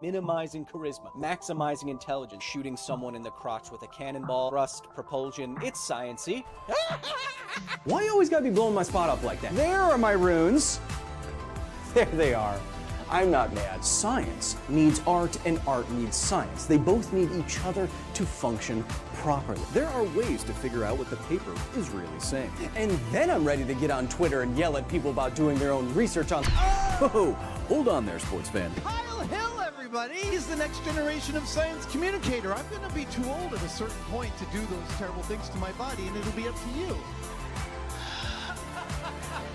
minimizing charisma, maximizing intelligence, shooting someone in the crotch with a cannonball, thrust, propulsion. It's science-y. Why you always gotta be blowing my spot up like that? There are my runes. There they are. I'm not mad. Science needs art and art needs science. They both need each other to function properly. There are ways to figure out what the paper is really saying. And then I'm ready to get on Twitter and yell at people about doing their own research on... Whoa, hold on there, sports fan. Kyle Hill, everybody! He's the next generation of science communicator. I'm gonna be too old at a certain point to do those terrible things to my body, and it'll be up to you.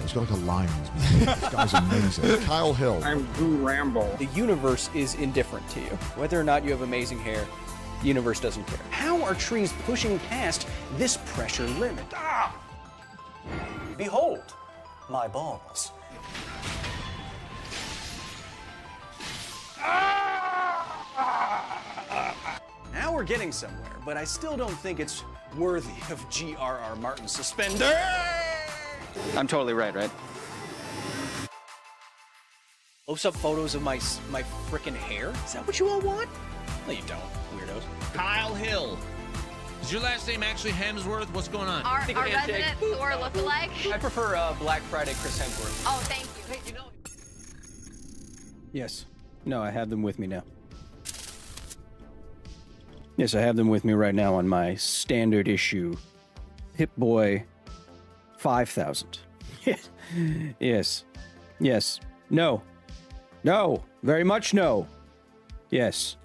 He's got like a lion's mane. This guy's amazing. Kyle Hill. I'm Boo Rambo. The universe is indifferent to you. Whether or not you have amazing hair, the universe doesn't care. How are trees pushing past this pressure limit? Ah! Behold, my balls. Now we're getting somewhere, but I still don't think it's worthy of G.R.R. Martin's suspender. I'm totally right? Post up photos of my frickin' hair? Is that what you all want? No, you don't, weirdos. Kyle Hill. Is your last name actually Hemsworth? What's going on? Our resident Thor lookalike? I prefer Black Friday Chris Hemsworth. Oh, thank you. Hey, you know... Yes. No, I have them with me now. Yes, I have them with me right now on my standard issue Pip-Boy 5000. Yes. Yes. No. No. Very much no. Yes.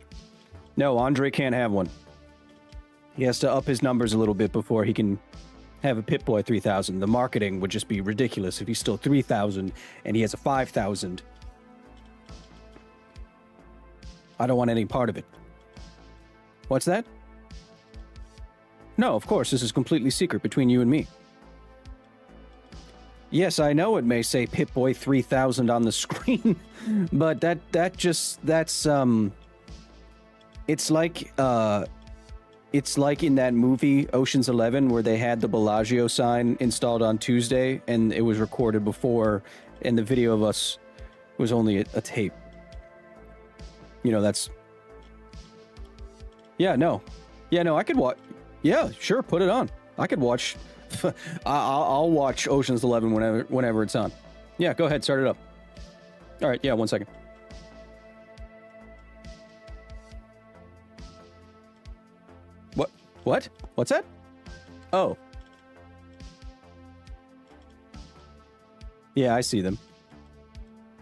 No, Andre can't have one. He has to up his numbers a little bit before he can have a Pip-Boy 3000. The marketing would just be ridiculous if he's still 3000 and he has a 5000. I don't want any part of it. What's that? No, of course, this is completely secret between you and me. Yes, I know it may say Pip-Boy 3000 on the screen, but that's it's like in that movie Ocean's 11 where they had the Bellagio sign installed on Tuesday and it was recorded before, and the video of us was only a tape. You know, that's... Yeah, no, I could watch... Yeah, sure, put it on. I could watch... I'll watch Ocean's 11 whenever it's on. Yeah, go ahead, start it up. All right, yeah, 1 second. What? What's that? Oh. Yeah, I see them.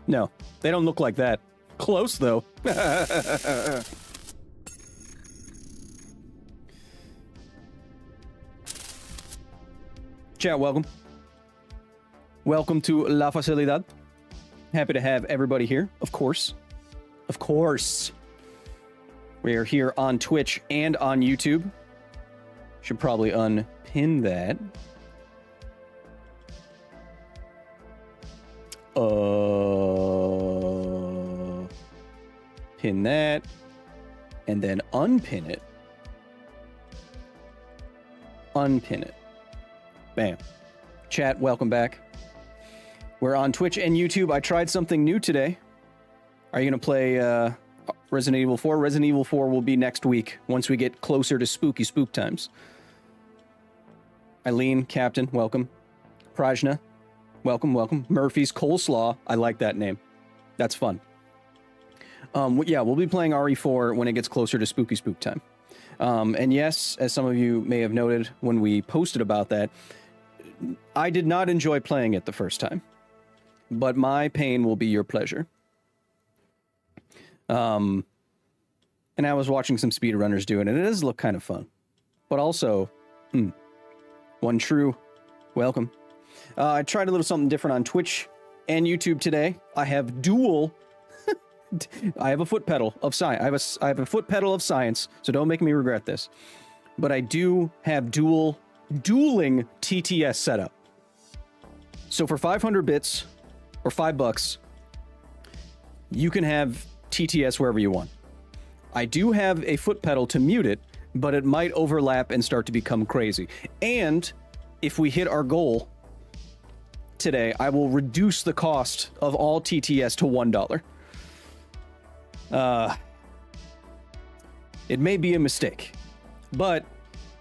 No, they don't look like that. Close, though. Chat, welcome. Welcome to La Facilidad. Happy to have everybody here, of course. Of course. We are here on Twitch and on YouTube. Should probably unpin that. Pin that. And then unpin it. Unpin it. Bam. Chat, welcome back. We're on Twitch and YouTube. I tried something new today. Are you going to play Resident Evil 4? Resident Evil 4 will be next week, once we get closer to spooky spook times. Eileen, Captain, welcome. Prajna, welcome, welcome. Murphy's Coleslaw, I like that name. That's fun. Yeah, we'll be playing RE4 when it gets closer to spooky spook time. And yes, as some of you may have noted when we posted about that, I did not enjoy playing it the first time. But my pain will be your pleasure. And I was watching some speedrunners do it, and it does look kind of fun. But also, one true welcome. I tried a little something different on Twitch and YouTube today. I have dual... I have a foot pedal of science. I have a foot pedal of science, so don't make me regret this. But I do have dueling TTS setup. So for 500 bits or $5, you can have TTS wherever you want. I do have a foot pedal to mute it, but it might overlap and start to become crazy. And if we hit our goal today, I will reduce the cost of all TTS to $1. It may be a mistake, but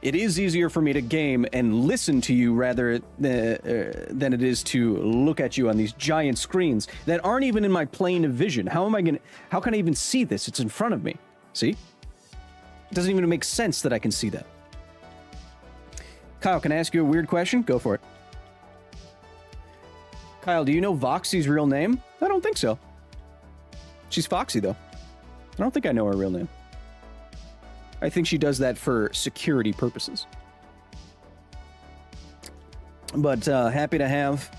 it is easier for me to game and listen to you rather than it is to look at you on these giant screens that aren't even in my plane of vision. How can I even see this? It's in front of me. See? It doesn't even make sense that I can see that. Kyle, can I ask you a weird question? Go for it. Kyle, do you know Voxy's real name? I don't think so. She's Foxy, though. I don't think I know her real name. I think she does that for security purposes. But happy to have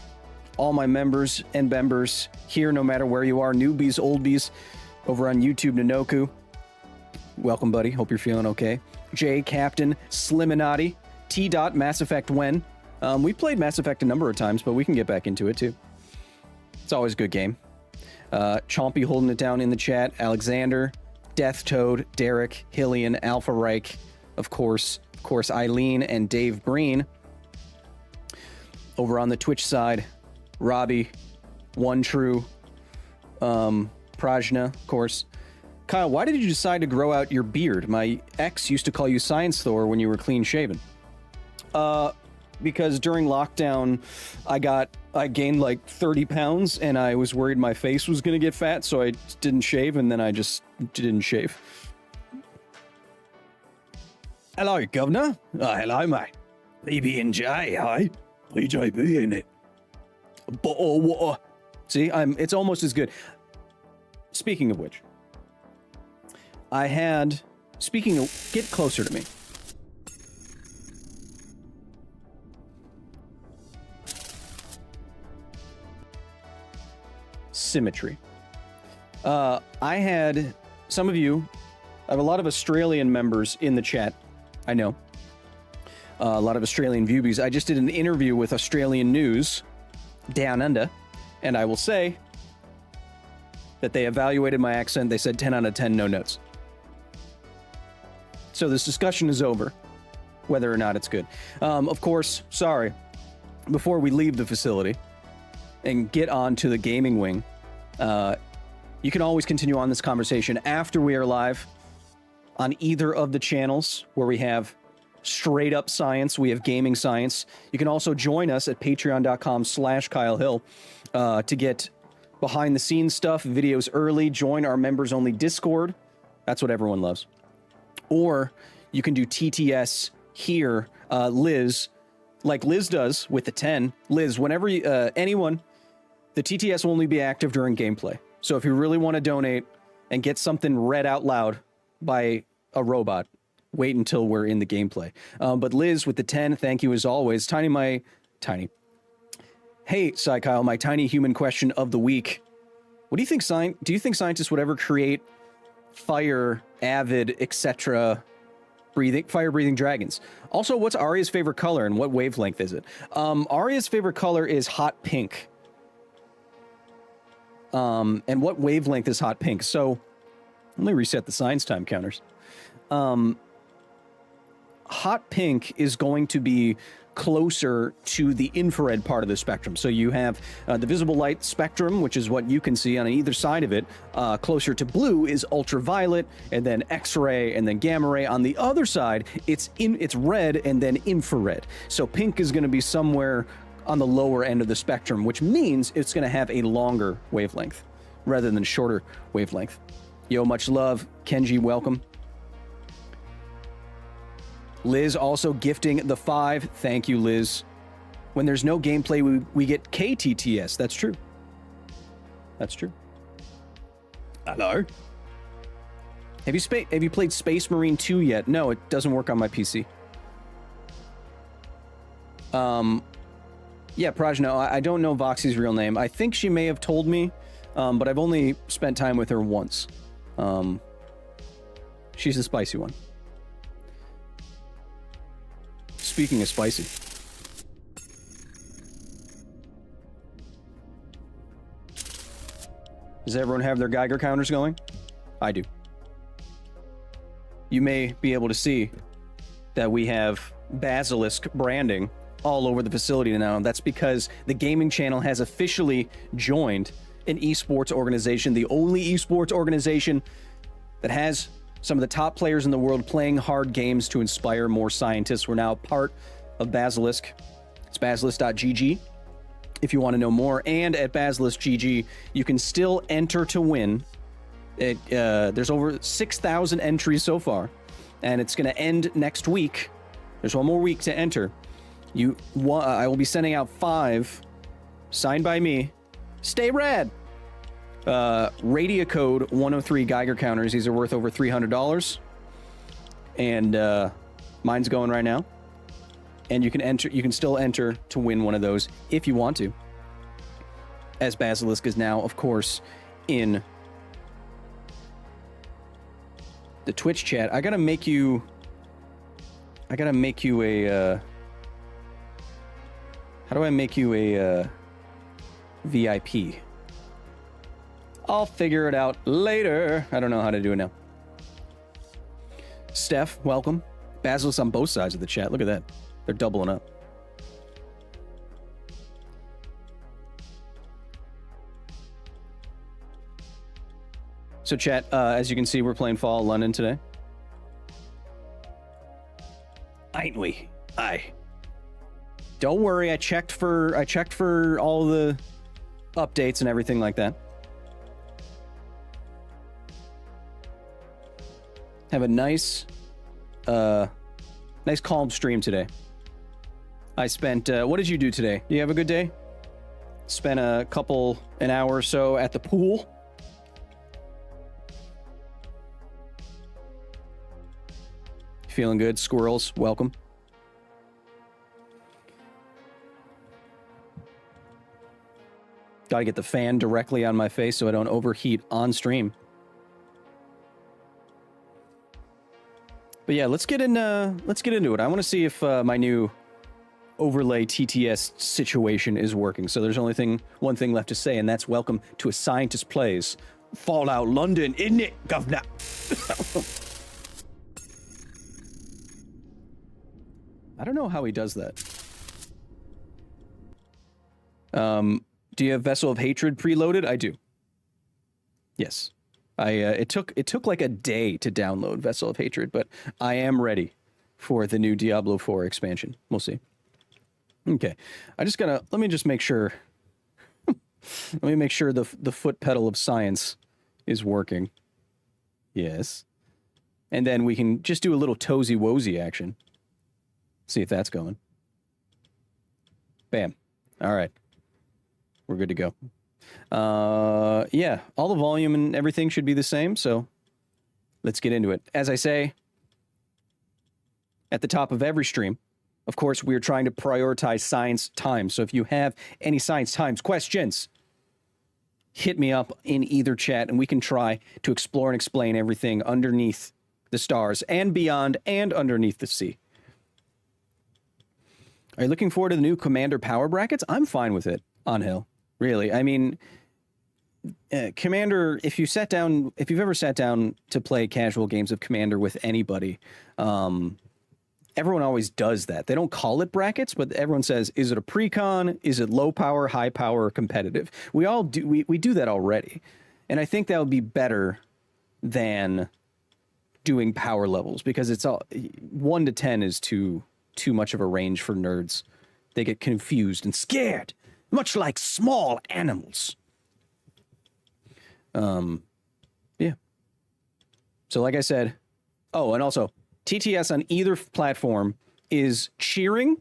all my members and members here, no matter where you are, newbies, oldbies, over on YouTube, Nanoku. Welcome, buddy. Hope you're feeling okay. Jay, Captain, Sliminati, T. Mass Effect when. We played Mass Effect a number of times, but we can get back into it too. It's always a good game. Chompy holding it down in the chat. Alexander, Death Toad, Derek, Hillian, Alpha Reich, of course, Eileen and Dave Breen. Over on the Twitch side, Robbie, One True, Prajna, of course. Kyle, why did you decide to grow out your beard? My ex used to call you Science Thor when you were clean shaven. Because during lockdown, I gained like 30 pounds and I was worried my face was going to get fat, so I didn't shave, and then I just didn't shave. Hello, Governor. Oh, hello, mate. PB&J, hi. PJB in it. Bottle of water. See, it's almost as good. Speaking of which, get closer to me. Symmetry. I had some of you, I have a lot of Australian members in the chat. I know. A lot of Australian viewbies. I just did an interview with Australian News Down Under, and I will say that they evaluated my accent. They said 10 out of 10, no notes. So this discussion is over, whether or not it's good. Of course, sorry, before we leave the facility and get on to the gaming wing, you can always continue on this conversation after we are live on either of the channels where we have straight up science, we have gaming science. You can also join us at patreon.com/Kyle Hill to get behind the scenes stuff, videos early, join our members only Discord. That's what everyone loves. Or you can do TTS here, Liz, like Liz does with the 10. Liz, whenever anyone, the TTS will only be active during gameplay. So if you really want to donate and get something read out loud by a robot, wait until we're in the gameplay. But Liz with the 10, thank you as always. Tiny. Hey, Kyle, my tiny human question of the week. What do you think? Do you think scientists would ever create fire, avid, etc. fire-breathing dragons? Also, what's Arya's favorite color and what wavelength is it? Arya's favorite color is hot pink. And what wavelength is hot pink? So, let me reset the science time counters. Hot pink is going to be closer to the infrared part of the spectrum. So you have the visible light spectrum, which is what you can see on either side of it. Closer to blue is ultraviolet, and then X-ray, and then gamma ray. On the other side, it's red and then infrared. So pink is going to be somewhere on the lower end of the spectrum, which means it's going to have a longer wavelength rather than shorter wavelength. Yo, much love. Kenji, welcome. Liz also gifting the 5. Thank you, Liz. When there's no gameplay, we get KTTS. That's true. That's true. Hello. Have you played Space Marine 2 yet? No, it doesn't work on my PC. Yeah, Prajna, I don't know Voxy's real name. I think she may have told me, but I've only spent time with her once. She's the spicy one. Speaking of spicy. Does everyone have their Geiger counters going? I do. You may be able to see that we have Basilisk branding all over the facility now. That's because the gaming channel has officially joined an esports organization, the only esports organization that has Some of the top players in the world playing hard games to inspire more scientists. We're now part of Basilisk. It's basilisk.gg if you want to know more. And at basilisk.gg, you can still enter to win. There's over 6,000 entries so far, and it's going to end next week. There's one more week to enter. I will be sending out 5 signed by me. Stay rad. Radio code 103 Geiger counters. These are worth over $300, and mine's going right now. And you can enter. You can still enter to win one of those if you want to. As Basilisk is now, of course, in the Twitch chat. I gotta make you a. How do I make you a VIP? I'll figure it out later. I don't know how to do it now. Steph, welcome. Basilisk on both sides of the chat. Look at that. They're doubling up. So chat, as you can see, we're playing Fall London today. Ain't we? Aye. Don't worry, I checked for all the updates and everything like that. Have a nice calm stream today. I spent, what did you do today? You have a good day? Spent an hour or so at the pool. Feeling good? Squirrels, welcome. Gotta get the fan directly on my face so I don't overheat on stream. But yeah, let's get into it. I want to see if my new overlay TTS situation is working. So there's only one thing left to say, and that's welcome to A Scientist Plays Fallout London, isn't it, governor? I don't know how he does that. Do you have Vessel of Hatred preloaded? I do. Yes. It took like a day to download Vessel of Hatred, but I am ready for the new Diablo 4 expansion. We'll see. Okay. Let me just make sure. Let me make sure the foot pedal of science is working. Yes. And then we can just do a little toesy-woesy action. See if that's going. Bam. All right. We're good to go. Yeah, all the volume and everything should be the same, so let's get into it. As I say at the top of every stream, of course, we're trying to prioritize science time. So if you have any science times questions, hit me up in either chat, and we can try to explore and explain everything underneath the stars and beyond and underneath the sea. Are you looking forward to the new Commander power brackets? I'm fine with it, Angel. Really. I mean, Commander, if you've ever sat down to play casual games of Commander with anybody, everyone always does that. They don't call it brackets, but everyone says, is it a pre-con? Is it low power, high power, or competitive? We all do. We do that already. And I think that would be better than doing power levels, because it's all 1 to 10 is too much of a range for nerds. They get confused and scared, much like small animals. Yeah. So like I said, oh, and also TTS on either platform is cheering.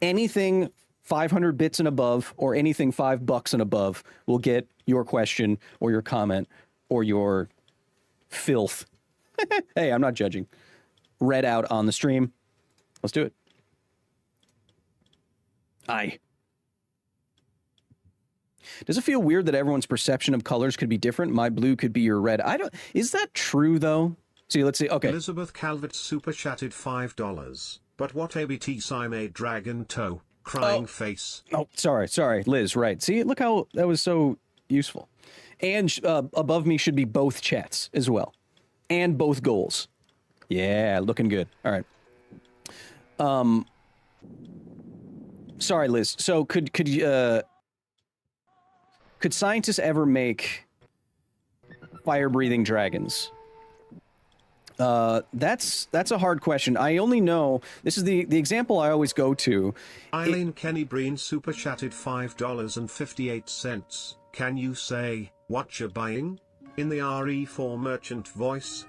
Anything 500 bits and above, or anything $5 and above, will get your question or your comment or your filth. Hey, I'm not judging. Read out on the stream. Let's do it. Aye. Does it feel weird that everyone's perception of colors could be different? My blue could be your red. Is that true, though? See, let's see. Okay. Elizabeth Calvert super chatted $5. But what ABT Psy made dragon toe? Crying face. Oh, sorry, Liz, right. See, look how that was so useful. And above me should be both chats as well. And both goals. Yeah, looking good. All right. Sorry, Liz. So could scientists ever make fire-breathing dragons? That's a hard question. I only know this is the example I always go to. Eileen Kenny Breen super chatted $5.58. Can you say what you're buying in the RE4 merchant voice?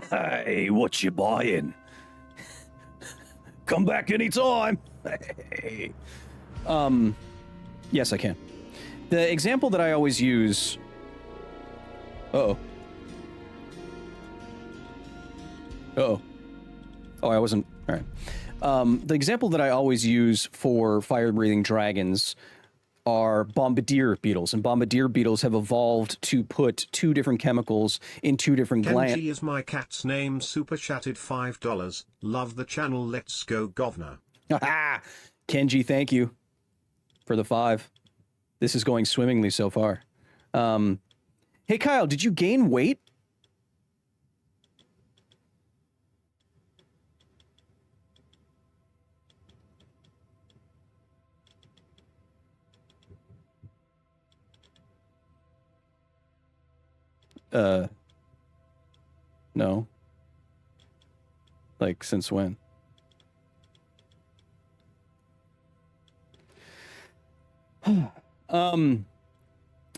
Hey, what you buying? Come back anytime. Hey. Yes, I can. The example that I always use. Uh-oh. Uh-oh. Oh, I wasn't. All right. The example that I always use for fire-breathing dragons are bombardier beetles, and bombardier beetles have evolved to put two different chemicals in two different glands. Kenji is my cat's name super chatted $5. Love the channel, let's go governor. Kenji, thank you for the 5. This is going swimmingly so far. Hey, Kyle, did you gain weight? No. Like, since when?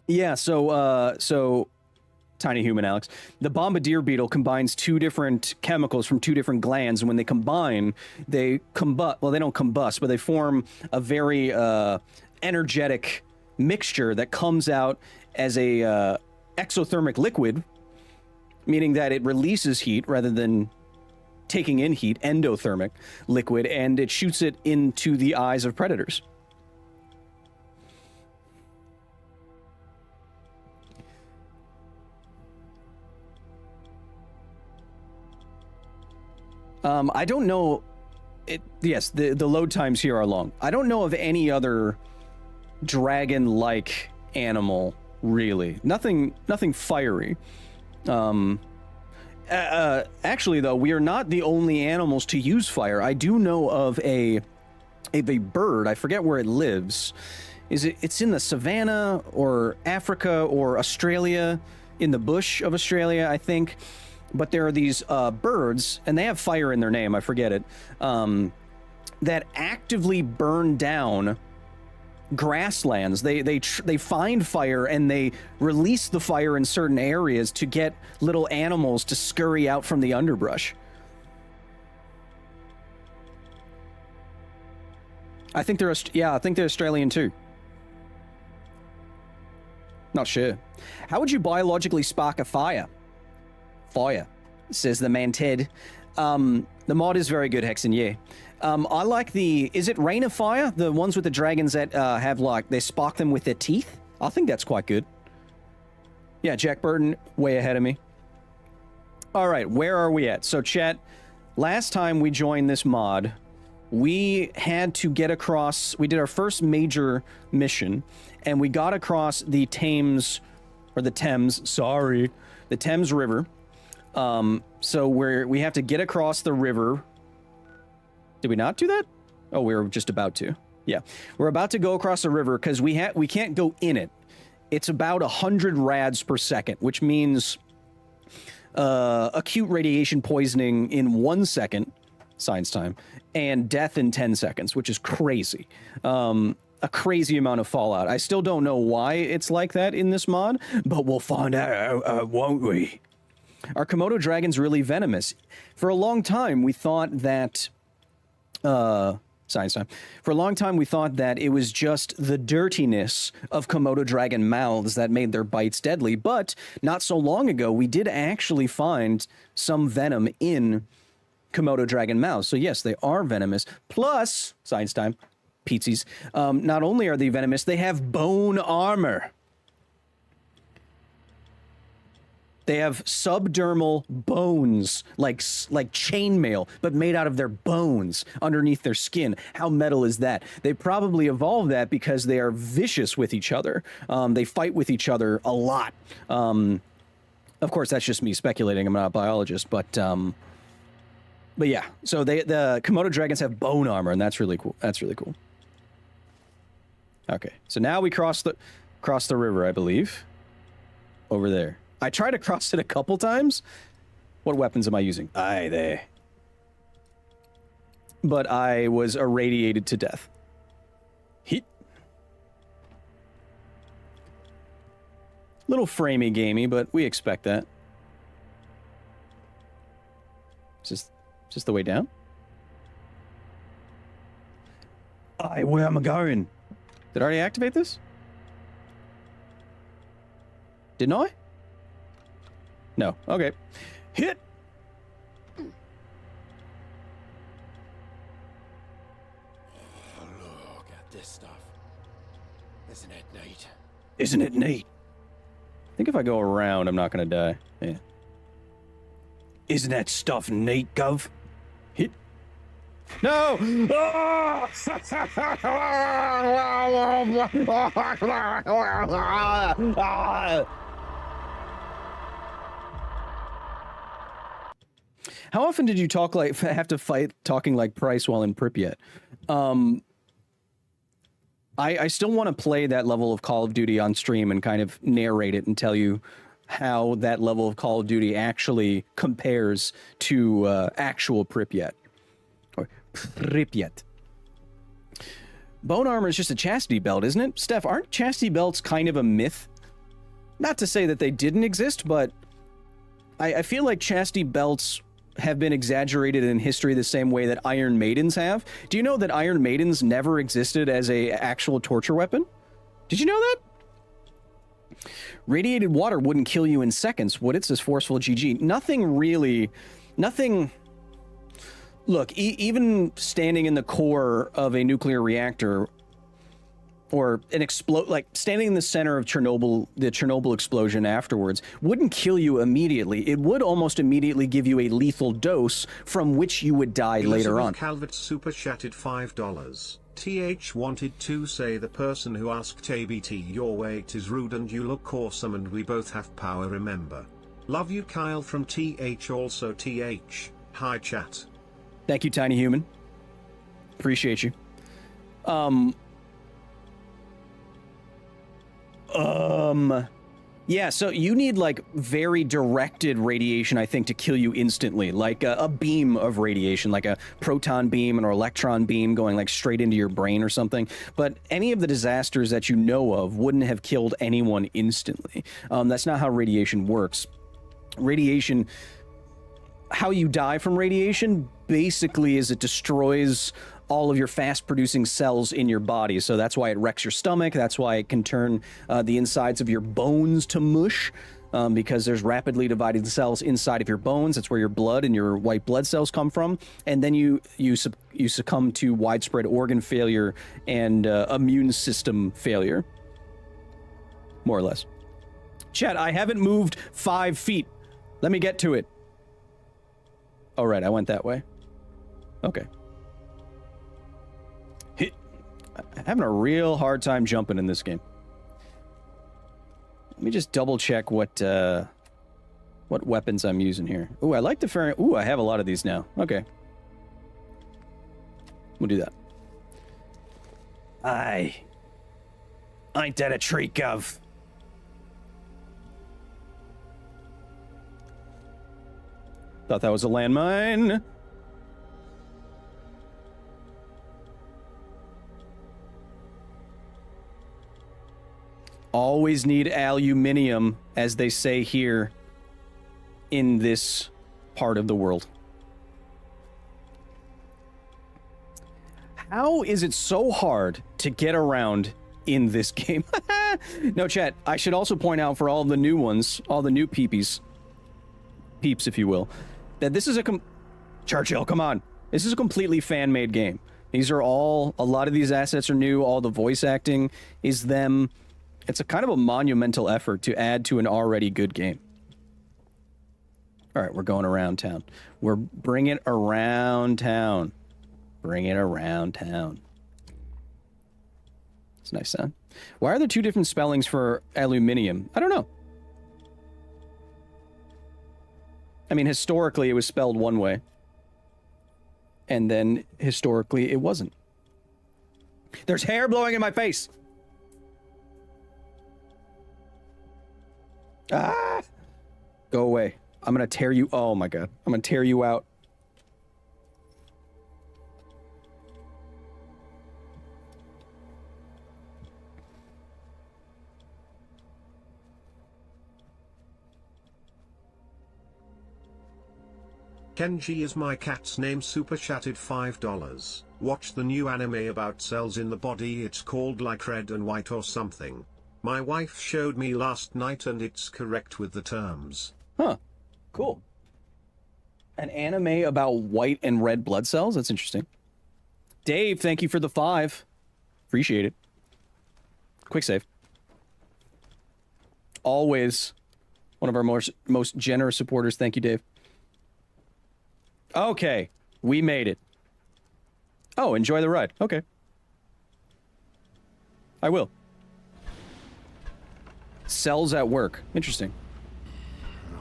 Yeah, so Tiny Human Alex, the bombardier beetle combines two different chemicals from two different glands, and when they combine, they combust. Well, they don't combust, but they form a very energetic mixture that comes out as a exothermic liquid, meaning that it releases heat rather than taking in heat, endothermic liquid, and it shoots it into the eyes of predators. I don't know. Yes, the load times here are long. I don't know of any other dragon-like animal, really. Nothing fiery. Actually, though, we are not the only animals to use fire. I do know of a bird. I forget where it lives. It's in the savannah or Africa or Australia, in the bush of Australia, I think. But there are these birds, and they have fire in their name, I forget it, that actively burn down grasslands. They find fire and they release the fire in certain areas to get little animals to scurry out from the underbrush. I think they're Australian too. Not sure. How would you biologically spark a fire? Fire, says the man Ted. The mod is very good, Hexen, yeah. I like is it Rain of Fire? The ones with the dragons that have, like, they spark them with their teeth? I think that's quite good. Yeah, Jack Burton, way ahead of me. All right, where are we at? So, chat, last time we joined this mod, we had to get across, we did our first major mission, and we got across the Thames River. So we have to get across the river. Did we not do that? Oh, we were just about to. Yeah, we're about to go across the river because we can't go in it. It's about 100 rads per second, which means acute radiation poisoning in 1 second, science time, and death in 10 seconds, which is crazy. A crazy amount of fallout. I still don't know why it's like that in this mod, but we'll find out, won't we? Are Komodo dragons really venomous? For a long time, we thought that... science time. For a long time, we thought that it was just the dirtiness of Komodo dragon mouths that made their bites deadly, but not so long ago, we did actually find some venom in Komodo dragon mouths. So yes, they are venomous. Plus, science time, Pizzies, not only are they venomous, they have bone armor. They have subdermal bones, like chainmail, but made out of their bones underneath their skin. How metal is that? They probably evolved that because they are vicious with each other. They fight with each other a lot. Of course, that's just me speculating. I'm not a biologist, but yeah. So the Komodo dragons have bone armor, and that's really cool. That's really cool. Okay, so now we cross the river, I believe, over there. I tried to cross it a couple times, What weapons am I using? Aye, there. But I was irradiated to death. Heat. Little framey gamey, but we expect that. Is this the way down? Aye, where am I going? Did I already activate this? Didn't I? No. Okay. Hit! Look at this stuff. Isn't it neat? Isn't it neat? I think if I go around, I'm not going to die. Yeah. Isn't that stuff neat, Gov? Hit. No! How often did you have to fight talking like Price while in Pripyat? I still want to play that level of Call of Duty on stream and kind of narrate it and tell you how that level of Call of Duty actually compares to actual Pripyat. Or Pripyat. Bone armor is just a chastity belt, isn't it? Steph, aren't chastity belts kind of a myth? Not to say that they didn't exist, but I feel like chastity belts have been exaggerated in history the same way that Iron Maidens have. Do you know that Iron Maidens never existed as a actual torture weapon? Did you know that? Radiated water wouldn't kill you in seconds, would it? Says Forceful GG. Nothing really... Nothing... Look, even standing in the core of a nuclear reactor, or like standing in the center of Chernobyl, the Chernobyl explosion afterwards, wouldn't kill you immediately. It would almost immediately give you a lethal dose from which you would die later on. Calvert super chatted $5. TH wanted to say the person who asked ABT your weight is rude and you look awesome and we both have power, remember. Love you, Kyle from TH. Also TH. Hi chat. Thank you, Tiny Human. Appreciate you. Yeah, so you need, like, very directed radiation, I think, to kill you instantly. Like a beam of radiation, like a proton beam or electron beam going, like, straight into your brain or something. But any of the disasters that you know of wouldn't have killed anyone instantly. That's not how radiation works. Radiation... How you die from radiation basically is it destroys all of your fast-producing cells in your body. So that's why it wrecks your stomach. That's why it can turn the insides of your bones to mush, because there's rapidly divided cells inside of your bones. That's where your blood and your white blood cells come from. And then you succumb to widespread organ failure and immune system failure. More or less. Chat, I haven't moved 5 feet. Let me get to it. Oh, right, I went that way. Okay. I'm having a real hard time jumping in this game. Let me just double check what weapons I'm using here. Ooh, I like the variant. Ooh, I have a lot of these now. Okay. We'll do that. Aye. Ain't that a treat, Gov? Thought that was a landmine. Always need aluminium, as they say here in this part of the world. How is it so hard to get around in this game? No, chat, I should also point out for all the new ones, all the new peeps, if you will, that this is Churchill, come on. This is a completely fan-made game. These are all, a lot of these assets are new, all the voice acting is them. It's a kind of a monumental effort to add to an already good game. All right, we're going around town. We're bringing it around town. Bring it around town. It's a nice sound. Why are there 2 different spellings for aluminium? I don't know. I mean, historically, it was spelled one way. And then, historically, it wasn't. There's hair blowing in my face! Ah! Go away. I'm gonna tear you. Oh my god. I'm gonna tear you out. Kenji is my cat's name. Super chatted $5. Watch the new anime about cells in the body. It's called like red and white or something. My wife showed me last night and it's correct with the terms. Huh. Cool. An anime about white and red blood cells? That's interesting. Dave, thank you for the 5. Appreciate it. Quick save. Always one of our most generous supporters. Thank you, Dave. Okay, we made it. Oh, enjoy the ride. Okay. I will. Cells at work. Interesting.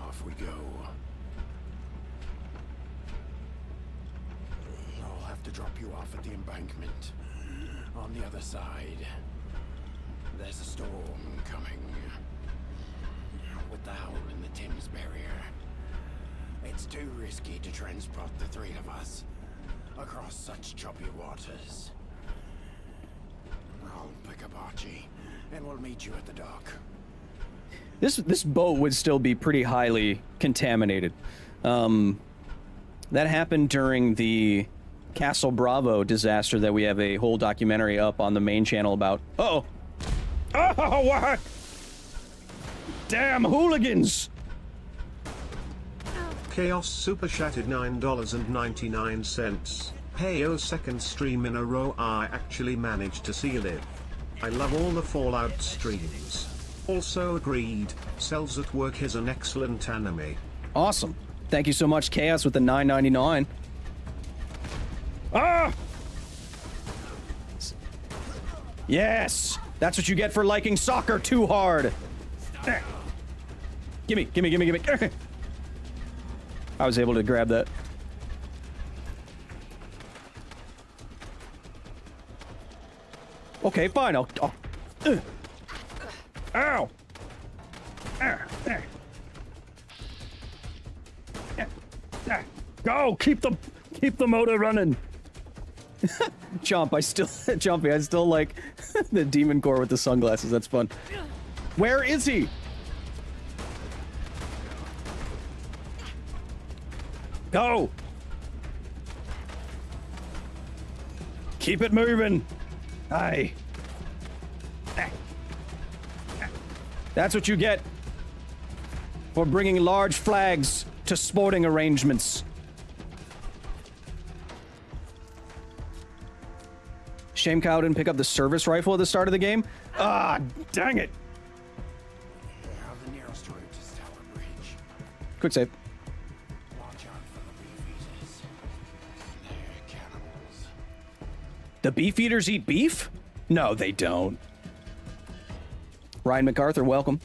Off we go. I'll have to drop you off at the embankment. On the other side. There's a storm coming. With the Haupt and the Thames barrier. It's too risky to transport the 3 of us across such choppy waters. I'll pick up Archie, and we'll meet you at the dock. This boat would still be pretty highly contaminated. That happened during the Castle Bravo disaster that we have a whole documentary up on the main channel about. Uh-oh. Oh, what? Damn hooligans! Chaos super chatted $9.99. Hey, oh, second stream in a row I actually managed to see live. I love all the Fallout streams. Also agreed, Cells at Work is an excellent anime. Awesome. Thank you so much, Chaos, with the $9.99. Ah! Yes! That's what you get for liking soccer too hard. Gimme. I was able to grab that. Okay, fine. Ow! Go! Keep the motor running. Jumpy, I still like the demon core with the sunglasses. That's fun. Where is he? Go! Keep it moving. Aye. That's what you get for bringing large flags to sporting arrangements. Shame Cow didn't pick up the service rifle at the start of the game. Ah, dang it. The nearest route is Tower Bridge. Quick save. Watch out for the beefeaters. They're cannibals. The beefeaters eat beef? No, they don't. Ryan MacArthur, welcome.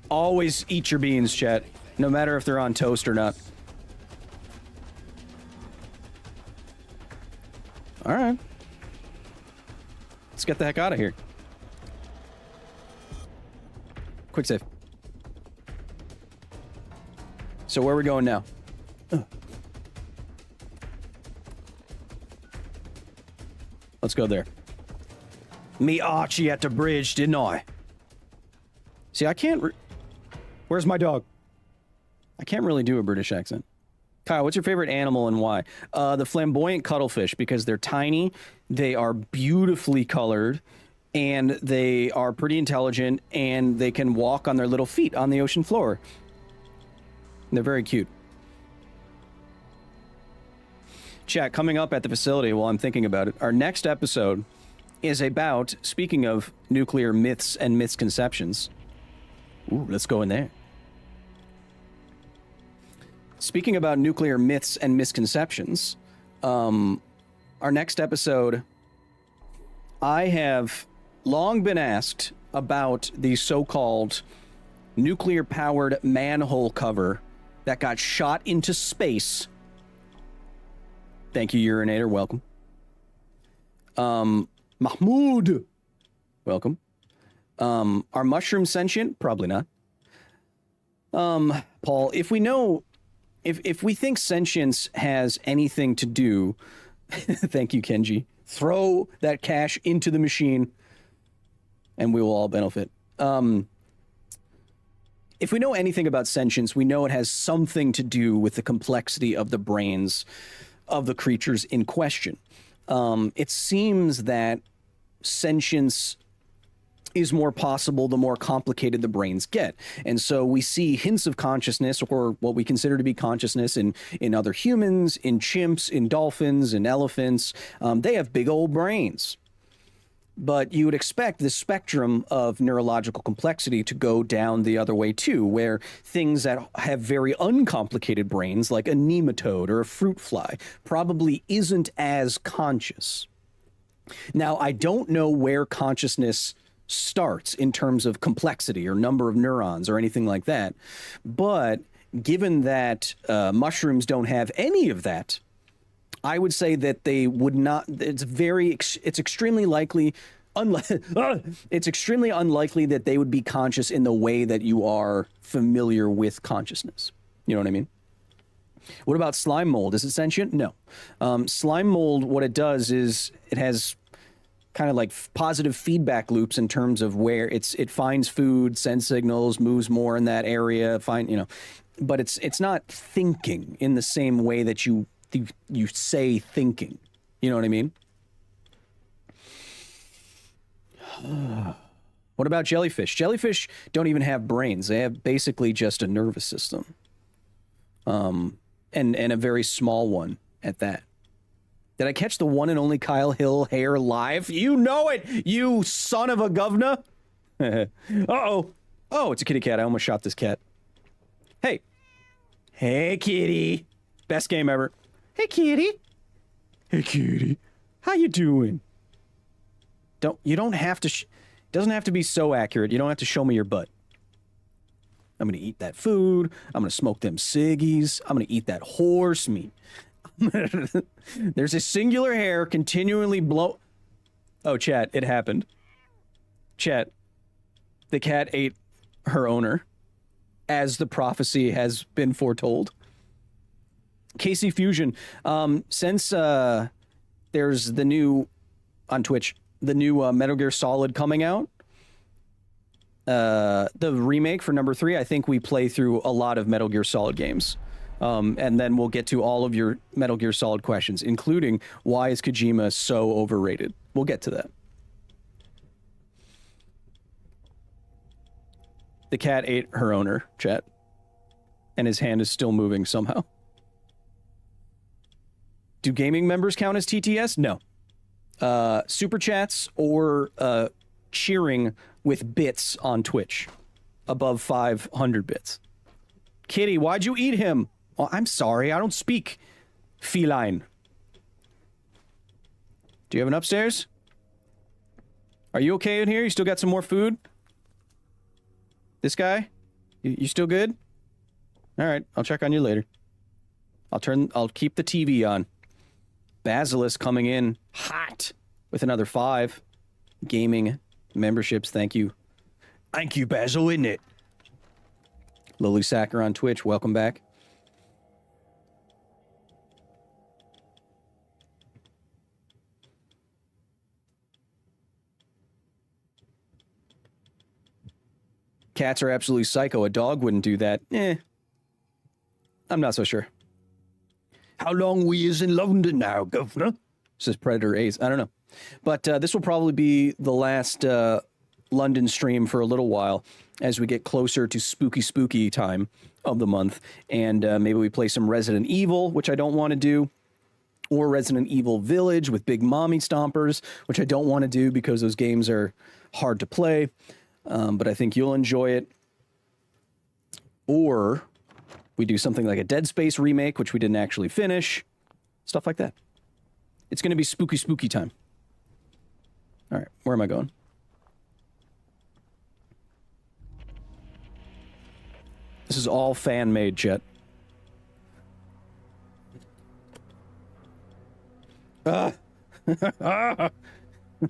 Always eat your beans, chat. No matter if they're on toast or not. All right. Let's get the heck out of here. Quick save. So where are we going now? Let's go there. Me Archie at the bridge, didn't I? See, I can't... Where's my dog? I can't really do a British accent. Kyle, what's your favorite animal and why? The flamboyant cuttlefish, because they're tiny, they are beautifully colored, and they are pretty intelligent, and they can walk on their little feet on the ocean floor. They're very cute. Chat, coming up at the facility while I'm thinking about it, our next episode is about, speaking of nuclear myths and misconceptions. Ooh, let's go in there. Speaking about nuclear myths and misconceptions, our next episode, I have long been asked about the so-called nuclear-powered manhole cover that got shot into space. Thank you, Urinator. Welcome. Mahmoud. Welcome. Are mushrooms sentient? Probably not. Paul, if we know, if we think sentience has anything to do, thank you, Kenji. Throw that cash into the machine, and we will all benefit. If we know anything about sentience, we know it has something to do with the complexity of the brains of the creatures in question. It seems that sentience is more possible the more complicated the brains get. And so we see hints of consciousness, or what we consider to be consciousness, in other humans, in chimps, in dolphins, in elephants. They have big old brains. But you would expect the spectrum of neurological complexity to go down the other way too, where things that have very uncomplicated brains, like a nematode or a fruit fly, probably isn't as conscious. Now, I don't know where consciousness starts in terms of complexity or number of neurons or anything like that, but given that mushrooms don't have any of that, I would say that they would not. It's extremely likely, it's extremely unlikely that they would be conscious in the way that you are familiar with consciousness. You know what I mean? What about slime mold? Is it sentient? No. Slime mold, what it does is it has kind of like positive feedback loops in terms of where it finds food, sends signals, moves more in that area. But it's not thinking in the same way that you say thinking. You know what I mean? What about jellyfish? Jellyfish don't even have brains. They have basically just a nervous system. And a very small one at that. Did I catch the one and only Kyle Hill hair live? You know it, you son of a governor. Uh-oh. Oh, it's a kitty cat. I almost shot this cat. Hey. Hey, kitty. Best game ever. Hey, kitty. Hey, kitty. How you doing? You don't have to, doesn't have to be so accurate. You don't have to show me your butt. I'm going to eat that food. I'm going to smoke them ciggies. I'm going to eat that horse meat. There's a singular hair continually blow. Oh, chat, it happened. Chat, the cat ate her owner, as the prophecy has been foretold. KC Fusion, since there's the new, on Twitch, the new Metal Gear Solid coming out, the remake for number 3, I think we play through a lot of Metal Gear Solid games. And then we'll get to all of your Metal Gear Solid questions, including why is Kojima so overrated? We'll get to that. The cat ate her owner, chat. And his hand is still moving somehow. Do gaming members count as TTS? No. Super chats or cheering with bits on Twitch. Above 500 bits. Kitty, why'd you eat him? Oh, I'm sorry, I don't speak feline. Do you have an upstairs? Are you okay in here? You still got some more food? This guy? You still good? All right, I'll check on you later. I'll keep the TV on. Basilisk coming in hot with another 5 gaming memberships. Thank you. Thank you, Basil, isn't it? Lily Sacker on Twitch, welcome back. Cats are absolutely psycho. A dog wouldn't do that. I'm not so sure. How long we is in London now, governor? Says Predator Ace. I don't know. But this will probably be the last London stream for a little while as we get closer to spooky time of the month. And maybe we play some Resident Evil, which I don't want to do. Or Resident Evil Village with big mommy stompers, which I don't want to do because those games are hard to play. But I think you'll enjoy it. Or we do something like a Dead Space remake, which we didn't actually finish. Stuff like that. It's going to be spooky time. All right, where am I going? This is all fan-made, chat.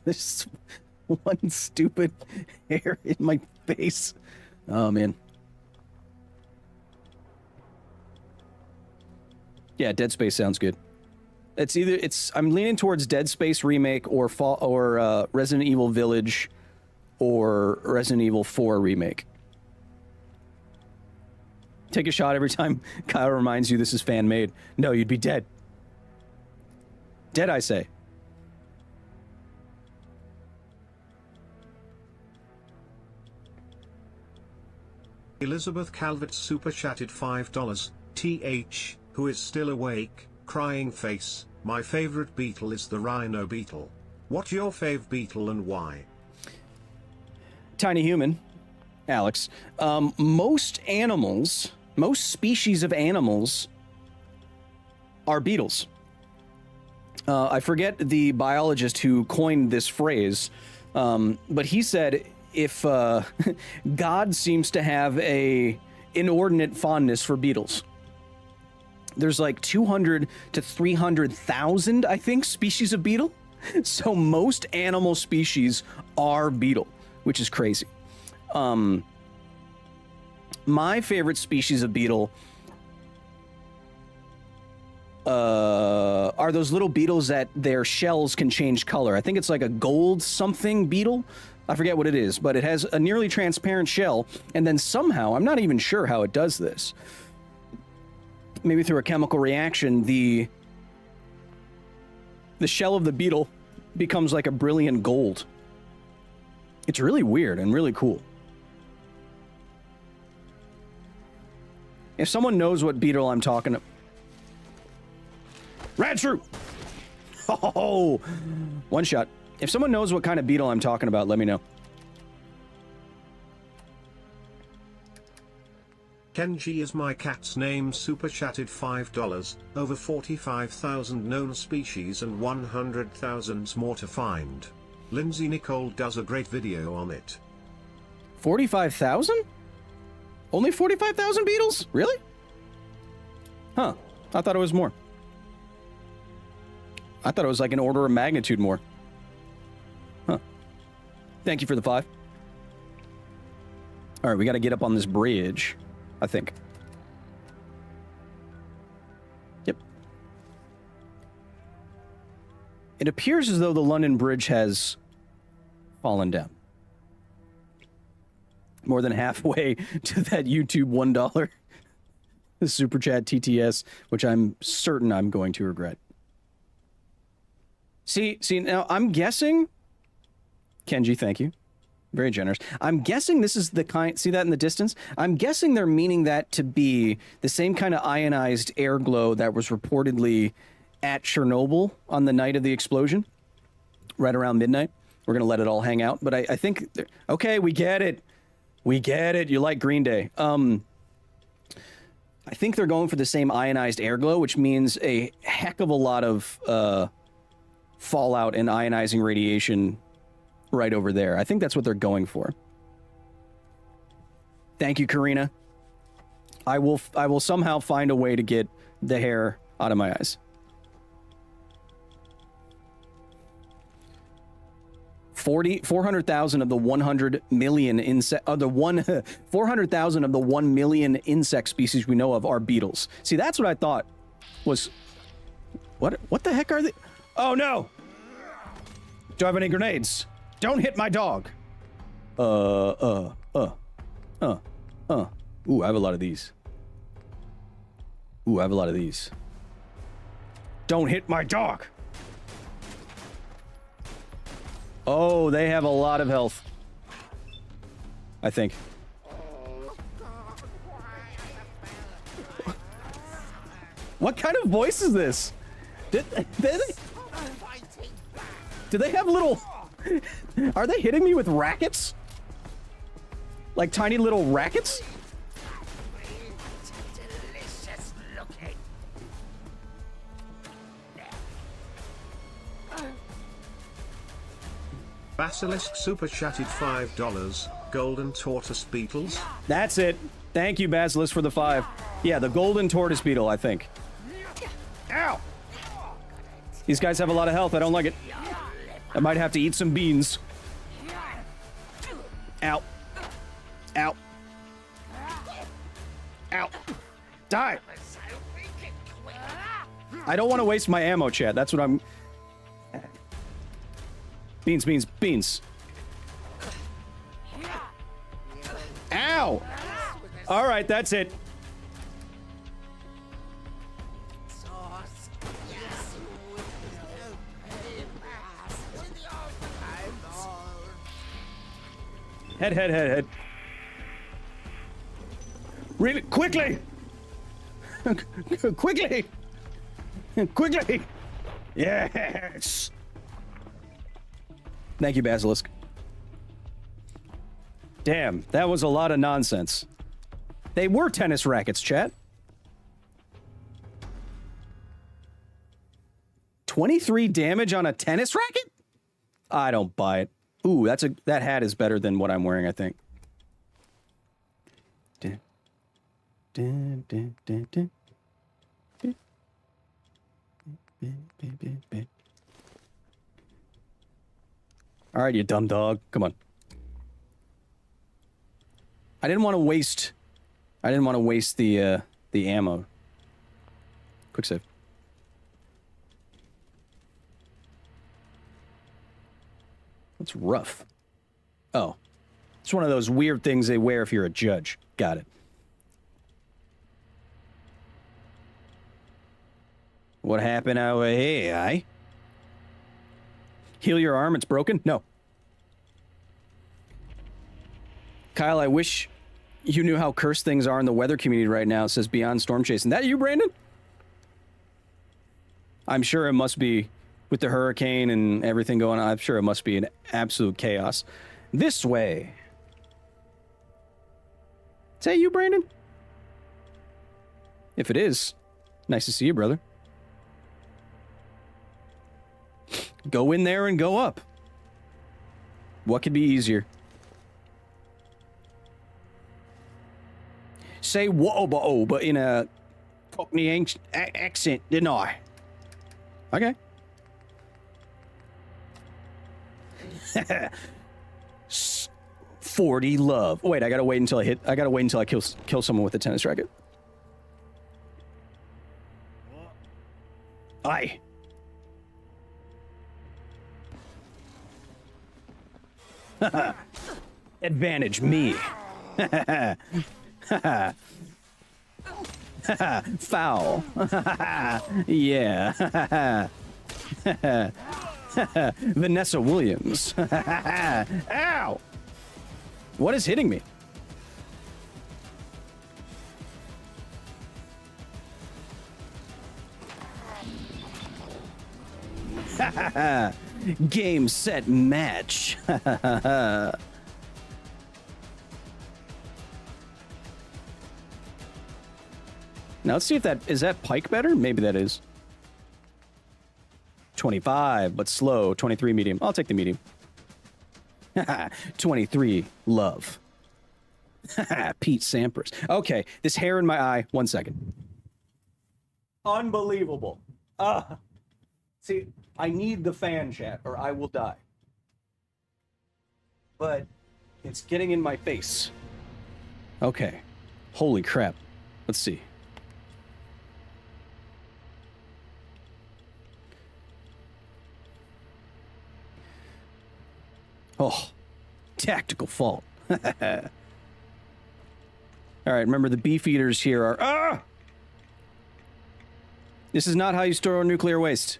This One stupid hair in my face. Oh, man. Yeah, Dead Space sounds good. I'm leaning towards Dead Space remake or Resident Evil Village or Resident Evil 4 remake. Take a shot every time Kyle reminds you this is fan made. No, you'd be dead. Dead, I say. Elizabeth Calvert super chatted $5. TH, who is still awake, crying face. My favorite beetle is the rhino beetle. What's your fave beetle and why? Tiny human, Alex. Most species of animals are beetles. I forget the biologist who coined this phrase, but he said if God seems to have a inordinate fondness for beetles. There's like 200 to 300,000, I think, species of beetle. So most animal species are beetle, which is crazy. My favorite species of beetle are those little beetles that their shells can change color. I think it's like a gold something beetle. I forget what it is, but it has a nearly transparent shell, and then somehow, I'm not even sure how it does this. Maybe through a chemical reaction, the shell of the beetle becomes like a brilliant gold. It's really weird and really cool. If someone knows what beetle I'm talking about... Rad Shrew! Oh, one shot. If someone knows what kind of beetle I'm talking about, let me know. Kenji is my cat's name super chatted $5. Over 45,000 known species and 100,000 more to find. Lindsay Nicole does a great video on it. 45,000? Only 45,000 beetles? Really? Huh. I thought it was more. I thought it was like an order of magnitude more. Huh. Thank you for the 5. All right, we got to get up on this bridge, I think. Yep. It appears as though the London Bridge has fallen down. More than halfway to that YouTube $1 Super Chat TTS, which I'm certain I'm going to regret. See, now I'm guessing... Kenji, thank you. Very generous. I'm guessing this is the kind... See that in the distance? I'm guessing they're meaning that to be the same kind of ionized air glow that was reportedly at Chernobyl on the night of the explosion. Right around midnight. We're going to let it all hang out. But I think... Okay, we get it. We get it. You like Green Day. I think they're going for the same ionized air glow, which means a heck of a lot of fallout and ionizing radiation right over there. I think that's what they're going for. Thank you, Karina. I will somehow find a way to get the hair out of my eyes. 400,000 of the 100 million 400,000 of the 1 million insect species we know of are beetles. See, that's what I thought was... What the heck are they? Oh, no! Do I have any grenades? Don't hit my dog! Ooh, I have a lot of these. Don't hit my dog! Oh, they have a lot of health. I think. What kind of voice is this? Do they have little... Are they hitting me with rackets? Like tiny little rackets? Basilisk super chatted $5. Golden tortoise beetles. That's it. Thank you, Basilisk, for the 5. Yeah, the golden tortoise beetle, I think. Ow! These guys have a lot of health. I don't like it. I might have to eat some beans. Ow. Ow. Ow. Die. I don't want to waste my ammo, chat. That's what I'm... Beans, beans, beans. Ow! All right, that's it. Head, head, head, head. Really, quickly! Quickly! Quickly! Yes! Thank you, Basilisk. Damn, that was a lot of nonsense. They were tennis rackets, chat. 23 damage on a tennis racket? I don't buy it. Ooh, that hat is better than what I'm wearing, I think. Dun, dun, dun, dun, dun. All right, you dumb dog. Come on. I didn't want to waste the ammo. Quick save. That's rough. Oh. It's one of those weird things they wear if you're a judge. Got it. What happened over here, eh? Heal your arm, it's broken? No. Kyle, I wish you knew how cursed things are in the weather community right now, says Beyond Storm Chasing. That you, Brandon? I'm sure it must be with the hurricane and everything going on. I'm sure it must be an absolute chaos. This way. Is that you, Brandon? If it is, nice to see you, brother. Go in there and go up. What could be easier? Say whoa, but in a Cockney accent, didn't I? Okay. 40 love. Wait, I gotta wait until I kill someone with a tennis racket. Aye. Advantage me. Foul. Yeah. Vanessa Williams. Ow! What is hitting me? Game, set, match. Now let's see if is that pike better? Maybe that is. 25, but slow. 23 medium. I'll take the medium. 23 love. Pete Sampras. Okay, this hair in my eye. 1 second. Unbelievable. See, I need the fan, chat, or I will die. But it's getting in my face. Okay. Holy crap. Let's see. Oh, tactical fault. All right, remember the beef eaters here are... Ah! This is not how you store nuclear waste.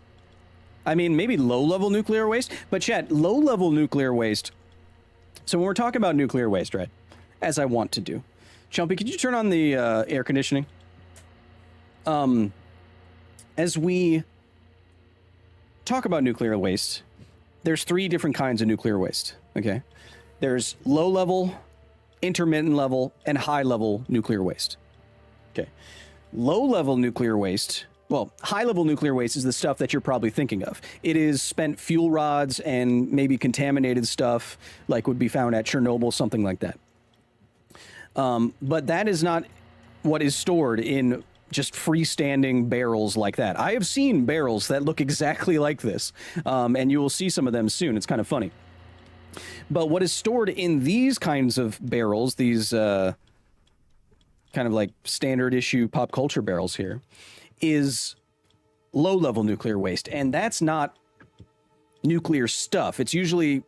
I mean, maybe low-level nuclear waste, but chat, low-level nuclear waste... So when we're talking about nuclear waste, right, as I want to do, Chumpy, could you turn on the air conditioning? As we talk about nuclear waste... There's 3 different kinds of nuclear waste, okay? There's low-level, intermittent level, and high-level nuclear waste. Okay. Low-level nuclear waste, well, high-level nuclear waste is the stuff that you're probably thinking of. It is spent fuel rods and maybe contaminated stuff, like would be found at Chernobyl, something like that. But that is not what is stored in just freestanding barrels like that. I have seen barrels that look exactly like this, and you will see some of them soon. It's kind of funny. But what is stored in these kinds of barrels, these kind of like standard issue pop culture barrels here, is low-level nuclear waste. And that's not nuclear stuff. It's usually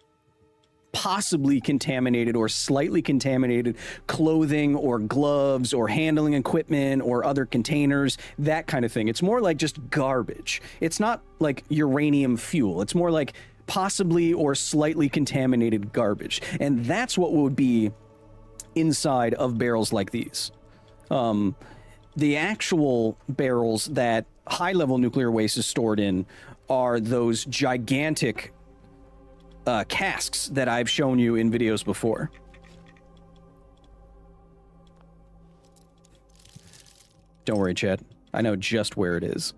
possibly contaminated or slightly contaminated clothing or gloves or handling equipment or other containers, that kind of thing. It's more like just garbage. It's not like uranium fuel. It's more like possibly or slightly contaminated garbage. And that's what would be inside of barrels like these. The actual barrels that high-level nuclear waste is stored in are those gigantic casks that I've shown you in videos before. Don't worry, Chad. I know just where it is.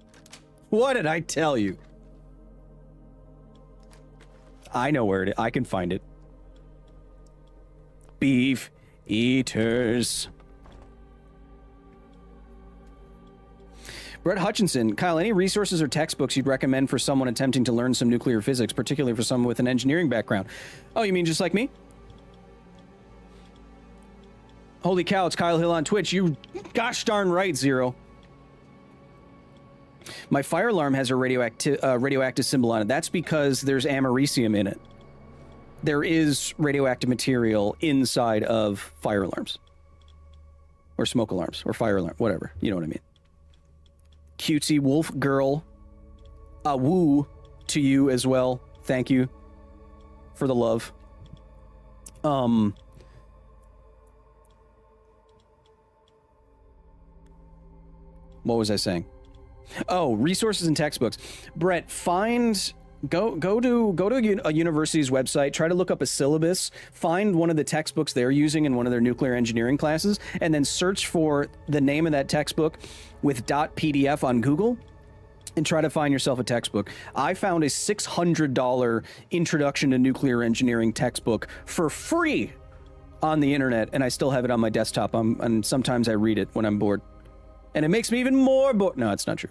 What did I tell you? I know where it is. I can find it. Beef eaters. Brett Hutchinson, Kyle, any resources or textbooks you'd recommend for someone attempting to learn some nuclear physics, particularly for someone with an engineering background? Oh, you mean just like me? Holy cow, it's Kyle Hill on Twitch. You gosh darn right, Zero. My fire alarm has a radioactive symbol on it. That's because there's americium in it. There is radioactive material inside of fire alarms. Or smoke alarms, or fire alarm, whatever. You know what I mean. Cutesy wolf girl, a woo to you as well. Thank you for the love. What was I saying? Oh, resources and textbooks. Brett, go to a university's website, try to look up a syllabus, find one of the textbooks they're using in one of their nuclear engineering classes, and then search for the name of that textbook with .pdf on Google and try to find yourself a textbook. I found a $600 Introduction to Nuclear Engineering textbook for free on the internet, and I still have it on my desktop, and sometimes I read it when I'm bored. And it makes me even more bored. No, it's not true.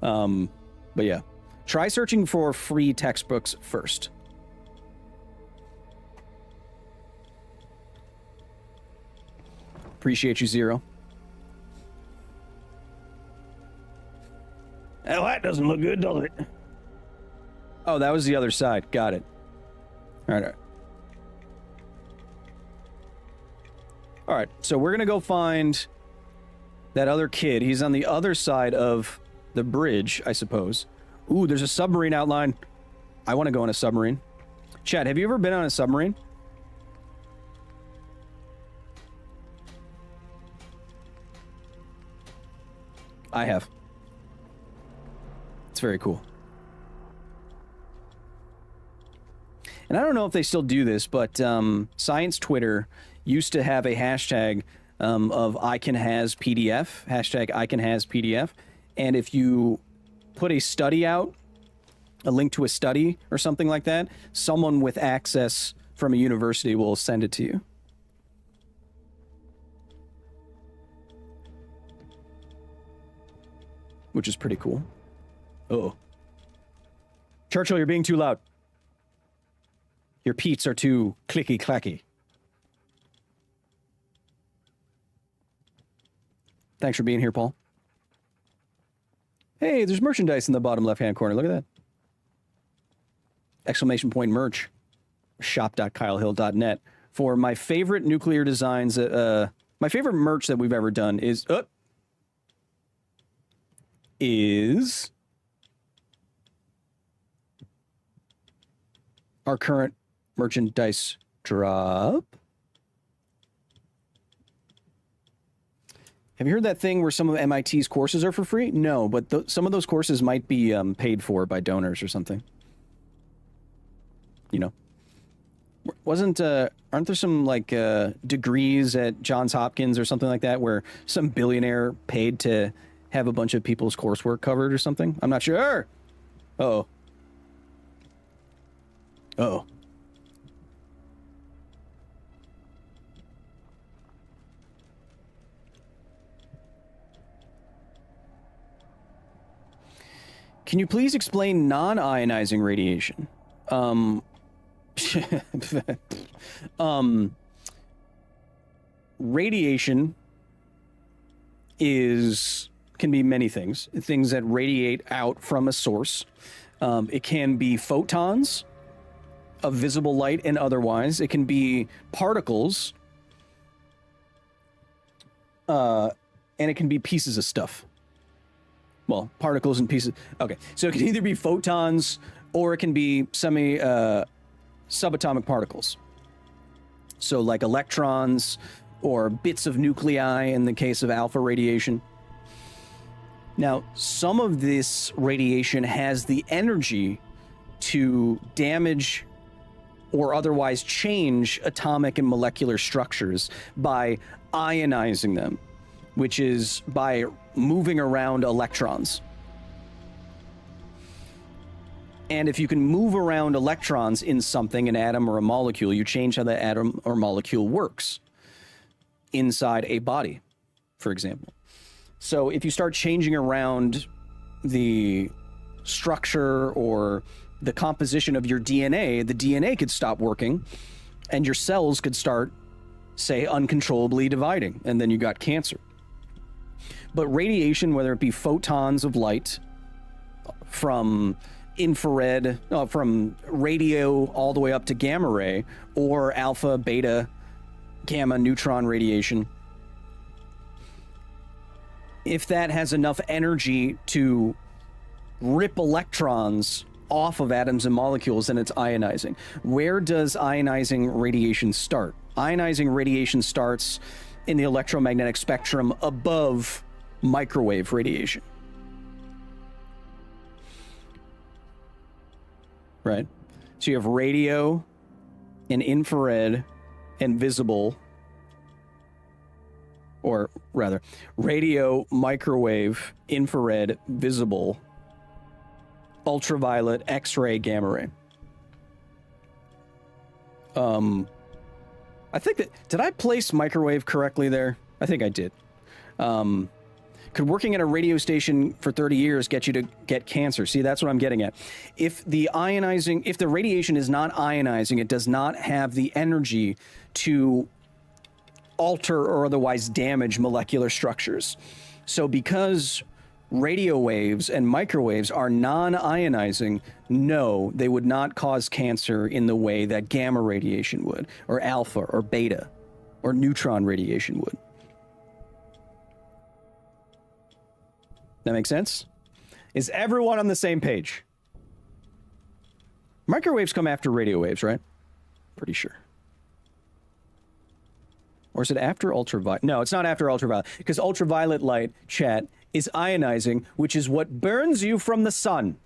But yeah, try searching for free textbooks first. Appreciate you, Zero. Oh, that doesn't look good, does it? Oh, that was the other side. Got it. All right. All right, so we're going to go find that other kid. He's on the other side of the bridge, I suppose. Ooh, there's a submarine outline. I want to go on a submarine. Chad, have you ever been on a submarine? I have. It's very cool. And I don't know if they still do this, but Science Twitter used to have a hashtag of ICanHasPDF, hashtag ICanHasPDF. And if you put a study out, a link to a study or something like that, someone with access from a university will send it to you. Which is pretty cool. Uh-oh. Churchill, you're being too loud. Your peats are too clicky-clacky. Thanks for being here, Paul. Hey, there's merchandise in the bottom left-hand corner. Look at that. Exclamation point merch. Shop.kylehill.net. For my favorite nuclear designs, my favorite merch that we've ever done is our current merchandise drop. Have you heard that thing where some of MIT's courses are for free? No, but some of those courses might be paid for by donors or something. You know, aren't there some like degrees at Johns Hopkins or something like that where some billionaire paid to have a bunch of people's coursework covered or something? I'm not sure. Uh-oh. Uh-oh. Can you please explain non-ionizing radiation? Radiation can be many things. Things that radiate out from a source. It can be photons of visible light and otherwise. It can be particles. And it can be pieces of stuff. Well, particles and pieces. Okay, so it can either be photons or it can be subatomic particles. So like electrons or bits of nuclei in the case of alpha radiation. Now, some of this radiation has the energy to damage or otherwise change atomic and molecular structures by ionizing them, which is by moving around electrons. And if you can move around electrons in something, an atom or a molecule, you change how the atom or molecule works inside a body, for example. So if you start changing around the structure or the composition of your DNA, the DNA could stop working and your cells could start, say, uncontrollably dividing, and then you got cancer. But radiation, whether it be photons of light from infrared, from radio all the way up to gamma ray, or alpha, beta, gamma, neutron radiation, if that has enough energy to rip electrons off of atoms and molecules, then it's ionizing. Where does ionizing radiation start? Ionizing radiation starts in the electromagnetic spectrum above microwave radiation. Right? So you have radio and infrared and visible, or rather, radio, microwave, infrared, visible, ultraviolet, X-ray, gamma ray. I think that, did I place microwave correctly there? I think I did. Could working at a radio station for 30 years get you to get cancer? See, that's what I'm getting at. If the radiation is not ionizing, it does not have the energy to alter or otherwise damage molecular structures. So because radio waves and microwaves are non-ionizing, no, they would not cause cancer in the way that gamma radiation would, or alpha, or beta, or neutron radiation would. That makes sense? Is everyone on the same page? Microwaves come after radio waves, right? Pretty sure. Or is it after ultraviolet? No, it's not after ultraviolet, because ultraviolet light, chat, is ionizing, which is what burns you from the sun.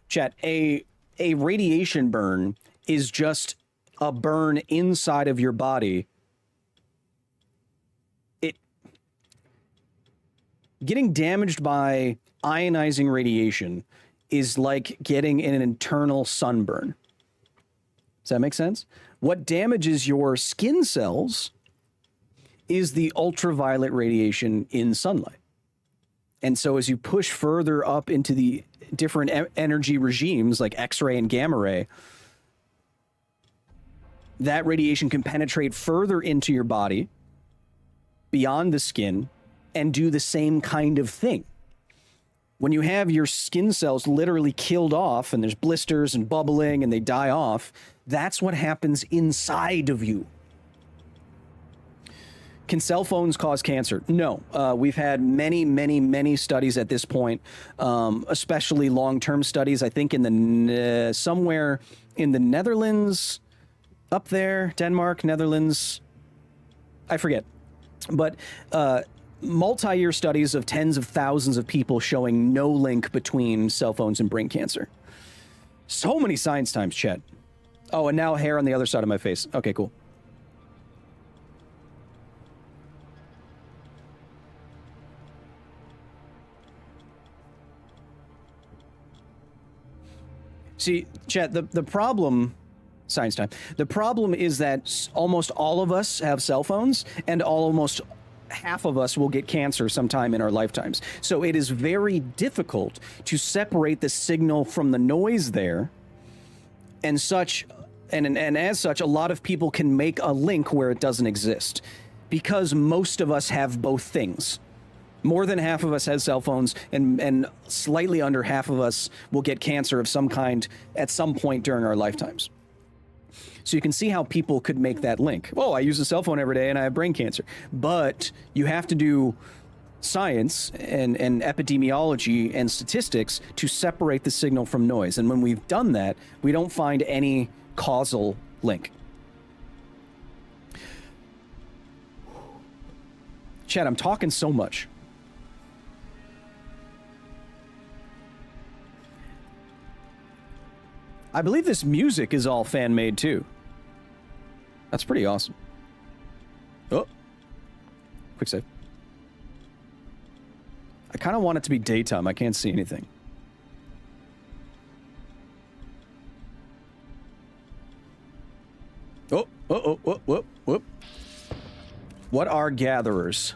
Chat, a radiation burn is just a burn inside of your body. Getting damaged by ionizing radiation is like getting an internal sunburn. Does that make sense? What damages your skin cells is the ultraviolet radiation in sunlight. And so as you push further up into the different energy regimes like X-ray and gamma ray, that radiation can penetrate further into your body, beyond the skin, and do the same kind of thing. When you have your skin cells literally killed off and there's blisters and bubbling and they die off, that's what happens inside of you. Can cell phones cause cancer? No. We've had many studies at this point, especially long-term studies. I think in somewhere in the Netherlands, up there, Denmark, Netherlands, I forget. But multi-year studies of tens of thousands of people showing no link between cell phones and brain cancer. So many science times, chat. Oh, and now hair on the other side of my face. Okay, cool. See, chat, the problem, science time, the problem is that almost all of us have cell phones and almost half of us will get cancer sometime in our lifetimes. So it is very difficult to separate the signal from the noise there, and such, and as such, a lot of people can make a link where it doesn't exist, because most of us have both things. More than half of us has cell phones, and slightly under half of us will get cancer of some kind at some point during our lifetimes. So you can see how people could make that link. Oh, I use a cell phone every day and I have brain cancer. But you have to do science and epidemiology and statistics to separate the signal from noise. And when we've done that, we don't find any causal link. Chad, I'm talking so much. I believe this music is all fan-made, too. That's pretty awesome. Oh. Quick save. I kind of want it to be daytime. I can't see anything. Whoop. What are gatherers?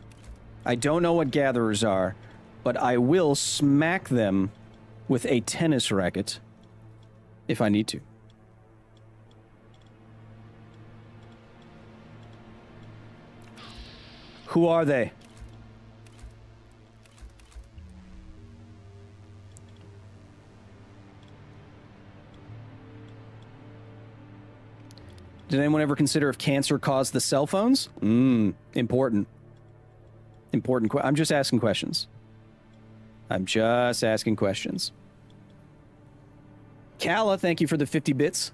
I don't know what gatherers are, but I will smack them with a tennis racket if I need to. Who are they? Did anyone ever consider if cancer caused the cell phones? Important. I'm just asking questions. Kala, thank you for the 50 bits.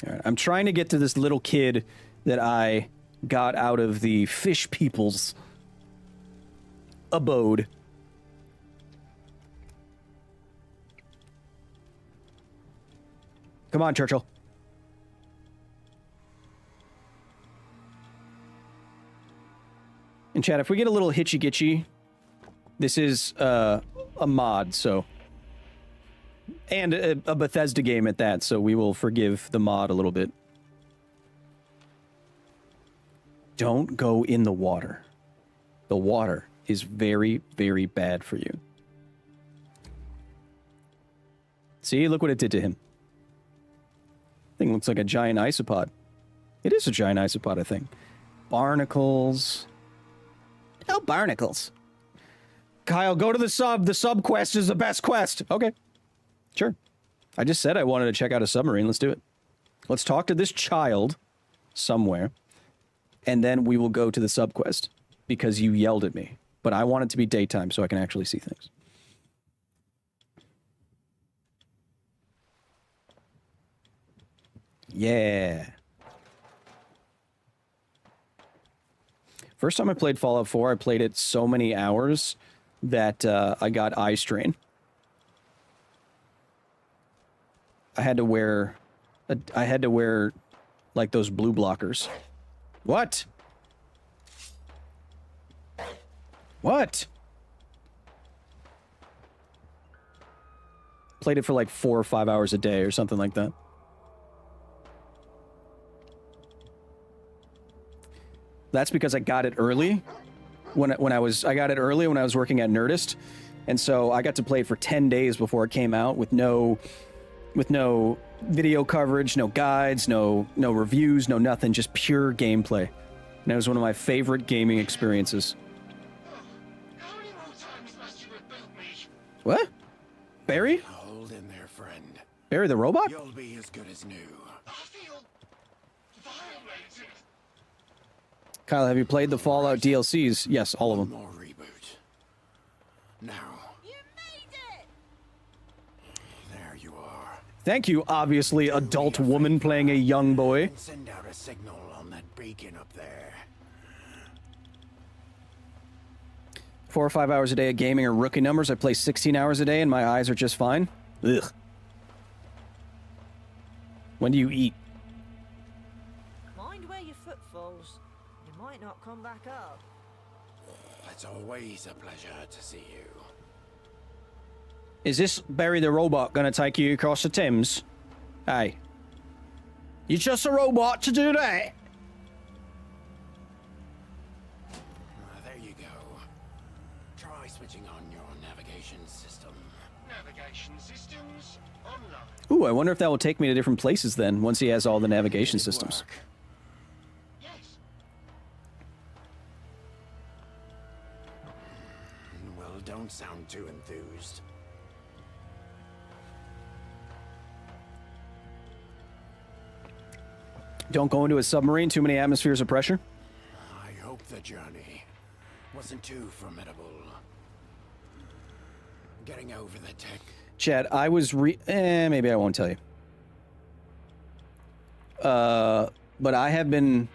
All right, I'm trying to get to this little kid that I got out of the fish people's abode. Come on, Churchill. And chat, if we get a little hitchy-gitchy, this is a mod, so... And a Bethesda game at that, so we will forgive the mod a little bit. Don't go in the water. The water is very, very bad for you. See, look what it did to him. Thing looks like a giant isopod. It is a giant isopod, I think. Barnacles... No barnacles. Kyle, go to the sub. The sub quest is the best quest. Okay. Sure. I just said I wanted to check out a submarine. Let's do it. Let's talk to this child somewhere. And then we will go to the sub quest. Because you yelled at me. But I want it to be daytime so I can actually see things. Yeah. First time I played Fallout 4, I played it so many hours that I got eye strain. I had to wear like those blue blockers. What? What? Played it for like 4 or 5 hours a day or something like that. That's because I got it early when I was working at Nerdist, and so I got to play it for 10 days before it came out with no video coverage, no guides, no reviews, no nothing, just pure gameplay. And it was one of my favorite gaming experiences. What? Barry? Hold in there, friend. Barry the robot? You'll be as good as new. Kyle, have you played the Fallout DLCs? Yes, all of them. More reboot. Now. You made it! There you are. Thank you, obviously adult woman playing a young boy. Send out a signal on that beacon up there. 4 or 5 hours a day of gaming are rookie numbers. I play 16 hours a day and my eyes are just fine. Ugh. When do you eat? Mind where your foot falls. You might not come back up. It's always a pleasure to see you. Is this Barry the robot gonna take you across the Thames? Hey. You're just a robot to do that. There you go. Try switching on your navigation system. Navigation systems online. Ooh, I wonder if that will take me to different places then, once he has all the navigation systems. Work. Yes. Well, don't sound too enthused. Don't go into a submarine, too many atmospheres of pressure. I hope the journey wasn't too formidable. Getting over the tech. Chad, I was maybe I won't tell you. But I have been...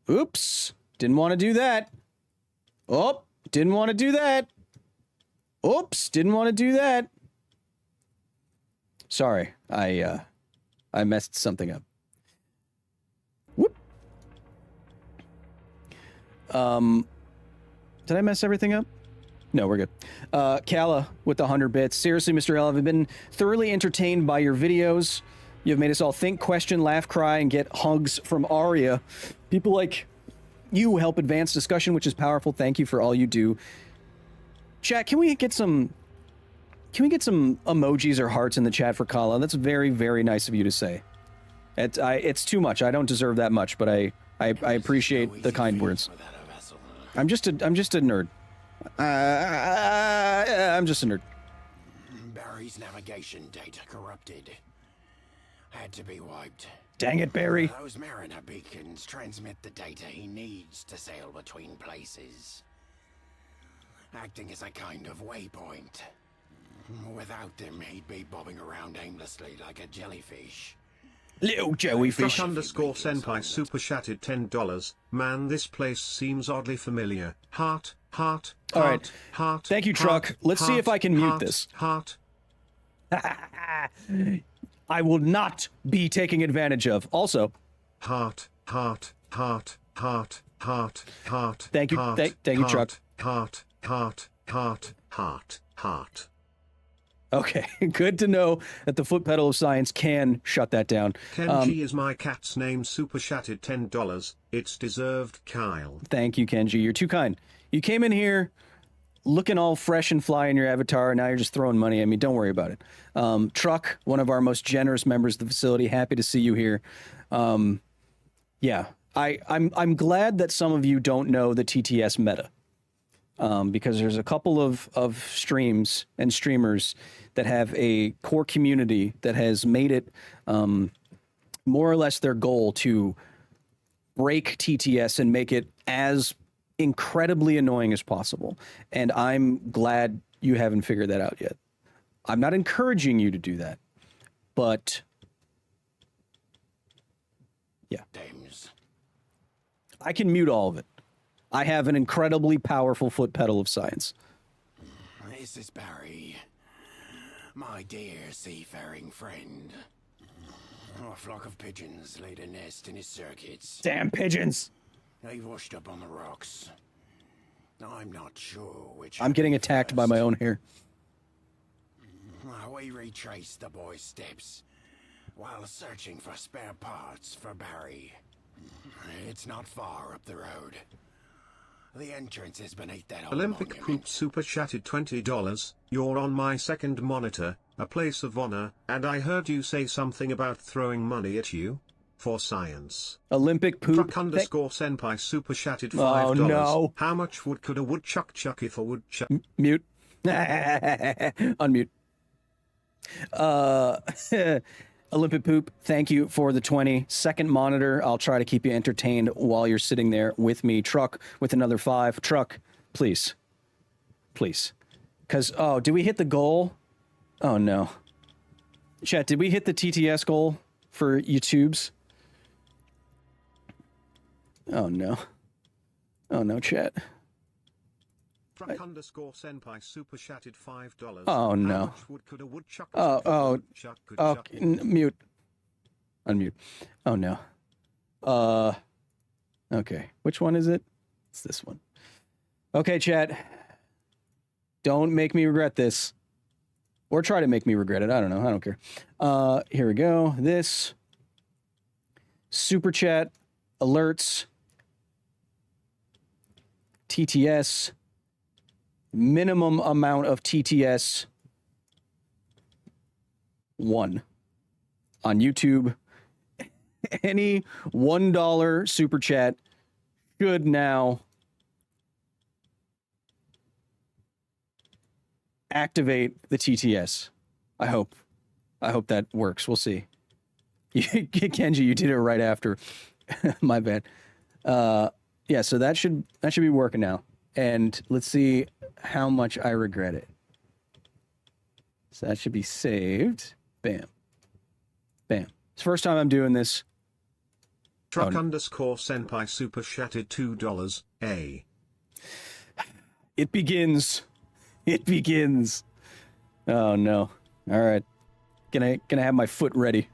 Oops. Didn't want to do that. Oh, didn't want to do that. Oops, didn't want to do that. Sorry, I messed something up. Whoop. Did I mess everything up? No, we're good. Kala with the 100 bits. Seriously, Mr. L, I've been thoroughly entertained by your videos. You've made us all think, question, laugh, cry, and get hugs from Arya. People like you help advance discussion, which is powerful. Thank you for all you do. Chat, can we get some emojis or hearts in the chat for Kala? That's very, very nice of you to say. It's too much. I don't deserve that much, but I appreciate the kind words. I'm just a nerd. I'm just a nerd. Barry's navigation data corrupted. Had to be wiped. Dang it, Barry. Those mariner beacons transmit the data he needs to sail between places. Acting as a kind of waypoint. Without them, he'd be bobbing around aimlessly like a jellyfish. Little jellyfish. Truck_Senpai super chatted $10. Man, this place seems oddly familiar. Heart. All right. Heart. Thank you, Truck. Let's see if I can mute this. Heart. I will not be taking advantage of. Also. Heart. Thank you. Thank you, Truck. Heart. Okay, good to know that the foot pedal of science can shut that down. Kenji is my cat's name. Super chatted $10. It's deserved, Kyle. Thank you, Kenji. You're too kind. You came in here looking all fresh and fly in your avatar, and now you're just throwing money at me. Don't worry about it. Truck, one of our most generous members of the facility, happy to see you here. Yeah, I'm glad that some of you don't know the TTS meta. Because there's a couple of streams and streamers that have a core community that has made it more or less their goal to break TTS and make it as incredibly annoying as possible. And I'm glad you haven't figured that out yet. I'm not encouraging you to do that, but yeah. I can mute all of it. I have an incredibly powerful foot pedal of science. This is Barry, my dear seafaring friend. A flock of pigeons laid a nest in his circuits. Damn pigeons! They washed up on the rocks. I'm not sure which. I'm getting attacked by my own hair. We retraced the boy's steps while searching for spare parts for Barry. It's not far up the road. The entrance is beneath that old Olympic monument. Poop super chatted $20. You're on my second monitor, a place of honor, and I heard you say something about throwing money at you for science. Olympic Poop. Truck_Senpai super chatted $5. Oh no! How much could a woodchuck chuck if a woodchuck? Mute. Unmute. Olympic Poop, thank you for the 20. Second monitor, I'll try to keep you entertained while you're sitting there with me. Truck with another 5. Truck, please. Please. Because, oh, did we hit the goal? Oh, no. Chat, did we hit the TTS goal for YouTubes? Oh, no. Oh, no, chat. Truck_Senpai super chatted $5. Oh, no. How much could a woodchuck? Mute. Unmute. Oh, no. Okay. Which one is it? It's this one. Okay, chat. Don't make me regret this. Or try to make me regret it. I don't know. I don't care. Here we go. This. Super chat. Alerts. TTS. Minimum amount of TTS. 1. On YouTube. Any $1 super chat should now activate the TTS. I hope that works. We'll see. Kenji, you did it right after. My bad. Yeah, so that should be working now. And let's see how much I regret it. So that should be saved. Bam. Bam. It's the first time I'm doing this. Truck underscore senpai super chatted $2. A. It begins. It begins. Oh no. All right. Gonna have my foot ready.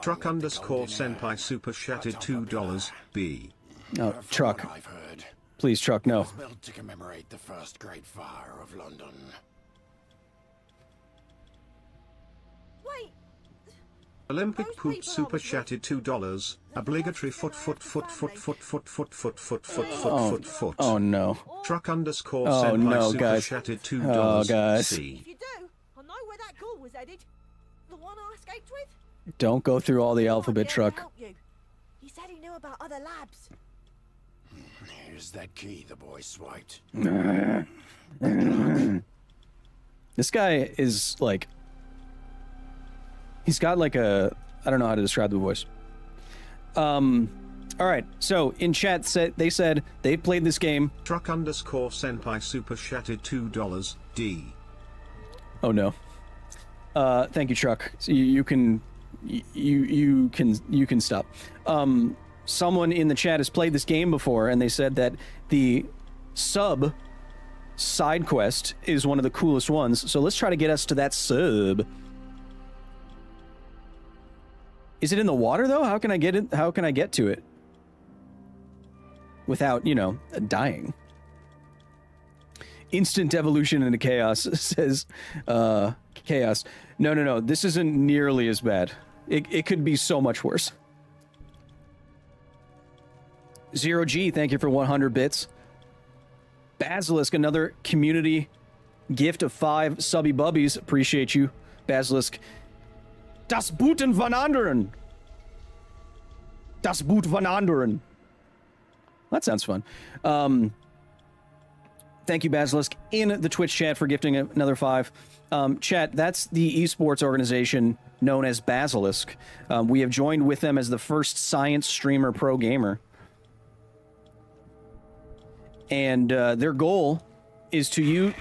Truck underscore senpai super chatted $2. B. No, Truck. I've heard. Please, Truck, no. Was built to commemorate the first great fire of London. Wait, Olympic Those poop people super on the chatted $2. Obligatory foot. Oh no. Truck underscore Oh, senpai no, super guys. chatted $2. Oh, guys. C. if you do, I know where that ghoul was headed. The one I escaped with. Don't go through all the I alphabet, might be able to Truck. help you. He said he knew about other labs. Here's that key the boy swiped. This guy is like... He's got like a... I don't know how to describe the voice. All right, so in chat, they said they played this game. Truck underscore senpai super chatted $2. D. Oh no. Thank you, Truck. So you can stop. Someone in the chat has played this game before, and they said that the side quest is one of the coolest ones. So let's try to get us to that sub. Is it in the water though? How can I get it? How can I get to it without, you know, dying? Instant evolution into chaos, says chaos. No. This isn't nearly as bad. It could be so much worse. Zero G, thank you for 100 bits. Basilisk, another community gift of 5 subby bubbies. Appreciate you, Basilisk. Das Booten van anderen. Das Boot van anderen. That sounds fun. Thank you, Basilisk, in the Twitch chat for gifting another 5. Chat, that's the esports organization known as Basilisk. We have joined with them as the first science streamer pro gamer. And their goal is to use...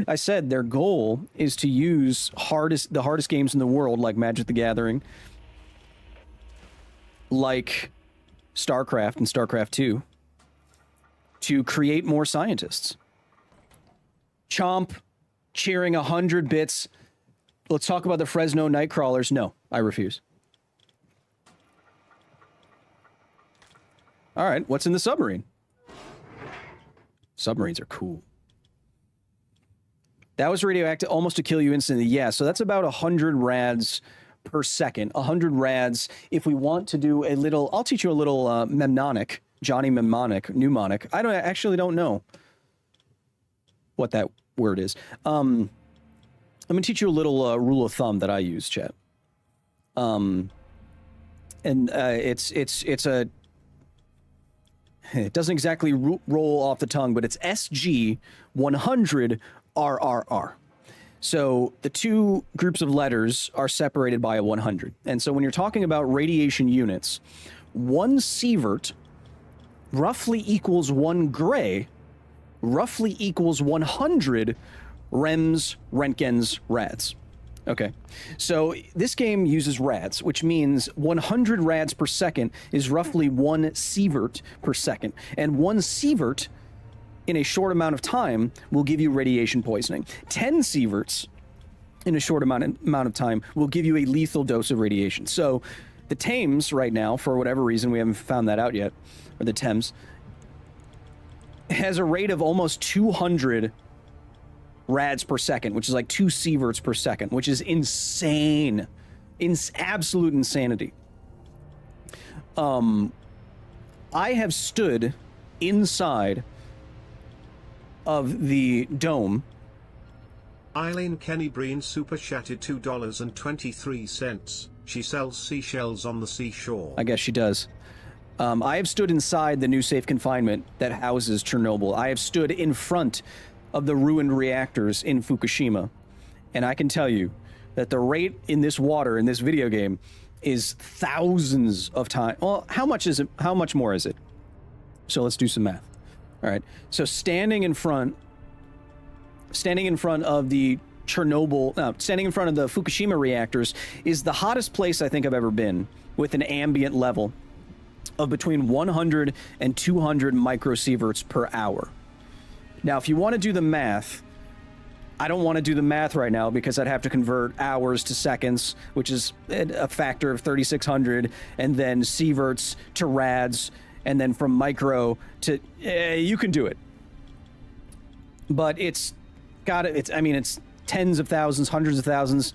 I said their goal is to use the hardest games in the world, like Magic the Gathering, like StarCraft and StarCraft 2, to create more scientists. Chomp, cheering 100 bits. Let's talk about the Fresno Nightcrawlers. No, I refuse. All right, what's in the submarine? Submarines are cool. That was radioactive, almost to kill you instantly. Yeah, so that's about 100 rads per second. 100 rads. If we want to do a little, I'll teach you a little mnemonic. Johnny mnemonic. I actually don't know what that word is. I'm gonna teach you a little rule of thumb that I use, chat. It's a. It doesn't exactly roll off the tongue, but it's SG100RRR. So the two groups of letters are separated by a 100. And so when you're talking about radiation units, 1 sievert roughly equals 1 gray, roughly equals 100 rems, Röntgens, rads. Okay, so this game uses rads, which means 100 rads per second is roughly 1 sievert per second. And 1 sievert in a short amount of time will give you radiation poisoning. 10 sieverts in a short amount of time will give you a lethal dose of radiation. So the Thames right now, for whatever reason, we haven't found that out yet, or the Thames, has a rate of almost 200 rads per second, which is like 2 sieverts per second, which is insane. Absolute insanity. I have stood inside of the dome. Eileen Kenny Breen super chatted $2.23. She sells seashells on the seashore. I guess she does. I have stood inside the new safe confinement that houses Chernobyl. I have stood in front of the ruined reactors in Fukushima. And I can tell you that the rate in this water in this video game is thousands of times. Well, how much is it? How much more is it? So let's do some math. All right. So standing in front of the standing in front of the Fukushima reactors is the hottest place I think I've ever been, with an ambient level of between 100 and 200 microsieverts per hour. Now, if you want to do the math, I don't want to do the math right now because I'd have to convert hours to seconds, which is a factor of 3,600, and then sieverts to rads, and then from micro to... you can do it. But it's tens of thousands, hundreds of thousands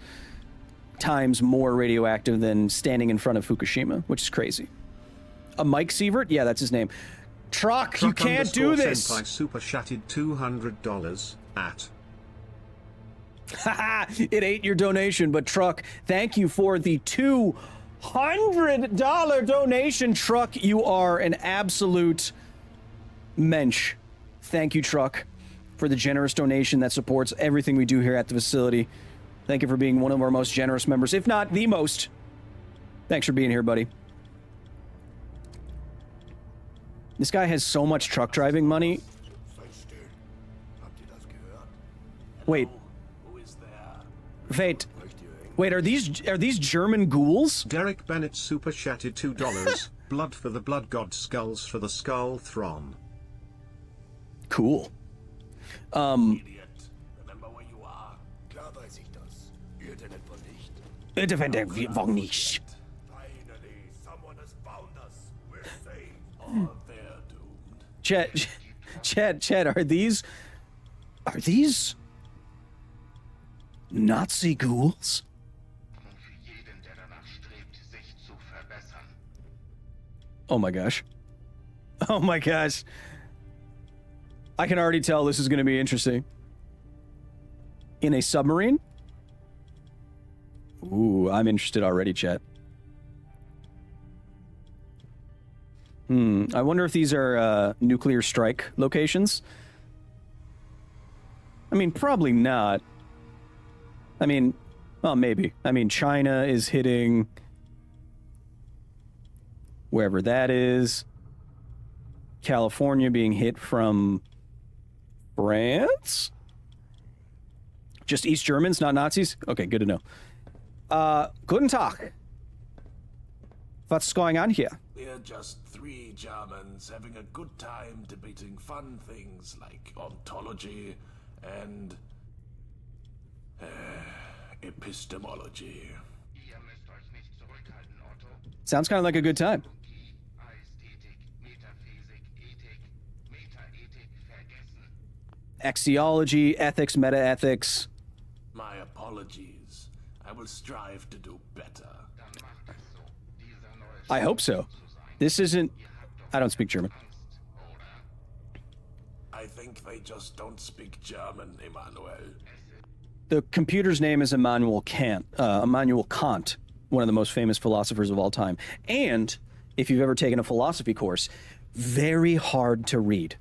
times more radioactive than standing in front of Fukushima, which is crazy. A Mike Sievert? Yeah, that's his name. Truck, you can't do this! Senpai super chatted $200 at... Haha, it ate your donation, but Truck, thank you for the $200 donation. Truck, you are an absolute mensch. Thank you, Truck, for the generous donation that supports everything we do here at the facility. Thank you for being one of our most generous members, if not the most. Thanks for being here, buddy. This guy has so much truck driving money. Wait. Wait, are these German ghouls? Derek Bennett super chatted $2. Blood for the blood god, skulls for the skull thron. Cool. Idiot. Remember where you are. Klar weiß ich das. Finally, someone has found us. We're safe. Or they're doomed. Chet, are these Nazi ghouls? Oh my gosh. Oh my gosh. I can already tell this is going to be interesting. In a submarine? Ooh, I'm interested already, chat. I wonder if these are nuclear strike locations. I mean, probably not. I mean, well, maybe. I mean, China is hitting wherever that is. California being hit from France? Just East Germans, not Nazis? Okay, good to know. Guten Tag. What's going on here? We're just 3 Germans having a good time debating fun things like ontology and epistemology. Sounds kind of like a good time. Axiology, ethics, meta-ethics. My apologies. I will strive to do better. I hope so. This isn't... I don't speak German. I think they just don't speak German, Emmanuel. The computer's name is Immanuel Kant, one of the most famous philosophers of all time. And, if you've ever taken a philosophy course, very hard to read.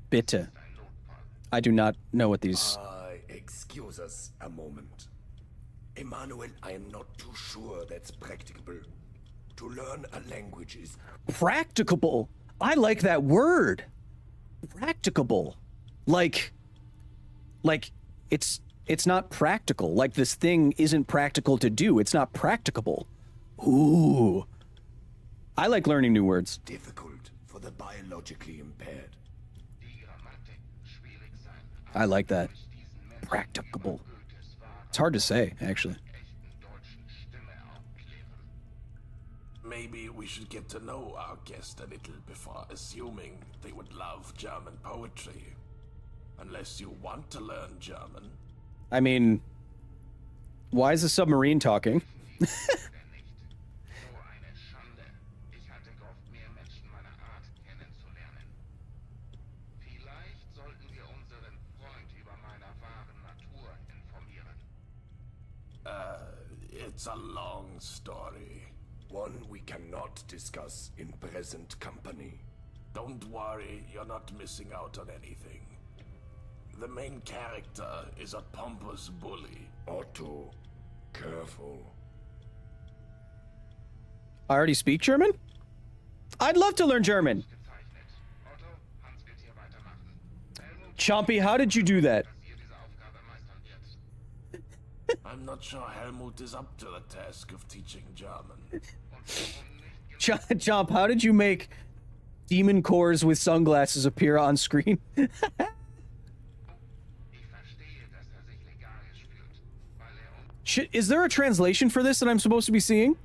Bitte. I do not know what these... Excuse us a moment. Emmanuel, I am not too sure that's practicable. To learn a language is... Practicable. I like that word. Practicable. Like it's not practical. Like this thing isn't practical to do. It's not practicable. Ooh. I like learning new words. Difficult for the biologically impaired. I like that. Practicable. It's hard to say, actually. Maybe we should get to know our guest a little before assuming they would love German poetry. Unless you want to learn German. I mean, why is the submarine talking? It's a long story. One we cannot discuss in present company. Don't worry, you're not missing out on anything. The main character is a pompous bully. Otto, careful. I already speak German? I'd love to learn German. Chompy, how did you do that? I'm not sure Helmut is up to the task of teaching German. Chomp, how did you make demon cores with sunglasses appear on screen? Is there a translation for this that I'm supposed to be seeing?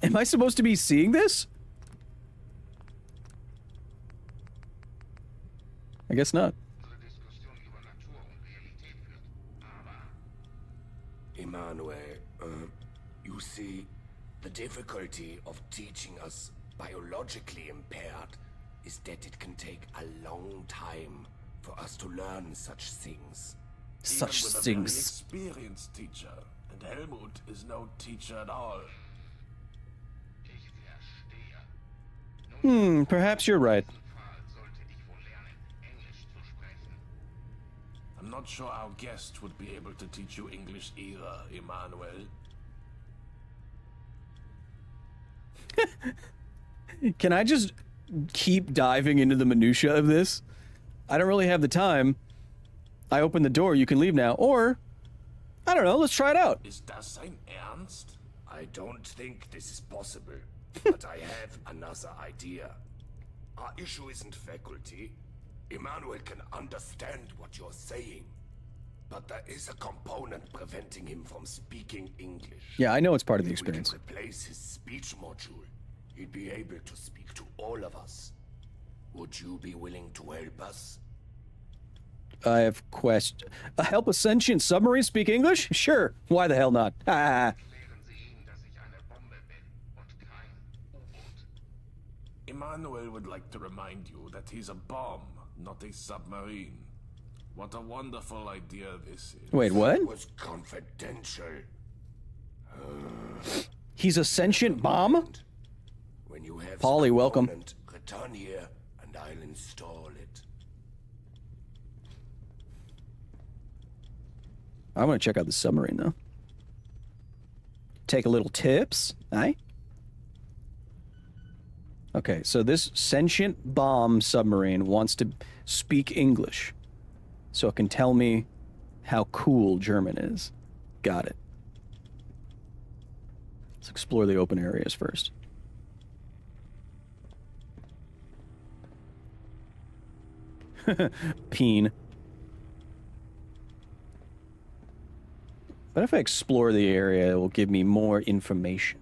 Am I supposed to be seeing this? I guess not. Emanuel, you see, the difficulty of teaching us biologically impaired is that it can take a long time for us to learn such things. Such Even with things. A very experienced teacher, and Helmut is no teacher at all. Perhaps you're right. I'm not sure our guest would be able to teach you English either, Emanuel. Can I just keep diving into the minutia of this? I don't really have the time. I open the door, you can leave now. Or, I don't know, let's try it out. Is das sein Ernst? I don't think this is possible, but I have another idea. Our issue isn't faculty. Emanuel can understand what you're saying, but there is a component preventing him from speaking English. Yeah, I know it's part of the If we experience. can replace his speech module, he'd be able to speak to all of us. Would you be willing to help us? I have help a sentient submarine speak English? Sure. Why the hell not? Ah. Emanuel would like to remind you that he's a bomb, not a submarine. What a wonderful idea this is. Wait, what? It was confidential. He's a sentient bomb? When you have Polly, the welcome. component, return here and I'll install it. I want to check out the submarine, though. Take a little tips, eh? Okay, so this sentient bomb submarine wants to speak English, so it can tell me how cool German is. Got it. Let's explore the open areas first. Peen. But if I explore the area, it will give me more information.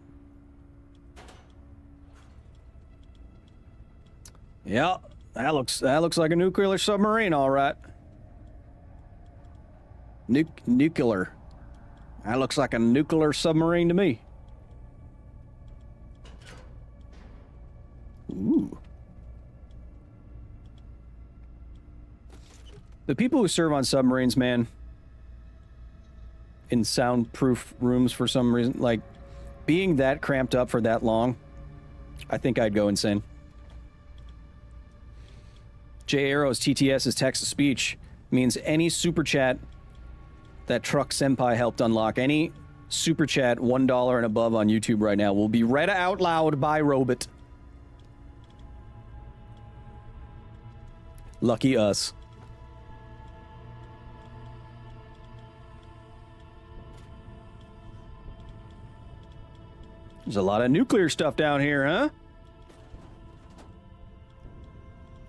Yeah, that looks like a nuclear submarine, all right. Nuclear. That looks like a nuclear submarine to me. Ooh. The people who serve on submarines, man, in soundproof rooms for some reason, like, being that cramped up for that long, I think I'd go insane. J Arrow's TTS's text-to-speech means any super chat that Truck Senpai helped unlock, any super chat $1 and above on YouTube right now will be read out loud by Robot. Lucky us. There's a lot of nuclear stuff down here, huh?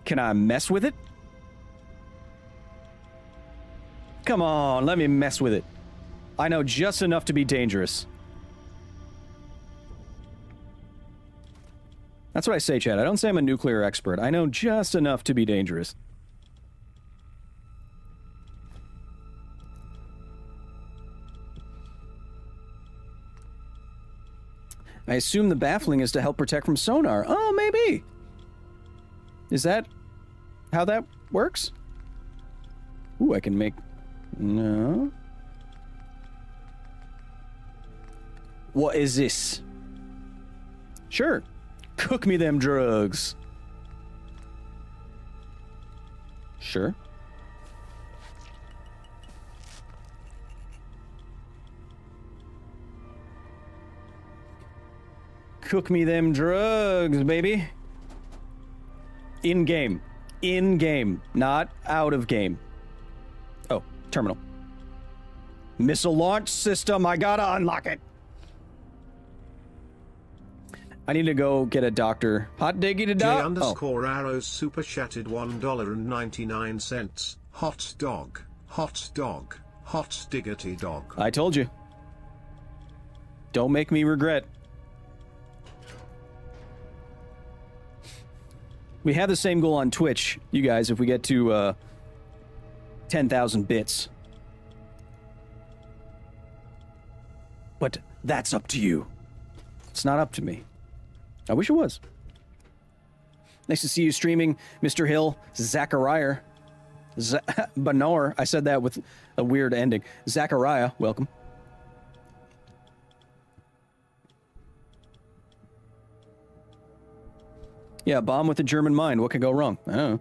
Can I mess with it? Come on, let me mess with it. I know just enough to be dangerous. That's what I say, Chad. I don't say I'm a nuclear expert. I know just enough to be dangerous. I assume the baffling is to help protect from sonar. Oh, maybe. Is that how that works? Ooh, I can make... No. What is this? Sure. Cook me them drugs. Sure. Cook me them drugs, baby. In game. In game, not out of game. Oh, terminal. Missile launch system, I gotta unlock it. I need to go get a doctor. Hot diggy to J dog. underscore arrows super chatted $1.99. Hot dog. Hot dog. Hot diggity dog. I told you. Don't make me regret. We have the same goal on Twitch, you guys, if we get to 10,000 bits. But that's up to you. It's not up to me. I wish it was. Nice to see you streaming, Mr. Hill, Zachariah. Banor, I said that with a weird ending. Zachariah, welcome. Yeah, bomb with a German mind. What could go wrong? I don't know.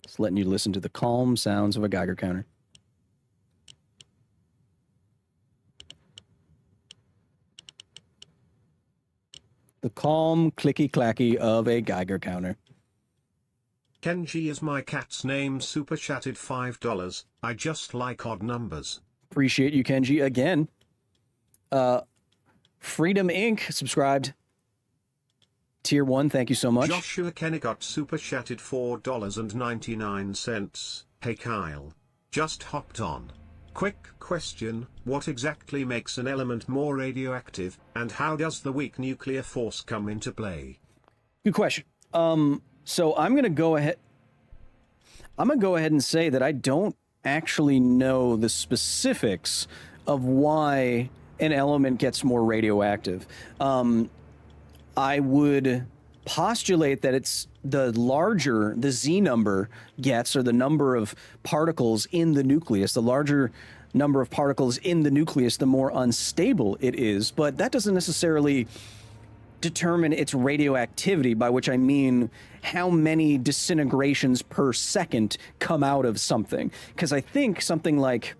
Just letting you listen to the calm sounds of a Geiger counter. The calm clicky-clacky of a Geiger counter. Kenji is my cat's name. Super chatted $5. I just like odd numbers. Appreciate you, Kenji, again. Freedom Inc. subscribed. Tier 1, thank you so much. Joshua Kennicott super chatted $4.99. Hey Kyle. Just hopped on. Quick question, what exactly makes an element more radioactive, and how does the weak nuclear force come into play? Good question. So I'm gonna go ahead and say that I don't actually know the specifics of why an element gets more radioactive. I would postulate that it's the larger the Z number gets, or the number of particles in the nucleus, the larger number of particles in the nucleus, the more unstable it is. But that doesn't necessarily determine its radioactivity, by which I mean how many disintegrations per second come out of something. Because I think something like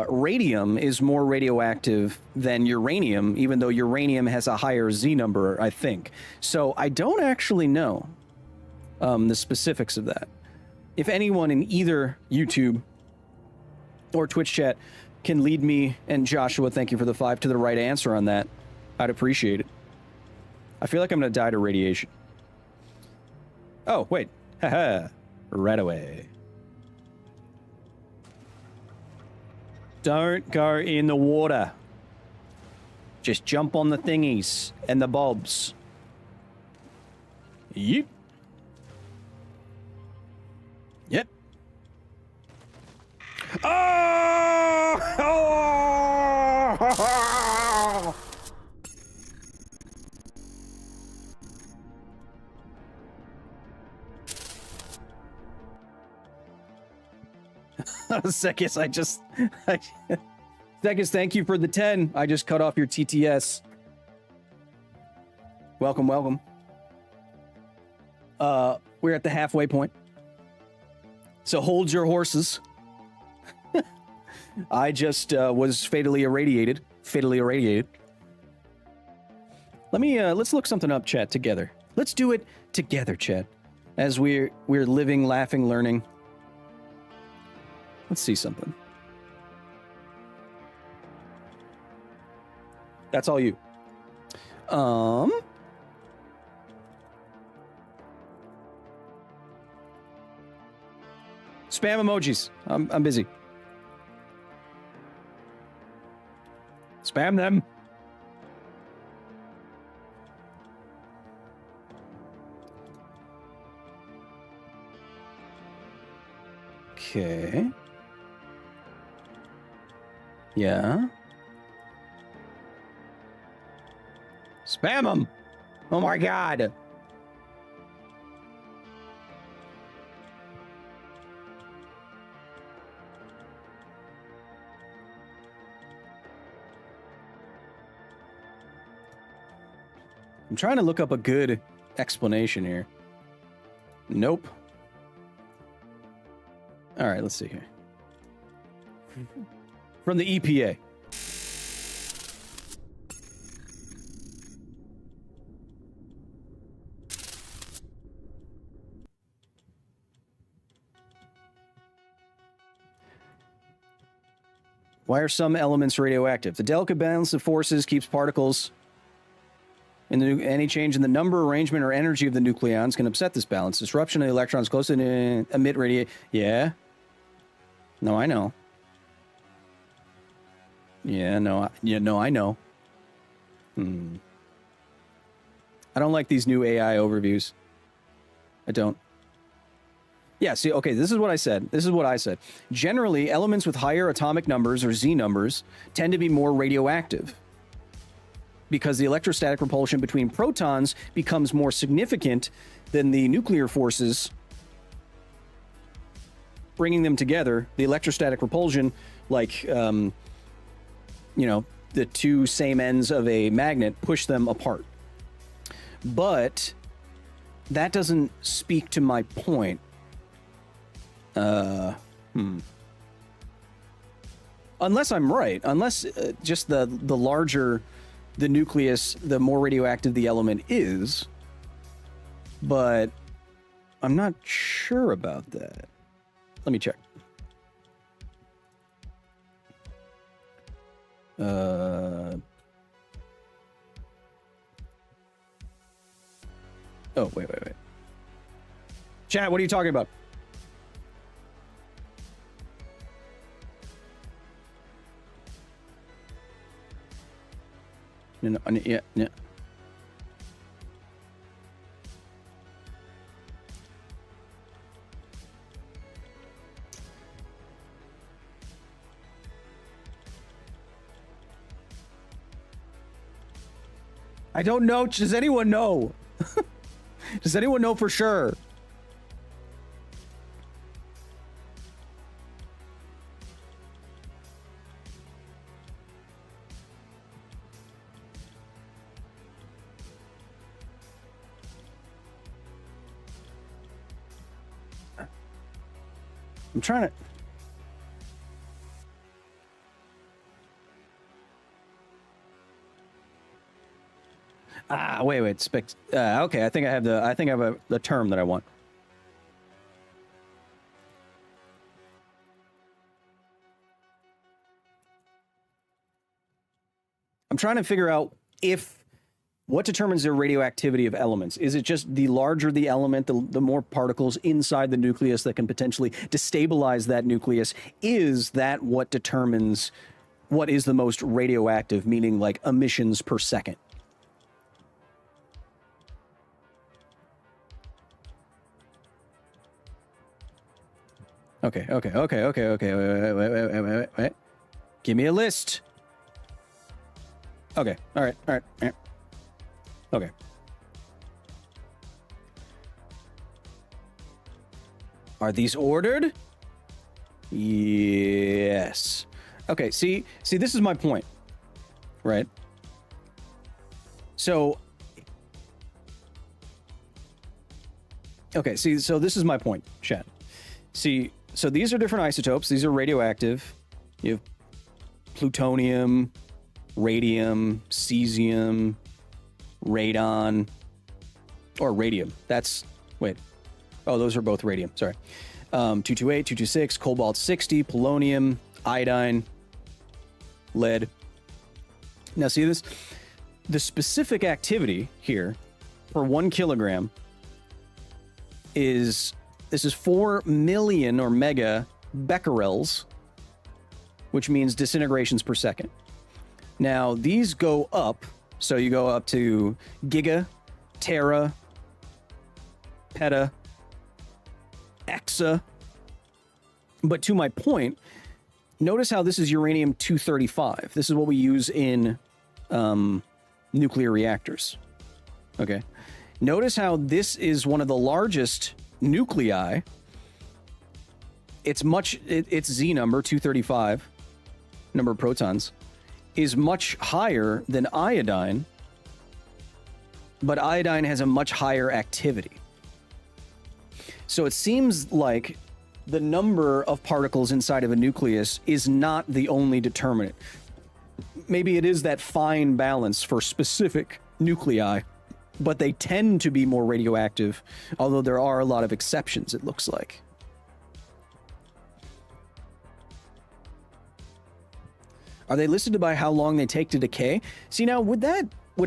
radium is more radioactive than uranium, even though uranium has a higher Z number, I think. So I don't actually know the specifics of that. If anyone in either YouTube or Twitch chat can lead me, and Joshua, thank you for the 5, to the right answer on that, I'd appreciate it. I feel like I'm going to die to radiation. Oh, wait. Haha. Right away. Don't go in the water. Just jump on the thingies and the bobs. Yep. Yep. Oh! Zekis, Zekis, thank you for the 10. I just cut off your TTS. Welcome, welcome. We're at the halfway point. So hold your horses. I just was fatally irradiated. Fatally irradiated. Let's look something up, chat, together. Let's do it together, chat. As we're living, laughing, learning. Let's see something. That's all you. Spam emojis. I'm busy. Spam them. Okay. Yeah. Spam them. Oh my god. I'm trying to look up a good explanation here. Nope. All right, let's see here. From the EPA. Why are some elements radioactive? The delicate balance of forces keeps particles in the any change in the number, arrangement, or energy of the nucleons can upset this balance. Disruption of the electrons close to emit radiation. Yeah. No, I know. Yeah, no, I know. I don't like these new AI overviews. I don't. Yeah, see, okay, this is what I said. Generally, elements with higher atomic numbers, or Z numbers, tend to be more radioactive, because the electrostatic repulsion between protons becomes more significant than the nuclear forces bringing them together. The electrostatic repulsion, like, the two same ends of a magnet, push them apart. But that doesn't speak to my point. Unless I'm right. Unless just the larger the nucleus, the more radioactive the element is. But I'm not sure about that. Let me check. Oh, wait. Chat, what are you talking about? No, yeah. I don't know. Does anyone know? Does anyone know for sure? I'm trying to... wait. Okay, I think I have the term that I want. I'm trying to figure out what determines the radioactivity of elements. Is it just the larger the element, the more particles inside the nucleus that can potentially destabilize that nucleus? Is that what determines what is the most radioactive, meaning like emissions per second? Okay. Wait. Give me a list. Okay. All right. Okay. Are these ordered? Yes. Okay, see, this is my point, right? So, okay, so this is my point, chat. See, so these are different isotopes. These are radioactive. You have plutonium, radium, cesium, radon, or radium. Those are both radium, sorry. 228, 226, cobalt 60, polonium, iodine, lead. Now see this? The specific activity here per 1 kilogram is 4 million or mega becquerels, which means disintegrations per second. Now, these go up. So you go up to giga, tera, peta, exa. But to my point, notice how this is uranium-235. This is what we use in nuclear reactors. Okay. Notice how this is one of the largest nuclei. Its Z number, 235, number of protons, is much higher than iodine, but iodine has a much higher activity. So it seems like the number of particles inside of a nucleus is not the only determinant. Maybe it is that fine balance for specific nuclei, but they tend to be more radioactive, although there are a lot of exceptions, it looks like. Are they listed by how long they take to decay? See, now, would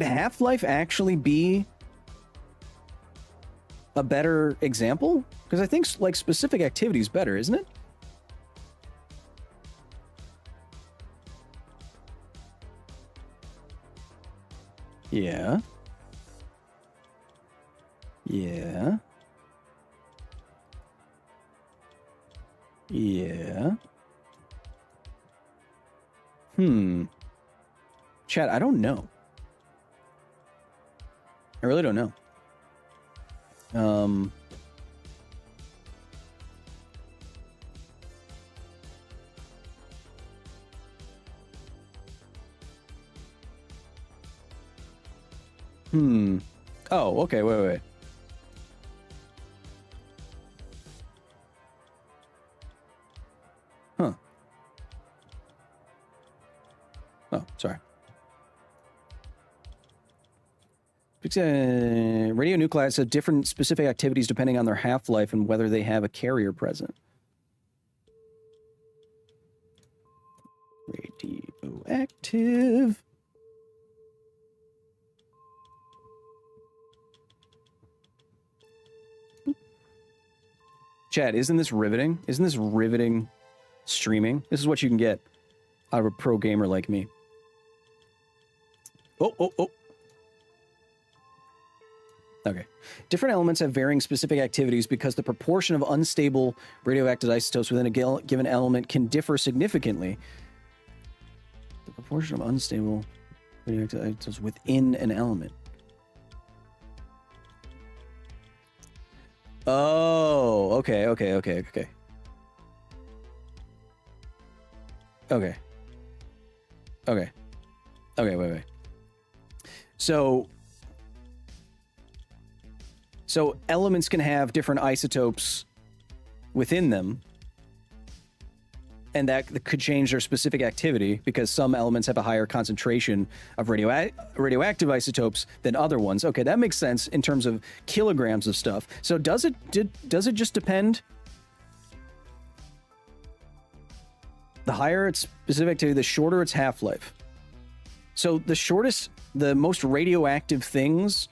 half-life actually be a better example? Because I think, like, specific activity is better, isn't it? Yeah. Yeah. Yeah. Chat, I don't know. I really don't know. Oh, okay, wait. Huh. Oh, sorry. Radionuclides have different specific activities depending on their half-life and whether they have a carrier present. Radioactive. Chad, isn't this riveting? Isn't this riveting streaming? This is what you can get out of a pro gamer like me. Oh. Okay. Different elements have varying specific activities because the proportion of unstable radioactive isotopes within a given element can differ significantly. The proportion of unstable radioactive isotopes within an element. Oh, okay. Wait. So elements can have different isotopes within them, and that could change their specific activity because some elements have a higher concentration of radioactive isotopes than other ones. Okay, that makes sense in terms of kilograms of stuff. So does it just depend? The higher its specific activity, the shorter its half-life. So the most radioactive things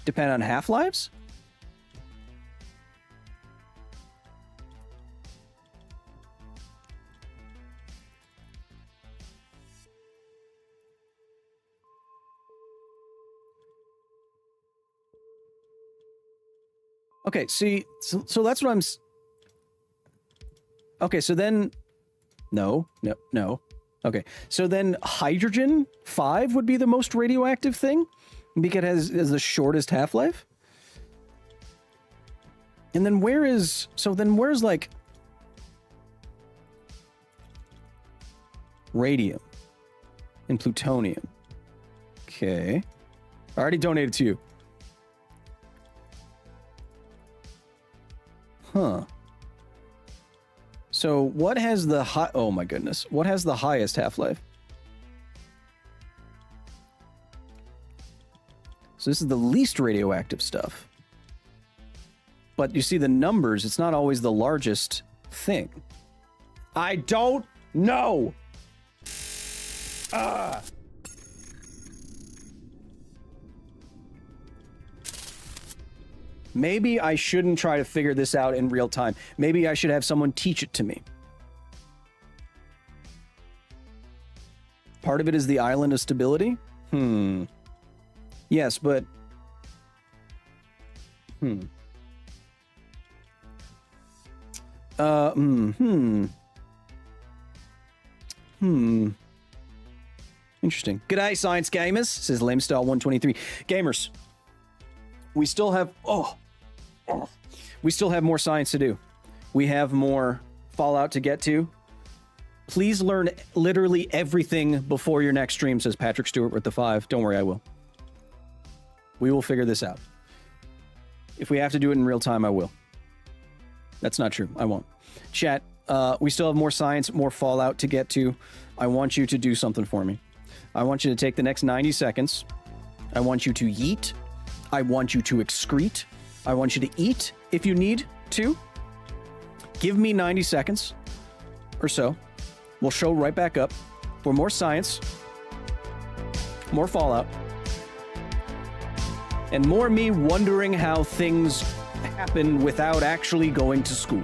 depend on half-lives? Okay, see, so that's what I'm... Okay, so then... No. Okay, so then hydrogen 5 would be the most radioactive thing because it has the shortest half-life? And then where's like radium and plutonium? Okay. I already donated to you. Huh. So what has the oh my goodness. What has the highest half-life? So this is the least radioactive stuff. But you see the numbers, it's not always the largest thing. I don't know. Maybe I shouldn't try to figure this out in real time. Maybe I should have someone teach it to me. Part of it is the island of stability? Yes, but... Interesting. G'day, Science Gamers, says Lamestyle123. Gamers, we still have... we still have more science to do. We have more Fallout to get to. Please learn literally everything before your next stream, says Patrick Stewart with the 5. Don't worry, I will. We will figure this out. If we have to do it in real time, I will. That's not true. I won't. Chat, we still have more science, more Fallout to get to. I want you to do something for me. I want you to take the next 90 seconds. I want you to yeet. I want you to excrete. I want you to eat if you need to. Give me 90 seconds or so. We'll show right back up for more science, more Fallout, and more me wondering how things happen without actually going to school.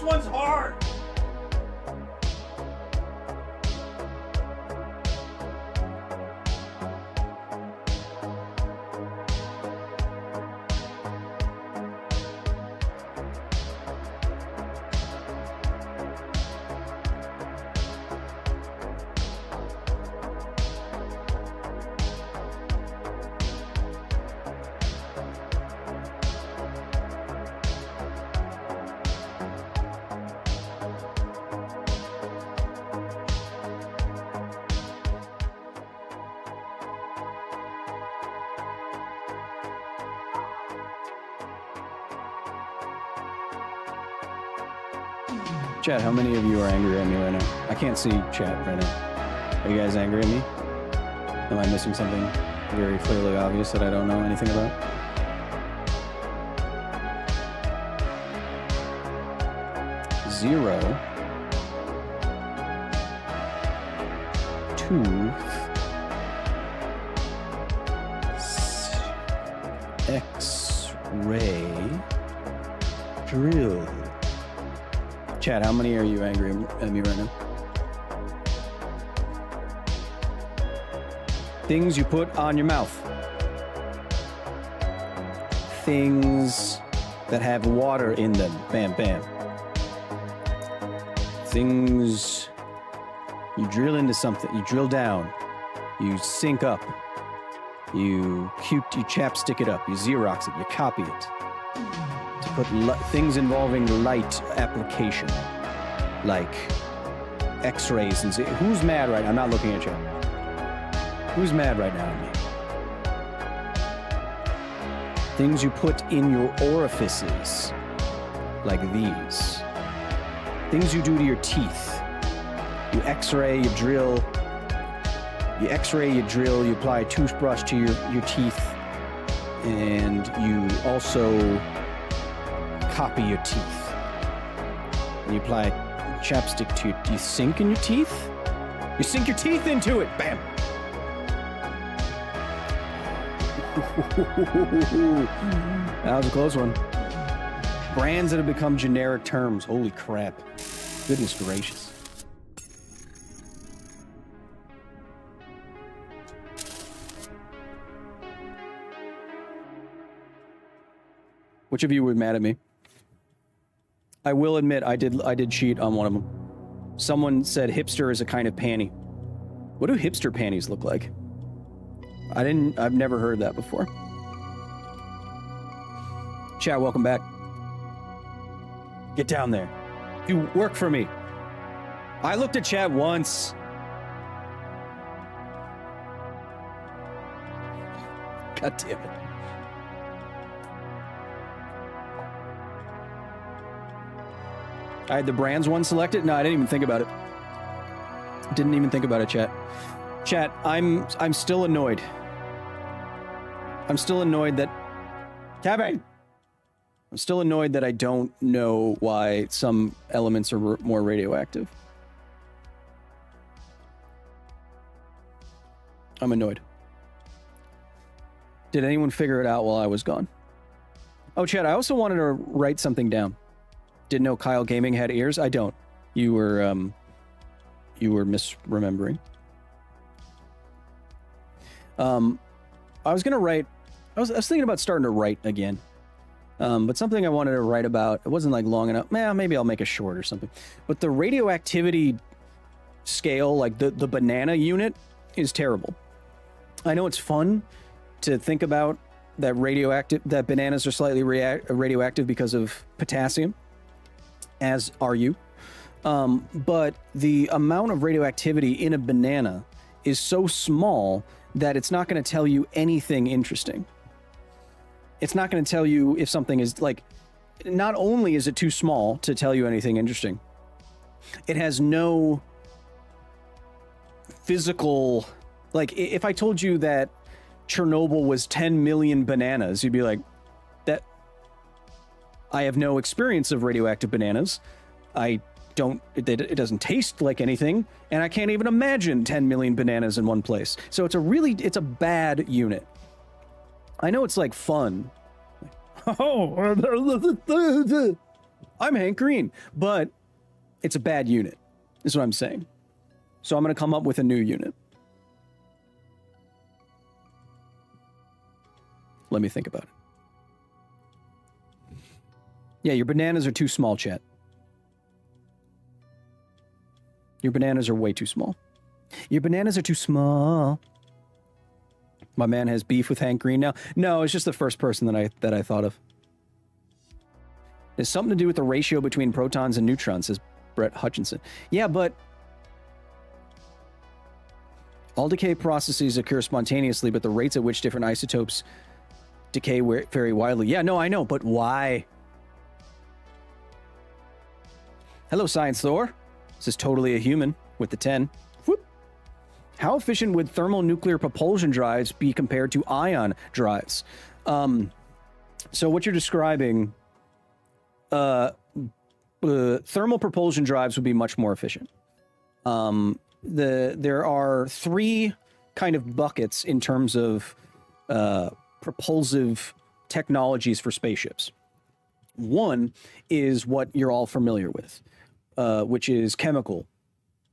one's hard! Chat, how many of you are angry at me right now? I can't see chat right now. Are you guys angry at me? Am I missing something very clearly obvious that I don't know anything about? Zero. Tooth. X-ray. Drill. Chad, how many are you angry at me right now? Things you put on your mouth. Things that have water in them. Bam, bam. Things you drill into something. You drill down. You sync up. You chapstick it up. You Xerox it. You copy it. Put things involving light application, like X-rays and who's mad right now? I'm not looking at you. Who's mad right now at me? Things you put in your orifices, like these. Things you do to your teeth. You X-ray, you drill. You X-ray, you drill. You apply a toothbrush to your teeth, and you also copy your teeth. And you apply chapstick to your... Do you sink in your teeth? You sink your teeth into it! Bam! That was a close one. Brands that have become generic terms. Holy crap. Goodness gracious. Which of you were mad at me? I will admit I did cheat on one of them. Someone said hipster is a kind of panty. What do hipster panties look like? I've never heard that before. Chat, welcome back. Get down there. You work for me. I looked at chat once. God damn it. I had the brands one selected. No, I didn't even think about it. Didn't even think about it, chat. Chat, I'm still annoyed. I'm still annoyed that... Kevin! I'm still annoyed that I don't know why some elements are more radioactive. I'm annoyed. Did anyone figure it out while I was gone? Oh, chat, I also wanted to write something down. Didn't know Kyle Gaming had ears? I don't. You were misremembering. I was gonna write. I was thinking about starting to write again. But something I wanted to write about. It wasn't like long enough. Maybe I'll make a short or something. But the radioactivity scale, like the banana unit, is terrible. I know it's fun to think about that bananas are slightly radioactive because of potassium. As are you. But the amount of radioactivity in a banana is so small that it's not going to tell you anything interesting. It's not going to tell you if something is like, not only is it too small to tell you anything interesting, it has no physical, like if I told you that Chernobyl was 10 million bananas, you'd be like, I have no experience of radioactive bananas. It doesn't taste like anything, and I can't even imagine 10 million bananas in one place. So it's a bad unit. I know it's like fun. Oh, I'm Hank Green, but it's a bad unit, is what I'm saying. So I'm going to come up with a new unit. Let me think about it. Yeah, your bananas are too small, chat. Your bananas are way too small. Your bananas are too small. My man has beef with Hank Green now. No, it's just the first person that I thought of. It's something to do with the ratio between protons and neutrons, says Brett Hutchinson. Yeah, but all decay processes occur spontaneously, but the rates at which different isotopes decay vary widely. Yeah, no, I know, but why? Hello, Science Thor. This is totally a human with the 10. Whoop. How efficient would thermonuclear propulsion drives be compared to ion drives? So what you're describing, thermal propulsion drives would be much more efficient. There are three kind of buckets in terms of propulsive technologies for spaceships. One is what you're all familiar with, which is chemical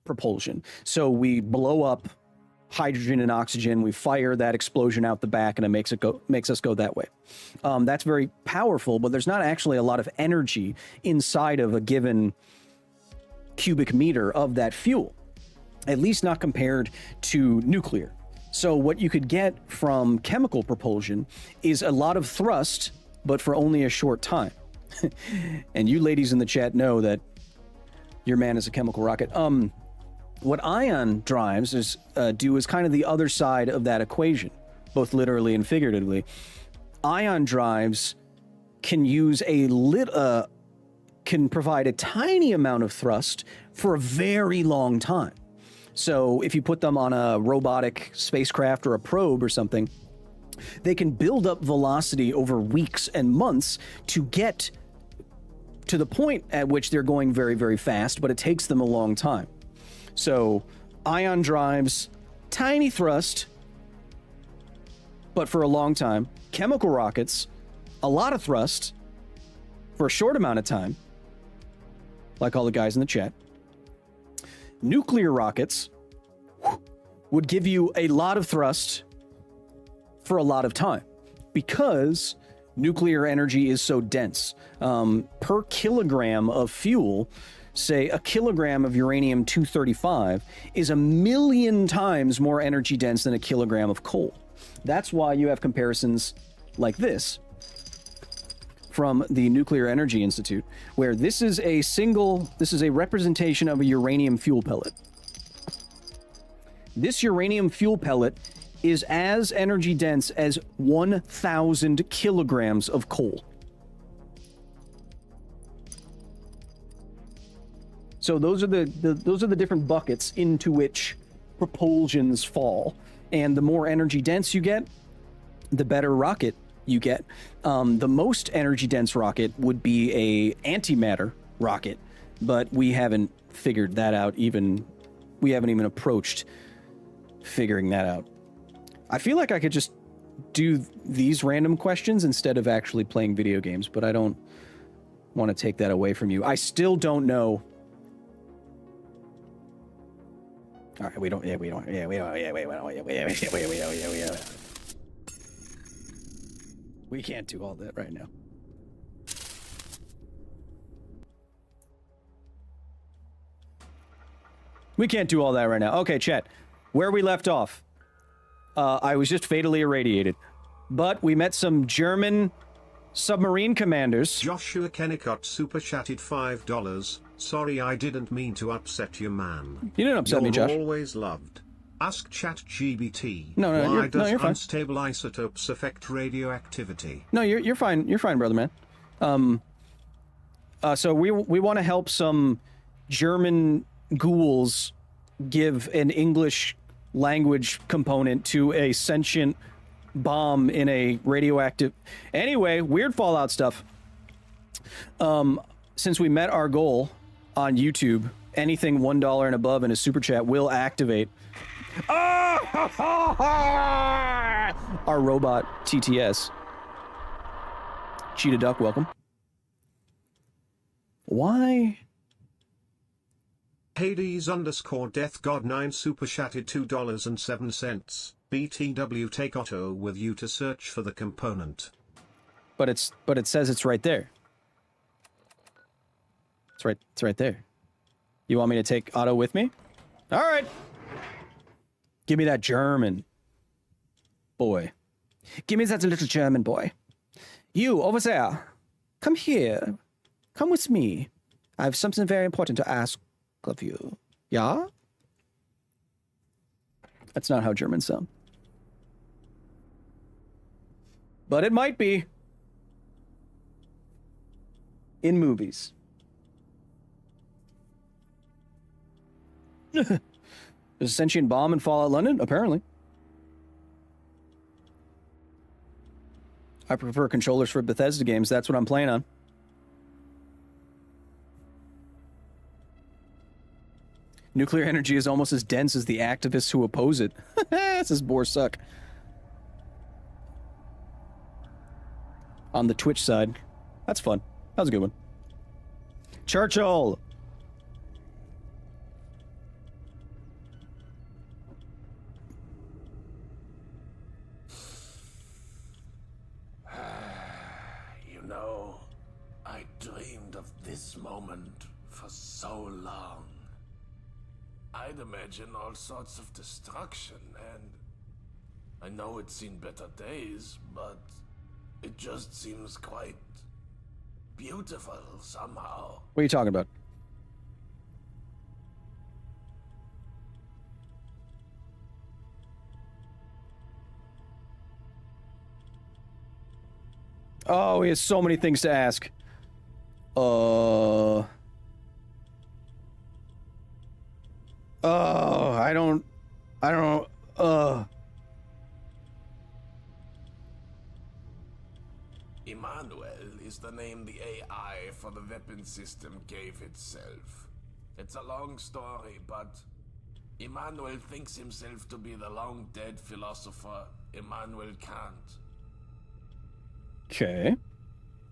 propulsion. So we blow up hydrogen and oxygen, we fire that explosion out the back, and it makes us go that way. That's very powerful, but there's not actually a lot of energy inside of a given cubic meter of that fuel, at least not compared to nuclear. So what you could get from chemical propulsion is a lot of thrust, but for only a short time. And you ladies in the chat know that your man is a chemical rocket. What ion drives do is kind of the other side of that equation, both literally and figuratively. Ion drives can use can provide a tiny amount of thrust for a very long time. So if you put them on a robotic spacecraft or a probe or something, they can build up velocity over weeks and months to get to the point at which they're going very, very fast, but it takes them a long time. So ion drives, tiny thrust, but for a long time. Chemical rockets, a lot of thrust for a short amount of time, like all the guys in the chat. Nuclear rockets would give you a lot of thrust for a lot of time because nuclear energy is so dense. Per kilogram of fuel, say a kilogram of uranium-235 is 1,000,000 times more energy dense than a kilogram of coal. That's why you have comparisons like this from the Nuclear Energy Institute, where this is a representation of a uranium fuel pellet. This uranium fuel pellet is as energy dense as 1,000 kilograms of coal. So those are the different buckets into which propulsions fall, and the more energy dense you get, the better rocket you get. The most energy dense rocket would be a antimatter rocket, but we haven't figured that out. We haven't even approached figuring that out. I feel like I could just do these random questions instead of actually playing video games, but I don't want to take that away from you. I still don't know. All right, we don't. We can't do all that right now. We can't do all that right now. Okay, chat. Where we left off. I was just fatally irradiated. But we met some German submarine commanders. Joshua Kennicott super chatted $5. Sorry, I didn't mean to upset you, man. You didn't upset me, Josh. You're always loved. Ask ChatGPT. No, why does you're fine. unstable isotopes affect radioactivity? No, you're fine. You're fine, brother man. So we want to help some German ghouls give an English language component to a sentient bomb in a radioactive. Anyway, weird Fallout stuff. Since we met our goal on YouTube, anything $1 and above in a super chat will activate our robot TTS. Cheetah Duck, welcome. Why? Hades _ Death God 9 super chatted $2.07. BTW take Otto with you to search for the component. But it says it's right there. It's right there. You want me to take Otto with me? All right. Give me that German boy. Give me that little German boy. You over there. Come here. Come with me. I have something very important to ask of you. Yeah? That's not how Germans sound. But it might be. In movies. There's a sentient bomb in Fallout London? Apparently. I prefer controllers for Bethesda games. That's what I'm playing on. Nuclear energy is almost as dense as the activists who oppose it. This is boar suck. On the Twitch side. That's fun. That was a good one. Churchill! You know, I dreamed of this moment for so long. I'd imagine all sorts of destruction, and I know it's seen better days, but it just seems quite beautiful somehow. What are you talking about? Oh, he has so many things to ask. I don't, Emmanuel is the name the AI for the weapon system gave itself. It's a long story, but Emmanuel thinks himself to be the long-dead philosopher Immanuel Kant. Okay.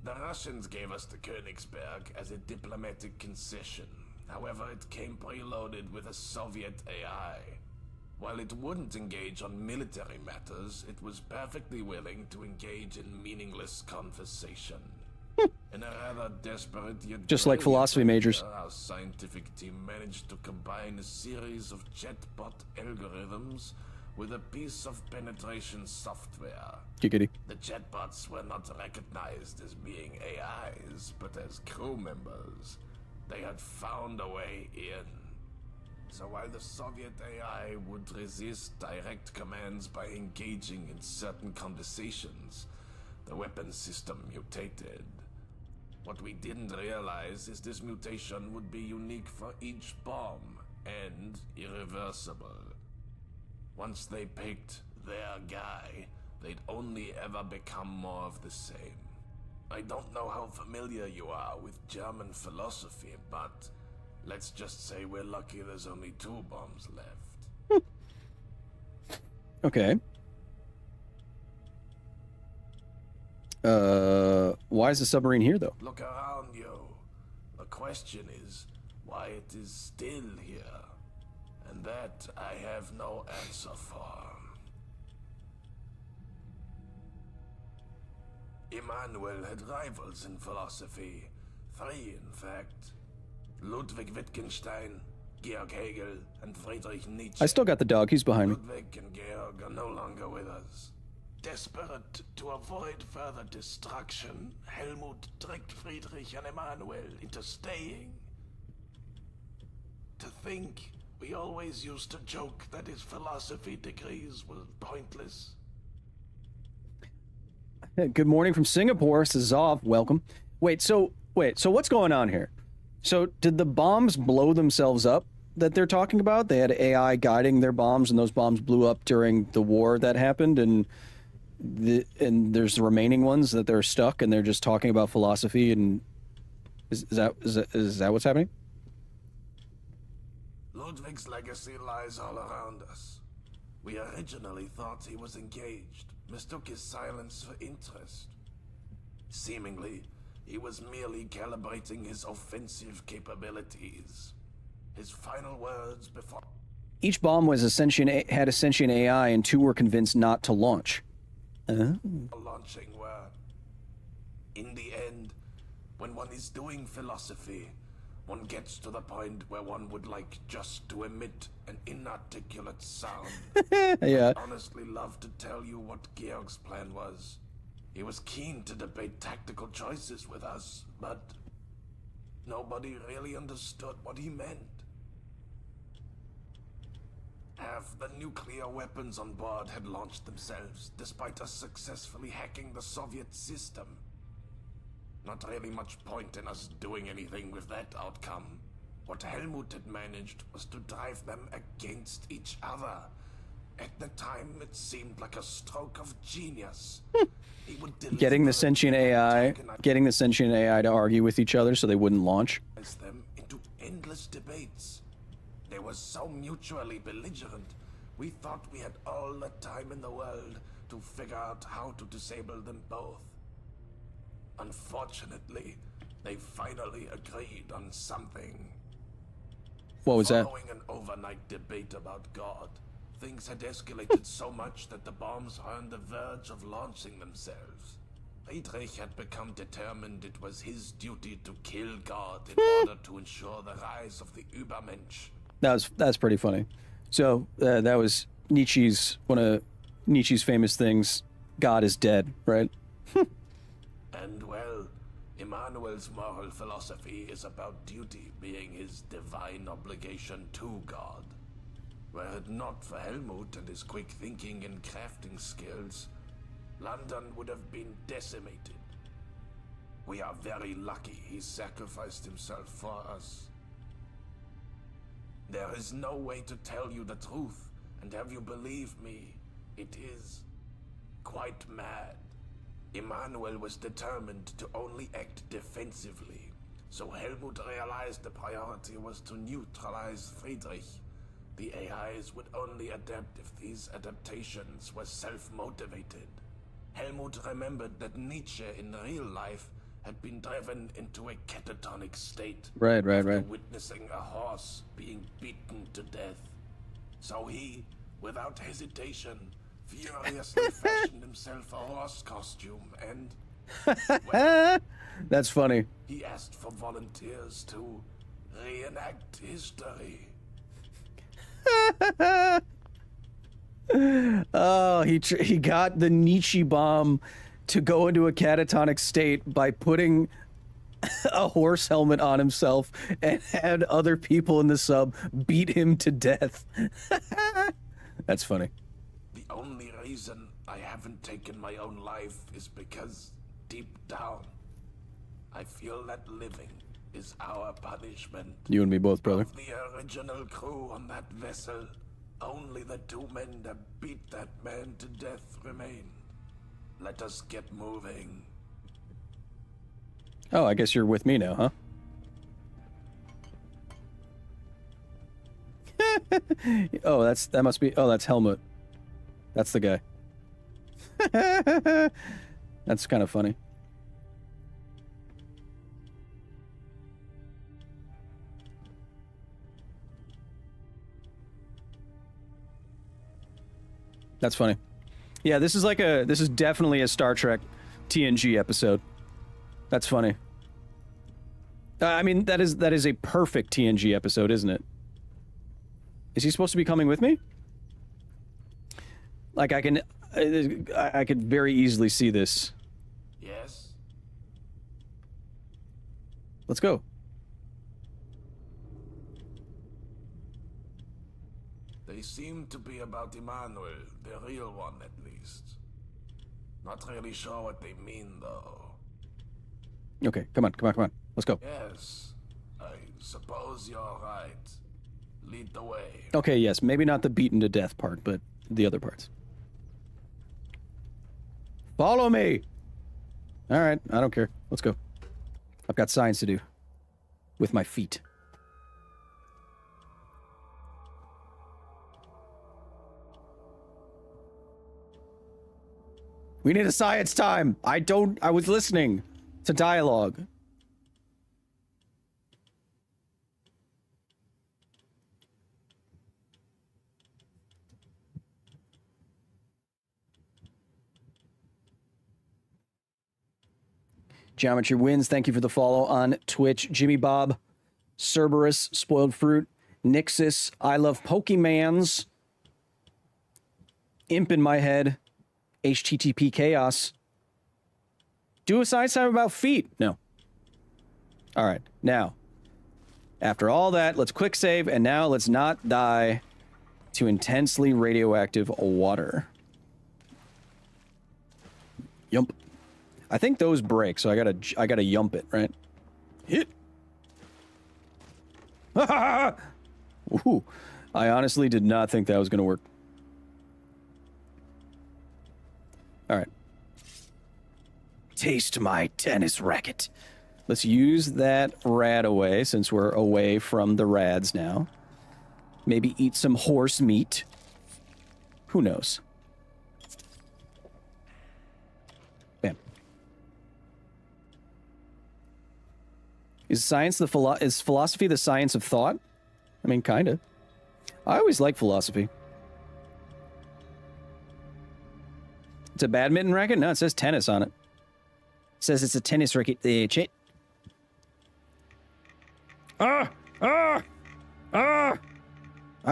The Russians gave us the Königsberg as a diplomatic concession. However, it came preloaded with a Soviet AI. While it wouldn't engage on military matters, it was perfectly willing to engage in meaningless conversation. In a rather desperate yet Just like brilliant philosophy majors. idea, our scientific team managed to combine a series of chatbot algorithms with a piece of penetration software. Giggity. The chatbots were not recognized as being AIs, but as crew members. They had found a way in. So while the Soviet AI would resist direct commands by engaging in certain conversations, the weapon system mutated. What we didn't realize is this mutation would be unique for each bomb and irreversible. Once they picked their guy, they'd only ever become more of the same. I don't know how familiar you are with German philosophy, but let's just say we're lucky there's only 2 bombs left. Okay. Why is the submarine here, though? Look around you. The question is why it is still here. And that I have no answer for. Immanuel had rivals in philosophy. 3, in fact. Ludwig Wittgenstein, Georg Hegel, and Friedrich Nietzsche. I still got the dog. He's behind me. Ludwig and Georg are no longer with us. Desperate to avoid further destruction, Helmut tricked Friedrich and Immanuel into staying. To think, we always used to joke that his philosophy degrees were pointless. Good morning from Singapore, says Zov. Welcome. So what's going on here? So did the bombs blow themselves up that they're talking about? They had AI guiding their bombs, and those bombs blew up during the war that happened, and there's the remaining ones that they're stuck, and they're just talking about philosophy. And is that what's happening? Ludwig's legacy lies all around us. We originally thought he was engaged, mistook his silence for interest. Seemingly, He was merely calibrating his offensive capabilities. His final words before Each bomb was had a sentient AI, and 2 were convinced not to launch. launching were, in the end, when one is doing philosophy, one gets to the point where one would like just to emit an inarticulate sound. Yeah. I'd honestly love to tell you what Georg's plan was. He was keen to debate tactical choices with us, but nobody really understood what he meant. Half the nuclear weapons on board had launched themselves, despite us successfully hacking the Soviet system. Not really much point in us doing anything with that outcome. What Helmut had managed was to drive them against each other. At the time, it seemed like a stroke of genius. He would Getting the sentient AI to argue with each other so they wouldn't launch. them into endless debates. They were so mutually belligerent, we thought we had all the time in the world to figure out how to disable them both. Unfortunately, they finally agreed on something. What was that? Following an overnight debate about God, things had escalated so much that the bombs were on the verge of launching themselves. Friedrich had become determined it was his duty to kill God in order to ensure the rise of the Übermensch. That's pretty funny. So that was one of Nietzsche's famous things. God is dead, right? And well, Immanuel's moral philosophy is about duty being his divine obligation to God. Were it not for Helmut and his quick thinking and crafting skills, London would have been decimated. We are very lucky he sacrificed himself for us. There is no way to tell you the truth and have you believe me. It is quite mad. Immanuel was determined to only act defensively, so Helmut realized the priority was to neutralize Friedrich. The AIs would only adapt if these adaptations were self-motivated. Helmut remembered that Nietzsche in real life had been driven into a catatonic state. Right. After witnessing a horse being beaten to death. So he, without hesitation, furiously fashioned himself a horse costume and... well, That's funny. he asked for volunteers to reenact history. Oh, he got the Nietzsche bomb to go into a catatonic state by putting a horse helmet on himself and had other people in the sub beat him to death. That's funny. The only reason I haven't taken my own life is because, deep down, I feel that living is our punishment. You and me both, brother. Of the original crew on that vessel, only the 2 men that beat that man to death remain. Let us get moving. Oh, I guess you're with me now, huh? Oh, that's Helmut. That's the guy. That's kind of funny. That's funny. Yeah, this is definitely a Star Trek TNG episode. That's funny. I mean, that is a perfect TNG episode, isn't it? Is he supposed to be coming with me? Like, I could very easily see this. Yes? Let's go. They seem to be about Immanuel, the real one at least. Not really sure what they mean, though. Okay, come on. Let's go. Yes, I suppose you're right. Lead the way. Okay, yes, maybe not the beaten to death part, but the other parts. Follow me! Alright, I don't care. Let's go. I've got science to do. With my feet. We need a science time! I was listening. It's a dialogue. Geometry Wins, thank you for the follow on Twitch. Jimmy Bob, Cerberus, Spoiled Fruit, Nixus, I Love Pokemans, Imp in My Head, HTTP Chaos. Do a science time about feet. No. All right, now, after all that, let's quick save, and now let's not die to intensely radioactive water. Yump. I think those break, so I gotta yump it, right? Hit. Ooh, I honestly did not think that was gonna work. All right. Taste my tennis racket. Let's use that rad away since we're away from the rads now. Maybe eat some horse meat. Who knows? Bam. Is philosophy the science of thought? I mean, kinda. I always like philosophy. It's a badminton racket? No, it says tennis on it. It says it's a tennis racket. Chit. I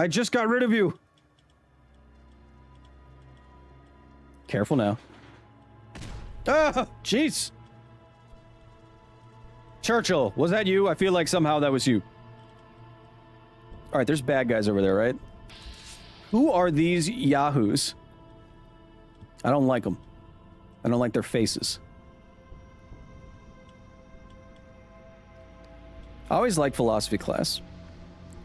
just got rid of you. Careful now. Jeez. Churchill, was that you? I feel like somehow that was you. All right, there's bad guys over there, right? Who are these yahoos? I don't like them. I don't like their faces. I always liked philosophy class.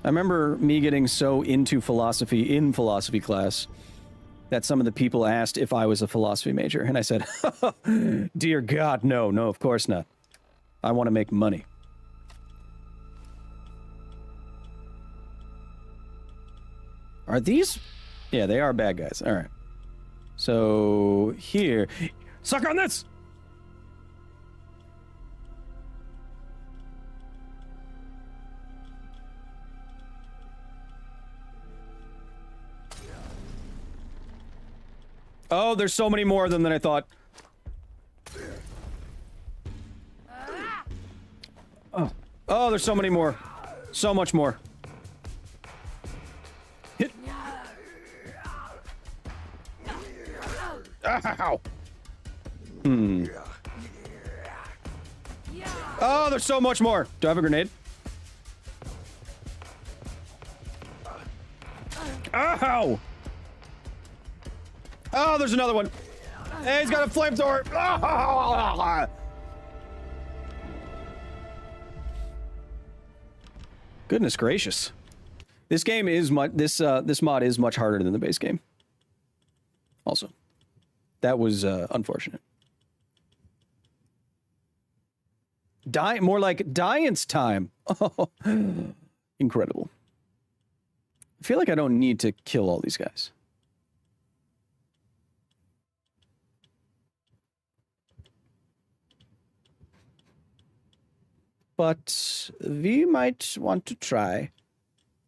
I remember me getting so into philosophy in philosophy class that some of the people asked if I was a philosophy major. And I said, dear God, no, of course not. I want to make money. Are these? Yeah, they are bad guys. All right. So here, suck on this. Oh, there's so many more of them than I thought. Oh, there's so many more. So much more. Hit. Ow. Oh, there's so much more. Do I have a grenade? Ow. Oh, there's another one. Hey, he's got a flamethrower. Goodness gracious. This game is this mod is much harder than the base game. Also, that was unfortunate. More like Giant's time. Oh, incredible. I feel like I don't need to kill all these guys. But we might want to try.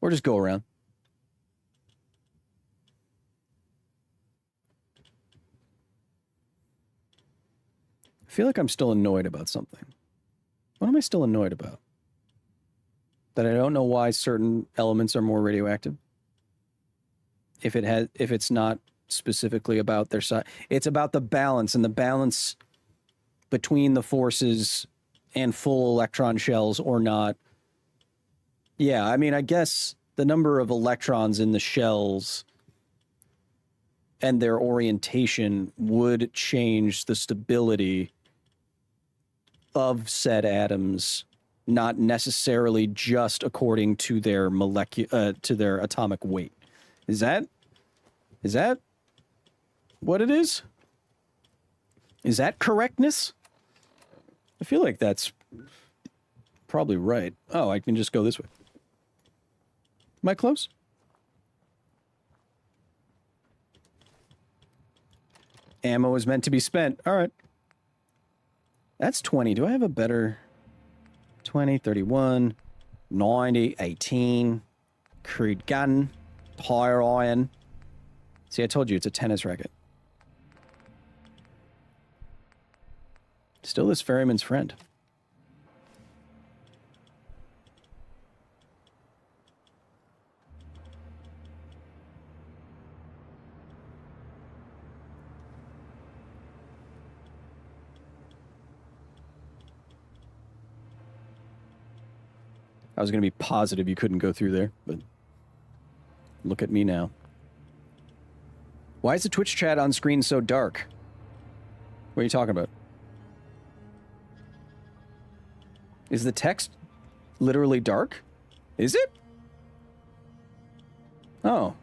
Or just go around. I feel like I'm still annoyed about something. What am I still annoyed about? That I don't know why certain elements are more radioactive? If it's not specifically about their side. It's about the balance, and the balance between the forces and full electron shells or not. Yeah, I mean, I guess the number of electrons in the shells and their orientation would change the stability of said atoms, not necessarily just according to their to their atomic weight. Is that what it is? Is that correctness? I feel like that's probably right. Oh, I can just go this way. Am I close? Ammo is meant to be spent. All right. That's 20. Do I have a better... 20, 31, 90, 18, crude gun, tire iron. See, I told you it's a tennis racket. Still this ferryman's friend. I was going to be positive you couldn't go through there, but look at me now. Why is the Twitch chat on screen so dark? What are you talking about? Is the text literally dark? Is it? Oh.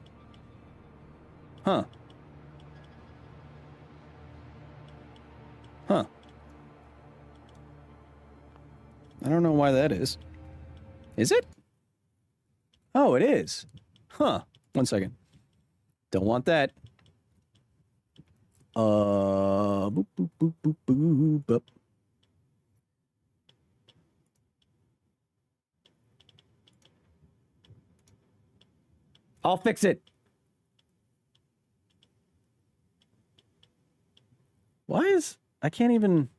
Huh. Huh. I don't know why that is. Is it? Oh, it is. Huh. 1 second. Don't want that. Boop, boop, boop, boop, boop, boop. I'll fix it. Why is... I can't even...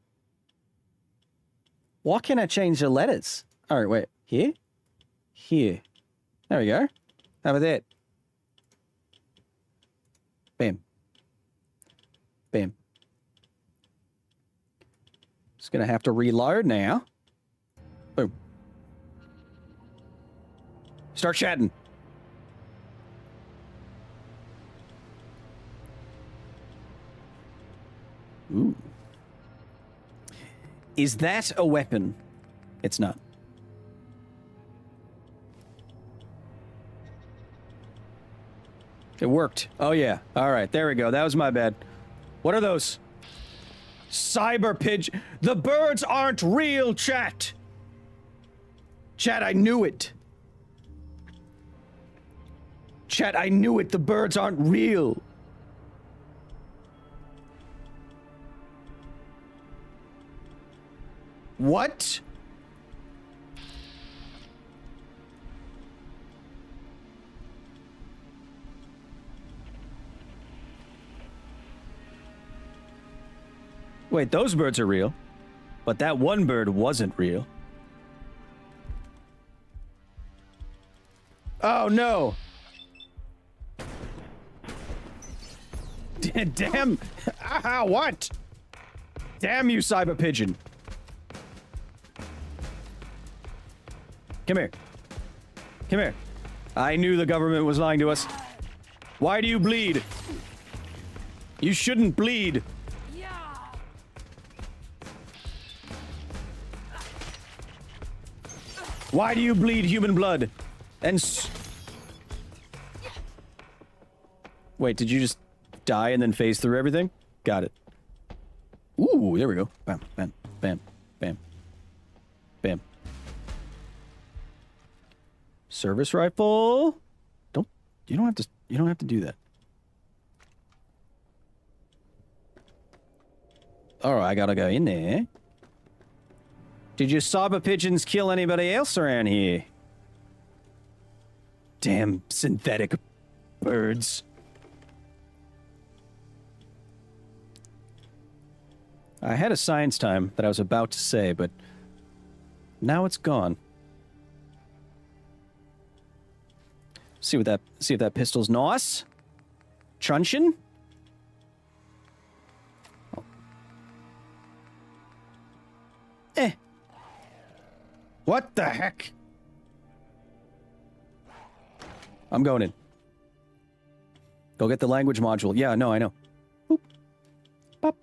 Why can't I change the letters? All right, wait. Here? Here. There we go. How about that? Bam. Bam. Just gonna have to reload now. Boom. Start chatting. Ooh. Is that a weapon? It's not. It worked. Oh, yeah. All right. There we go. That was my bad. What are those? Cyber pigeon. The birds aren't real, chat. Chat, I knew it. Chat, I knew it. The birds aren't real. What? Wait, those birds are real, but that one bird wasn't real. Oh, no. Damn. Ah, what? Damn you, cyber pigeon. Come here. Come here. I knew the government was lying to us. Why do you bleed? You shouldn't bleed. Why do you bleed human blood? And wait, did you just die and then phase through everything? Got it. Ooh, there we go. Bam, bam, bam, bam, bam. Service rifle. You don't have to do that. All right, I gotta go in there. Did your cyber pigeons kill anybody else around here? Damn synthetic birds. I had a science time that I was about to say, but now it's gone. See if that pistol's nice. Truncheon. Oh. What the heck? I'm going in. Go get the language module. Yeah, no, I know. Boop. Pop.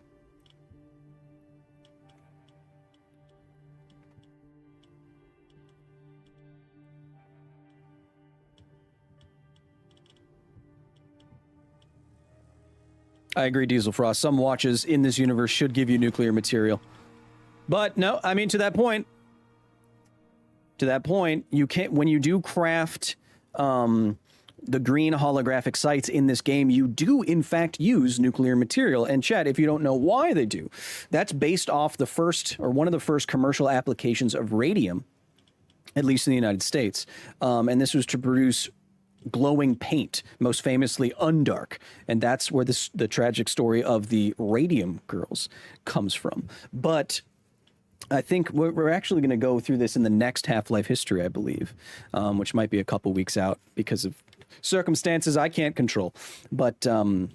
I agree, Diesel Frost. Some watches in this universe should give you nuclear material. But no, I mean, to that point, you can't, when you do craft the green holographic sights in this game, you do in fact use nuclear material. And Chad, if you don't know why they do, that's based off the first, or one of the first commercial applications of radium, at least in the United States. And this was to produce glowing paint, most famously Undark. And that's where the tragic story of the Radium Girls comes from. But I think we're actually going to go through this in the next Half-Life history, I believe, which might be a couple weeks out because of circumstances I can't control. But during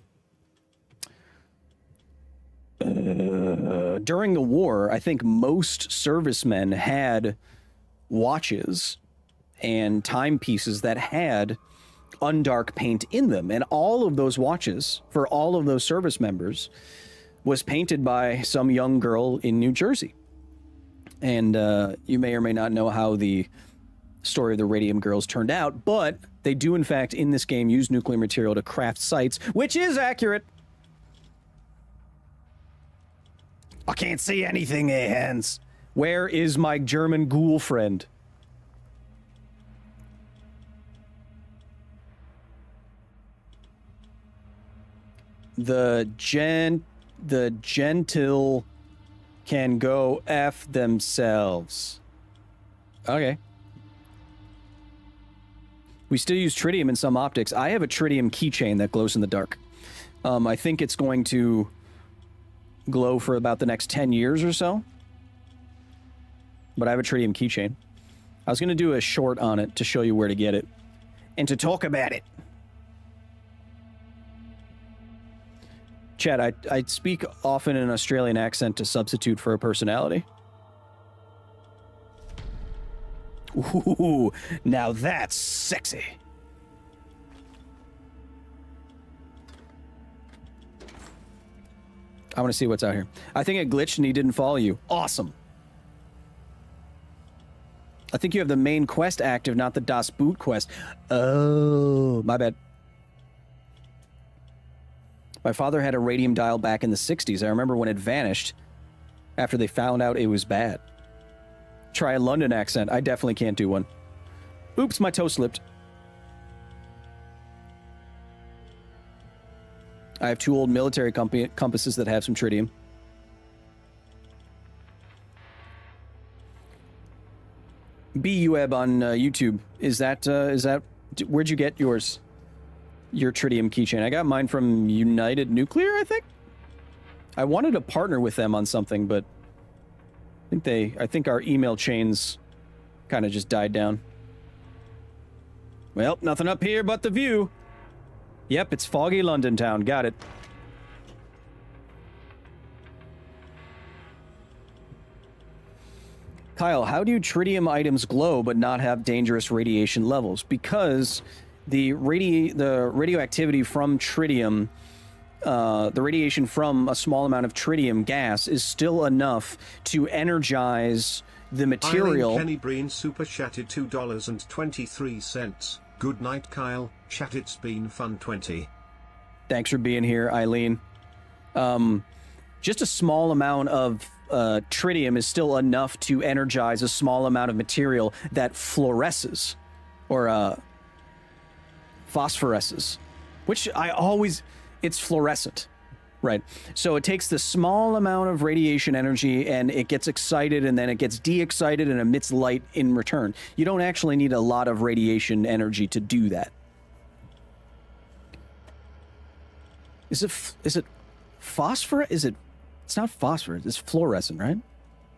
the war, I think most servicemen had watches and timepieces that had Undark paint in them. And all of those watches for all of those service members was painted by some young girl in New Jersey. And you may or may not know how the story of the Radium Girls turned out, but they do, in fact, in this game, use nuclear material to craft sights, which is accurate. I can't see anything, Hans. Where is my German ghoul friend? The gentle can go F themselves. Okay. We still use tritium in some optics. I have a tritium keychain that glows in the dark. I think it's going to glow for about the next 10 years or so. But I have a tritium keychain. I was going to do a short on it to show you where to get it and to talk about it. Chad, I speak often in an Australian accent to substitute for a personality. Ooh, now that's sexy. I want to see what's out here. I think it glitched and he didn't follow you. Awesome. I think you have the main quest active, not the Das Boot quest. Oh, my bad. My father had a radium dial back in the 60s. I remember when it vanished after they found out it was bad. Try a London accent. I definitely can't do one. Oops, my toe slipped. I have 2 old military compasses that have some tritium. BUEB on YouTube. Is that where'd you get yours? Your tritium keychain. I got mine from United Nuclear, I think. I wanted to partner with them on something, but I think our email chains kind of just died down. Well, nothing up here but the view. Yep, it's foggy London town. Got it. Kyle, how do tritium items glow but not have dangerous radiation levels? Because the radioactivity from tritium, the radiation from a small amount of tritium gas is still enough to energize the material. Eileen Kenny Breen super chatted $2.23. Good night, Kyle. Chat, it's been fun 20. Thanks for being here, Eileen. Just a small amount of tritium is still enough to energize a small amount of material that fluoresces, or phosphoresces, which it's fluorescent, right? So it takes the small amount of radiation energy and it gets excited and then it gets de-excited and emits light in return. You don't actually need a lot of radiation energy to do that. Is it phosphor? It's not phosphorus, it's fluorescent, right?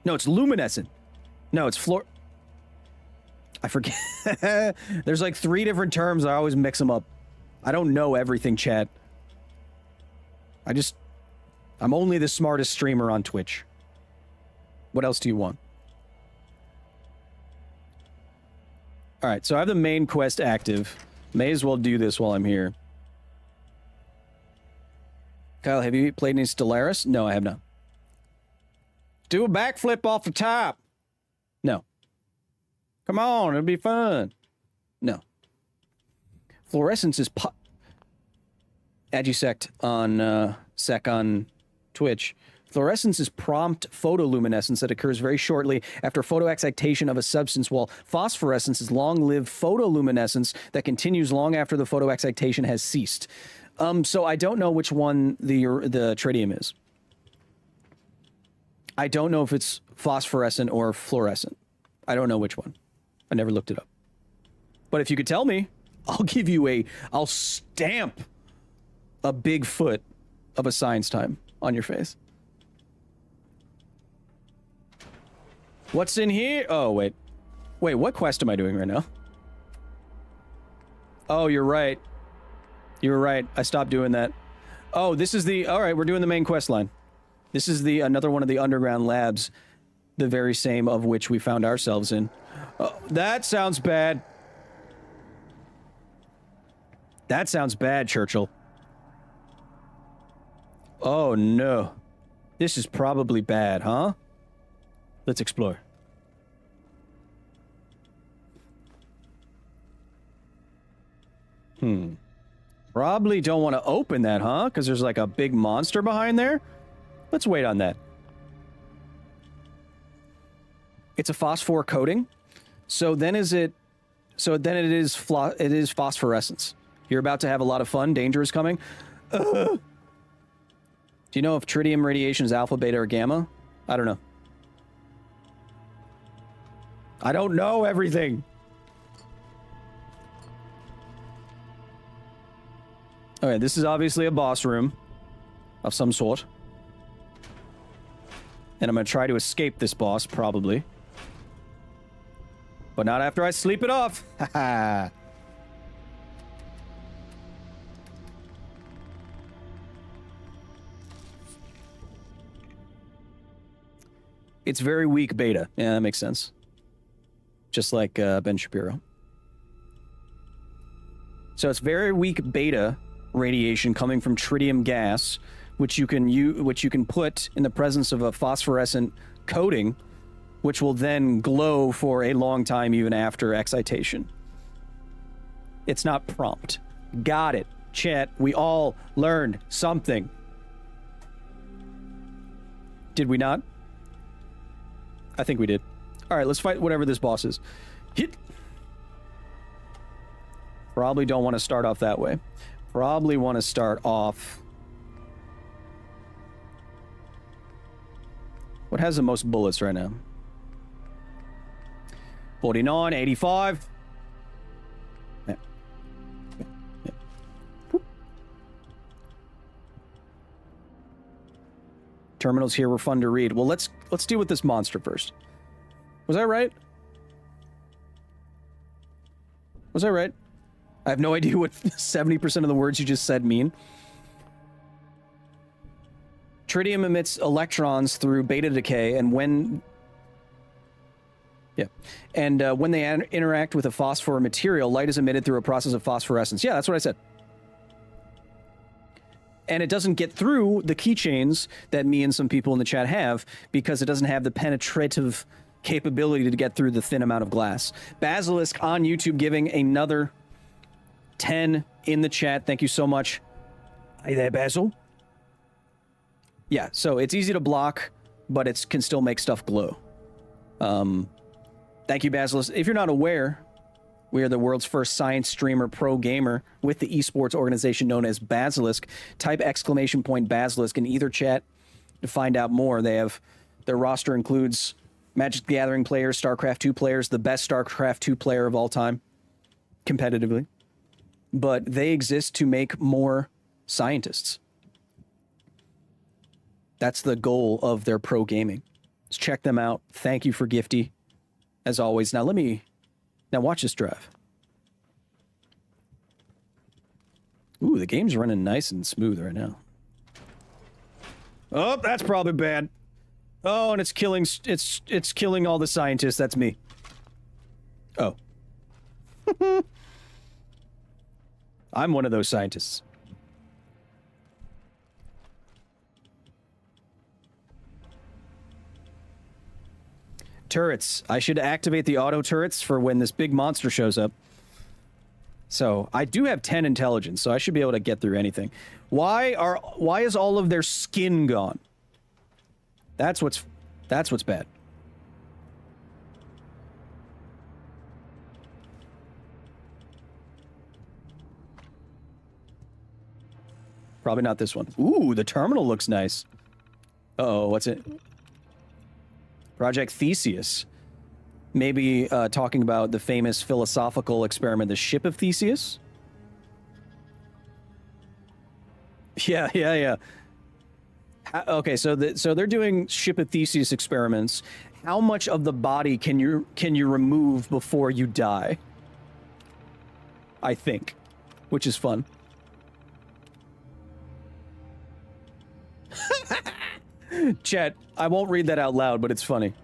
No, it's luminescent. No, it's I forget. There's like 3 different terms. I always mix them up. I don't know everything, chat. I'm only the smartest streamer on Twitch. What else do you want? All right, so I have the main quest active. May as well do this while I'm here. Kyle, have you played any Stellaris? No, I have not. Do a backflip off the top. No. Come on, it'll be fun. No. Fluorescence is Adjusect on Sec on Twitch. Fluorescence is prompt photoluminescence that occurs very shortly after photoexcitation of a substance, while phosphorescence is long-lived photoluminescence that continues long after the photoexcitation has ceased. So I don't know which one the tritium is. I don't know if it's phosphorescent or fluorescent. I don't know which one. I never looked it up. But if you could tell me, I'll stamp a big foot of a science time on your face. What's in here? Oh, wait. Wait, what quest am I doing right now? Oh, you're right. You're right. I stopped doing that. Oh, this is the... All right, we're doing the main quest line. This is another one of the underground labs, the very same of which we found ourselves in. That sounds bad. That sounds bad, Churchill. Oh, no. This is probably bad, huh? Let's explore. Probably don't want to open that, huh? Because there's like a big monster behind there. Let's wait on that. It's a phosphor coating. So then it is phosphorescence. You're about to have a lot of fun. Danger is coming. Do you know if tritium radiation is alpha, beta, or gamma? I don't know. I don't know everything. Okay, this is obviously a boss room of some sort. And I'm going to try to escape this boss, probably. But not after I sleep it off. Haha. It's very weak beta. Yeah, that makes sense. Just like Ben Shapiro. So it's very weak beta radiation coming from tritium gas, which you can put in the presence of a phosphorescent coating, which will then glow for a long time even after excitation. It's not prompt. Got it. Chat, we all learned something. Did we not? I think we did. All right, let's fight whatever this boss is. Hit. Probably don't want to start off that way. Probably want to start off... What has the most bullets right now? 49, 85. Yeah. Yeah. Terminals here were fun to read. Well, let's deal with this monster first. Was I right? Was I right? I have no idea what 70% of the words you just said mean. Tritium emits electrons through beta decay, and when they interact with a phosphor material, light is emitted through a process of phosphorescence. Yeah, that's what I said. And it doesn't get through the keychains that me and some people in the chat have because it doesn't have the penetrative capability to get through the thin amount of glass. Basilisk on YouTube giving another 10 in the chat. Thank you so much. Hey there, Basil. Yeah, so it's easy to block, but it can still make stuff glow. Thank you, Basilisk. If you're not aware, we are the world's first science streamer pro gamer with the esports organization known as Basilisk. Type !Basilisk in either chat to find out more. Their roster includes Magic the Gathering players, StarCraft 2 players, the best StarCraft 2 player of all time, competitively. But they exist to make more scientists. That's the goal of their pro gaming. Let's check them out. Thank you for Gifty, as always. Now watch this drive. Ooh, the game's running nice and smooth right now. Oh, that's probably bad. Oh, and it's killing all the scientists. That's me. Oh. I'm one of those scientists. Turrets. I should activate the auto turrets for when this big monster shows up. So, I do have 10 intelligence, so I should be able to get through anything. Why is all of their skin gone? That's what's bad. Probably not this one. Ooh, the terminal looks nice. Uh-oh, what's it? Project Theseus. Maybe talking about the famous philosophical experiment, the Ship of Theseus? Yeah. Okay, so they're doing Ship of Theseus experiments. How much of the body can you remove before you die? I think, which is fun. Chat, I won't read that out loud, but it's funny.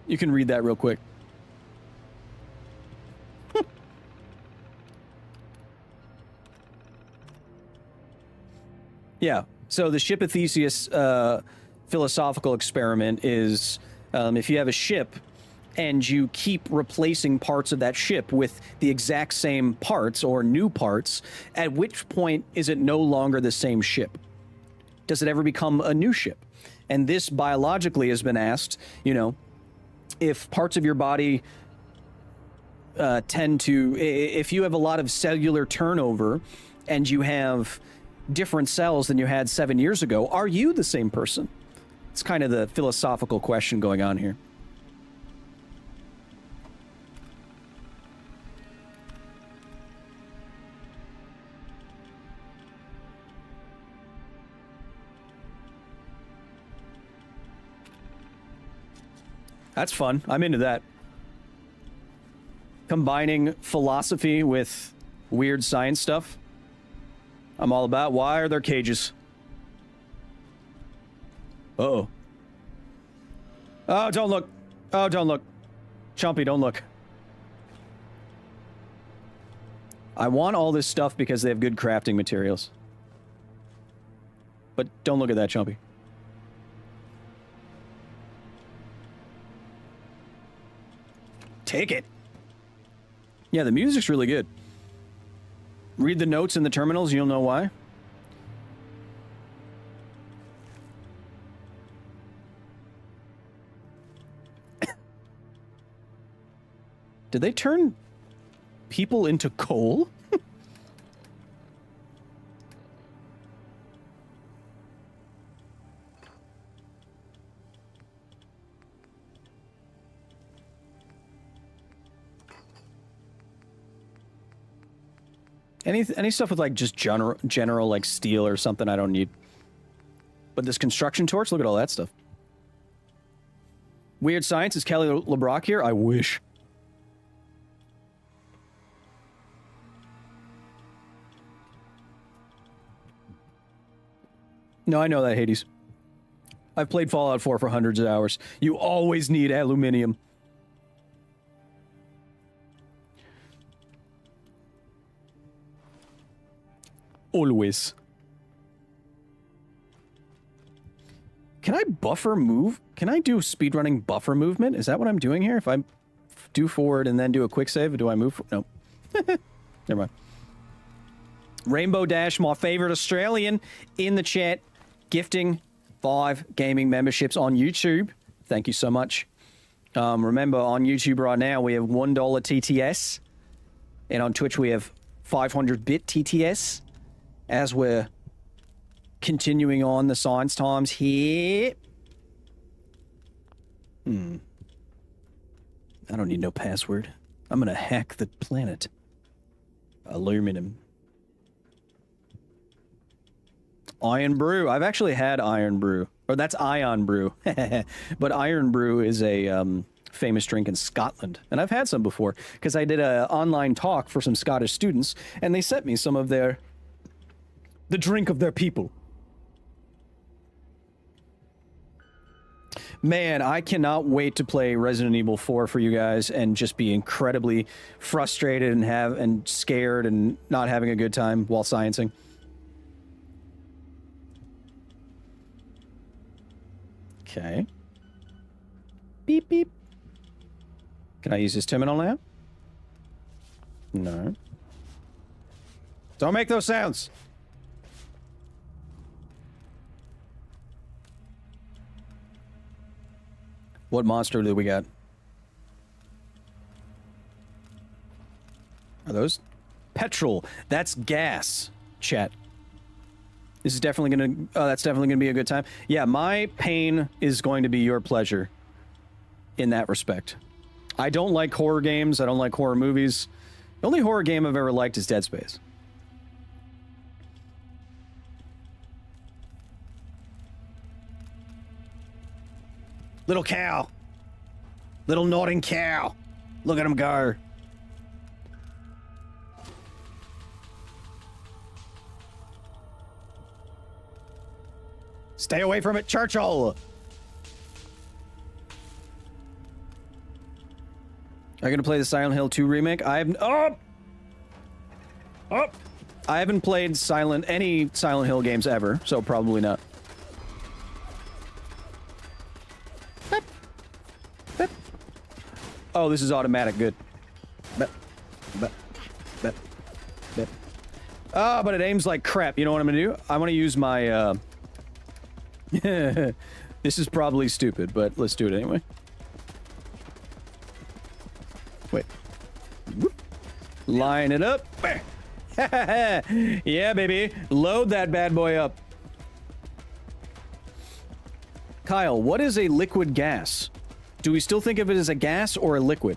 You can read that real quick. Yeah, so the Ship of Theseus philosophical experiment is if you have a ship and you keep replacing parts of that ship with the exact same parts or new parts, at which point is it no longer the same ship? Does it ever become a new ship? And this biologically has been asked, you know, if parts of your body tend to, if you have a lot of cellular turnover and you have different cells than you had 7 years ago, are you the same person? It's kind of the philosophical question going on here. That's fun. I'm into that. Combining philosophy with weird science stuff. I'm all about. Why are there cages? Uh-oh. Oh, don't look. Oh, don't look. Chompy, don't look. I want all this stuff because they have good crafting materials. But don't look at that, Chompy. Take it. Yeah, the music's really good. Read the notes in the terminals, you'll know why. Did they turn people into coal? Any stuff with like just general like steel or something I don't need. But this construction torch, look at all that stuff. Weird Science, is Kelly LeBrock here? I wish. No, I know that, Hades. I've played Fallout 4 for hundreds of hours. You always need aluminium. Always. Can I buffer move? Can I do speedrunning buffer movement? Is that what I'm doing here? If I do forward and then do a quick save, do I move? No. Never mind. Rainbow Dash, my favorite Australian, in the chat, gifting 5 gaming memberships on YouTube. Thank you so much. Remember, on YouTube right now, we have $1 TTS. And on Twitch, we have 500-bit TTS. As we're continuing on the science times here. I don't need no password. I'm gonna hack the planet. Aluminum. Iron Brew. I've actually had Iron Brew. Or that's Ion Brew. But Iron Brew is a famous drink in Scotland. And I've had some before. Because I did an online talk for some Scottish students. And they sent me some of their... the drink of their people. Man, I cannot wait to play Resident Evil 4 for you guys and just be incredibly frustrated and scared and not having a good time while sciencing. Okay. Beep, beep. Can I use this terminal now? No. Don't make those sounds. What monster do we got? Are those? Petrol. That's gas, chat. This is definitely gonna... Oh, that's definitely gonna be a good time. Yeah, my pain is going to be your pleasure in that respect. I don't like horror games. I don't like horror movies. The only horror game I've ever liked is Dead Space. Little cow. Little nodding cow. Look at him go. Stay away from it, Churchill. Are you gonna play the Silent Hill 2 remake? I haven't. I haven't played any Silent Hill games ever, so probably not. Beep. Beep. Oh, this is automatic. Good. Beep. Beep. Beep. Beep. Ah, but it aims like crap. You know what I'm gonna do? I'm gonna use my. This is probably stupid, but let's do it anyway. Wait. Whoop. Line it up. Yeah, baby. Load that bad boy up. Kyle, what is a liquid gas? Do we still think of it as a gas or a liquid?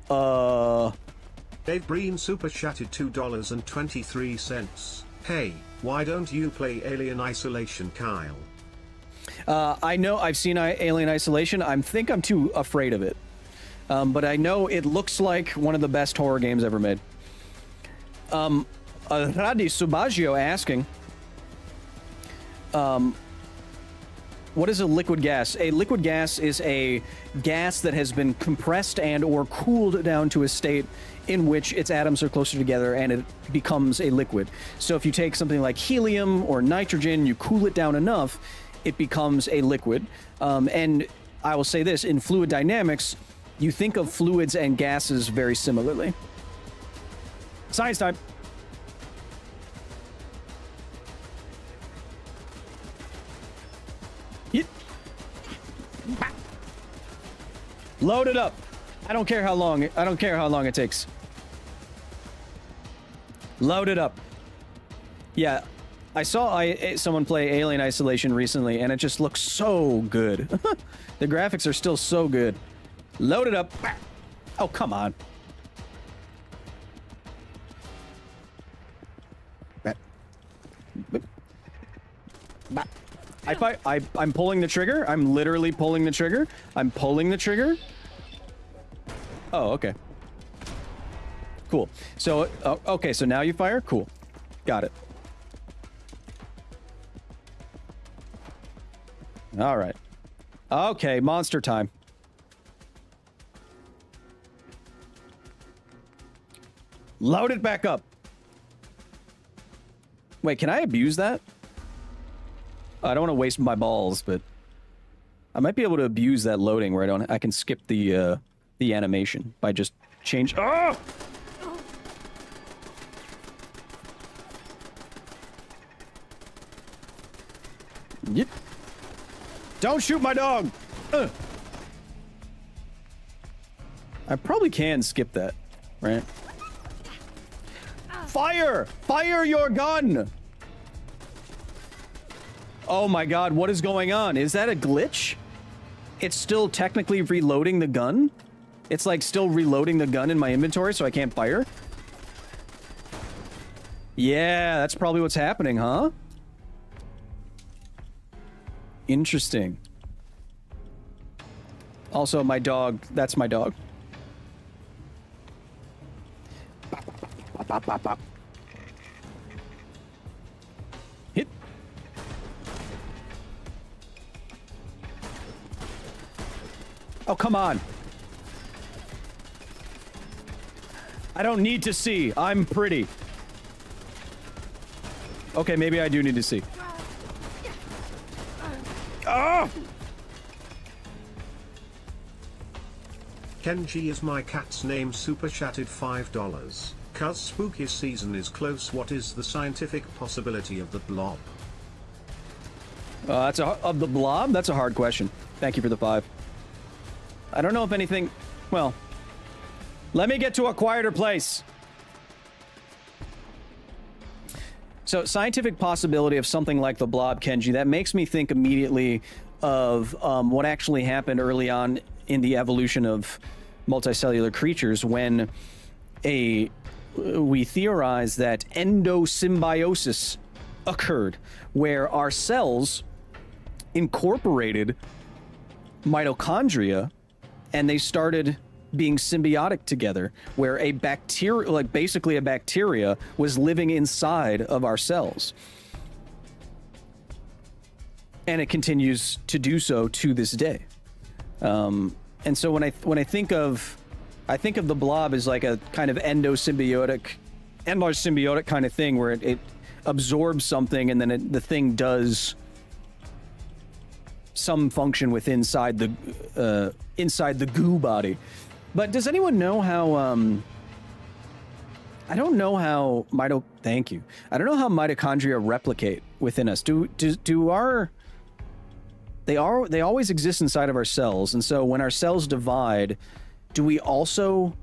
Dave Breen super chatted $2.23. Hey, why don't you play Alien Isolation, Kyle? I know I've seen Alien Isolation. I think I'm too afraid of it. But I know it looks like one of the best horror games ever made. Radi Subaggio asking, what is a liquid gas? A liquid gas is a gas that has been compressed and or cooled down to a state in which its atoms are closer together and it becomes a liquid. So if you take something like helium or nitrogen, you cool it down enough, it becomes a liquid. And I will say this, in fluid dynamics, you think of fluids and gases very similarly. Science time. Yep. Load it up. I don't care how long it takes. Load it up. Yeah. I saw someone play Alien Isolation recently, and it just looks so good. The graphics are still so good. Load it up. Oh, come on. I'm pulling the trigger. I'm literally pulling the trigger. I'm pulling the trigger. Oh, okay. Cool. So, okay, so now you fire? Cool. Got it. All right. Okay, monster time. Load it back up. Wait, can I abuse that? I don't want to waste my balls, but I might be able to abuse that loading where I can skip the animation by just change. Oh! Yep. Don't shoot my dog! I probably can skip that, right? Fire! Fire your gun! Oh my god, what is going on? Is that a glitch? It's still technically reloading the gun? It's like still reloading the gun in my inventory so I can't fire? Yeah, that's probably what's happening, huh? Interesting. Also, my dog. That's my dog. Bop, bop, bop, bop. Hit. Oh, come on. I don't need to see. I'm pretty. Okay, maybe I do need to see. Ah! Kenji is my cat's name. Super chatted $5. Cuz spooky season is close. What is the scientific possibility of the blob? Of the blob? That's a hard question. Thank you for the 5. I don't know if anything... Well, let me get to a quieter place. So, scientific possibility of something like the blob, Kenji, that makes me think immediately of what actually happened early on in the evolution of multicellular creatures when we theorize that endosymbiosis occurred, where our cells incorporated mitochondria and they started being symbiotic together, where a bacteria, like basically a bacteria, was living inside of our cells. And it continues to do so to this day. And so when I think of the blob as like a kind of endosymbiotic kind of thing, where it absorbs something and then the thing does some function inside the goo body. But does anyone know how I don't know how thank you. I don't know how mitochondria replicate within us. They always exist inside of our cells, and so when our cells divide, do we also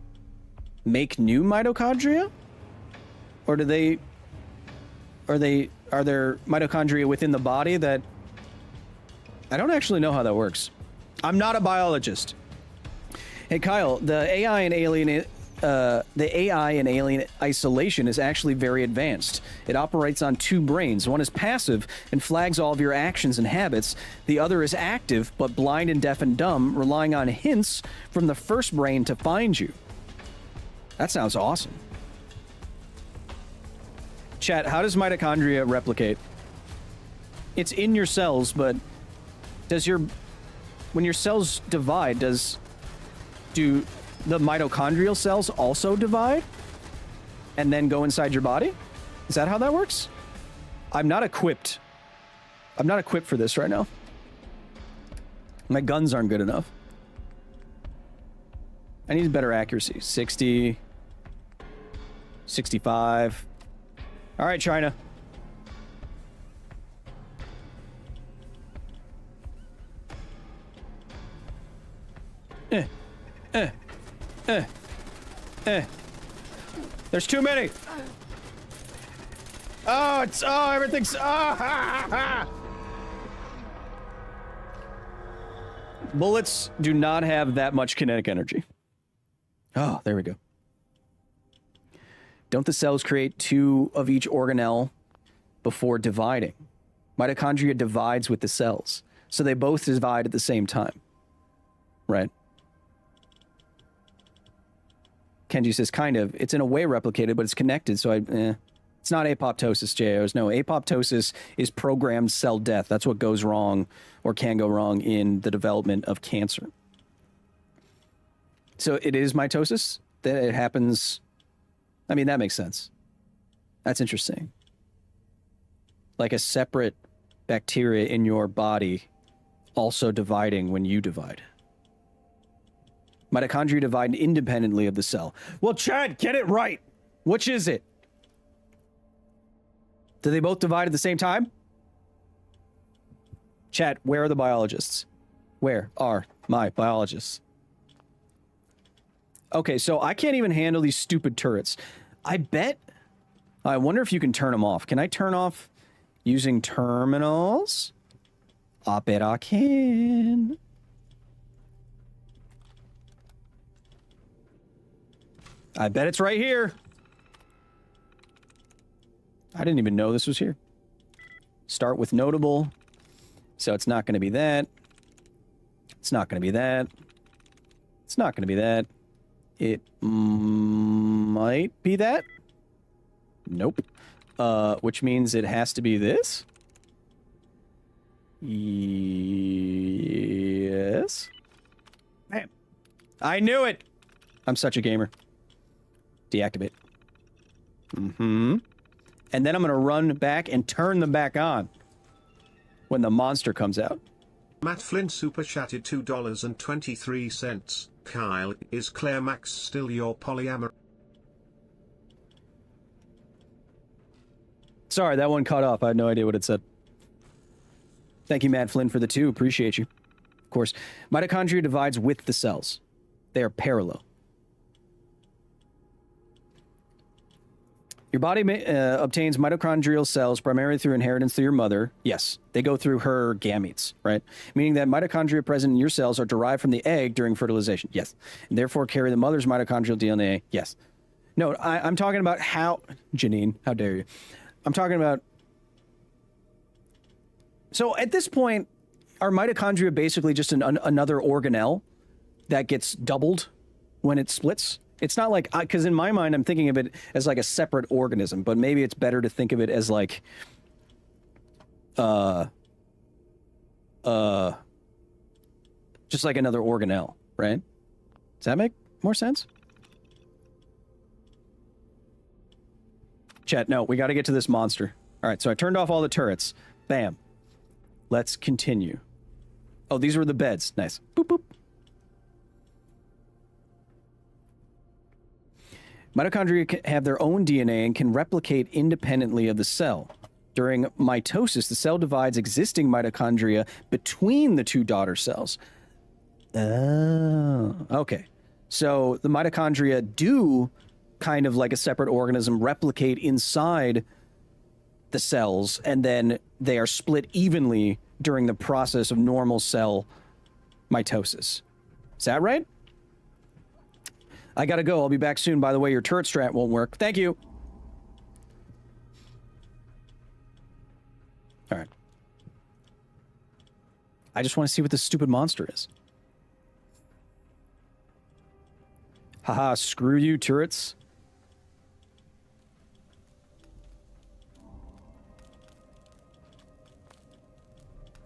make new mitochondria? Or are there mitochondria within the body that... I don't actually know how that works. I'm not a biologist. Hey Kyle, the AI in Alien Isolation is actually very advanced. It operates on two brains. One is passive and flags all of your actions and habits. The other is active, but blind and deaf and dumb, relying on hints from the first brain to find you. That sounds awesome. Chat, how does mitochondria replicate? It's in your cells, but when your cells divide, do the mitochondrial cells also divide and then go inside your body? Is that how that works? I'm not equipped for this right now. My guns aren't good enough. I need better accuracy. 60, 65. All right, China. There's too many. Everything's... Bullets do not have that much kinetic energy. Oh, there we go. Don't the cells create two of each organelle before dividing? Mitochondria divides with the cells, so they both divide at the same time. Right? Kenji says, kind of. It's in a way replicated, but it's connected, so it's not apoptosis, JOs. No, apoptosis is programmed cell death. That's what goes wrong or can go wrong in the development of cancer. So it is mitosis that it happens. I mean, that makes sense. That's interesting. Like a separate bacteria in your body also dividing when you divide. Mitochondria divide independently of the cell. Well, Chad, get it right. Which is it? Do they both divide at the same time? Chad, where are the biologists? Where are my biologists? Okay, so I can't even handle these stupid turrets. I wonder if you can turn them off. Can I turn off using terminals? I bet I can. I bet it's right here. I didn't even know this was here. Start with notable. So it's not going to be that. It's not going to be that. It's not going to be that. It might be that. Nope. Which means it has to be this. Yes. Bam. I knew it. I'm such a gamer. Deactivate. Mm-hmm. And then I'm going to run back and turn them back on when the monster comes out. Matt Flynn super chatted $2.23. Kyle, is Claire Max still your polyamor? Sorry, that one cut off. I had no idea what it said. Thank you, Matt Flynn, for the 2. Appreciate you. course. Mitochondria divides with the cells. They are parallel. Your body obtains mitochondrial cells primarily through inheritance through your mother. Yes, they go through her gametes, right? Meaning that mitochondria present in your cells are derived from the egg during fertilization. Yes. And therefore carry the mother's mitochondrial DNA. Yes. No, I'm talking about how... Janine, how dare you? I'm talking about... So at this point, are mitochondria basically just another organelle that gets doubled when it splits? It's not like, because in my mind, I'm thinking of it as like a separate organism, but maybe it's better to think of it as like, just like another organelle, right? Does that make more sense? Chat, no, we got to get to this monster. All right, so I turned off all the turrets. Bam. Let's continue. Oh, these were the beds. Nice. Boop, boop. Mitochondria have their own DNA and can replicate independently of the cell. During mitosis, the cell divides existing mitochondria between the two daughter cells. Oh, okay. So the mitochondria do, kind of like a separate organism, replicate inside the cells, and then they are split evenly during the process of normal cell mitosis. Is that right? I gotta go. I'll be back soon. By the way, your turret strat won't work. Thank you. All right. I just want to see what this stupid monster is. Haha, screw you, turrets.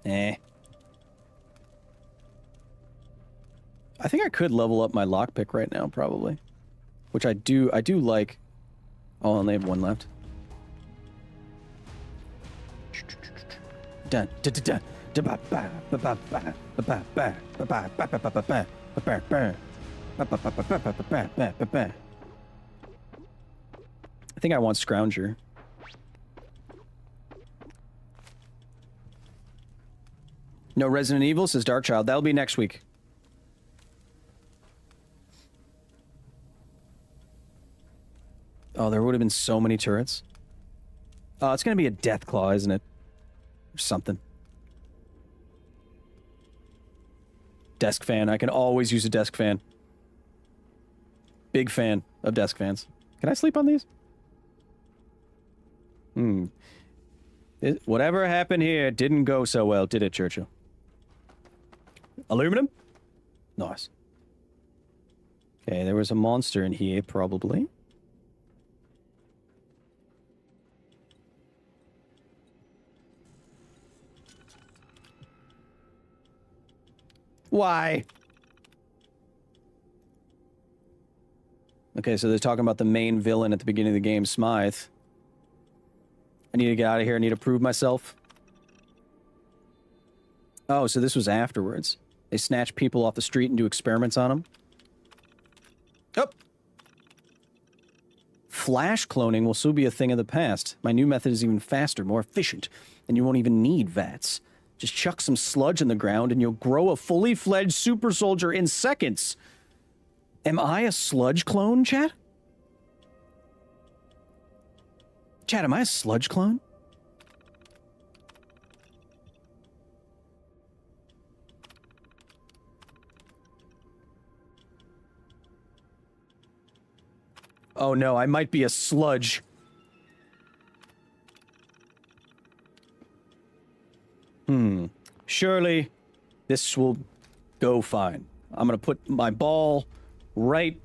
Eh. I think I could level up my lockpick right now, probably. Which I do like. Oh, I only have one left. Dun, dun, dun, dun, ba, ba, ba, ba, ba, ba, ba, ba, ba, ba, ba, ba, ba, ba, ba, ba, ba, ba. I think I want Scrounger. No Resident Evil, says Darkchild. That'll be next week. Oh, there would have been so many turrets. Oh, it's going to be a Deathclaw, isn't it? Or something. Desk fan. I can always use a desk fan. Big fan of desk fans. Can I sleep on these? Whatever happened here didn't go so well, did it, Churchill? Aluminum? Nice. Okay, there was a monster in here, probably. Why? Okay, so they're talking about the main villain at the beginning of the game, Smythe. I need to get out of here. I need to prove myself. Oh, so this was afterwards. They snatch people off the street and do experiments on them. Oh! Flash cloning will soon be a thing of the past. My new method is even faster, more efficient, and you won't even need VATS. Just chuck some sludge in the ground and you'll grow a fully fledged super soldier in seconds. Am I a sludge clone, chat? Chat, am I a sludge clone? Oh no, I might be a sludge. Surely this will go fine. I'm gonna put my ball right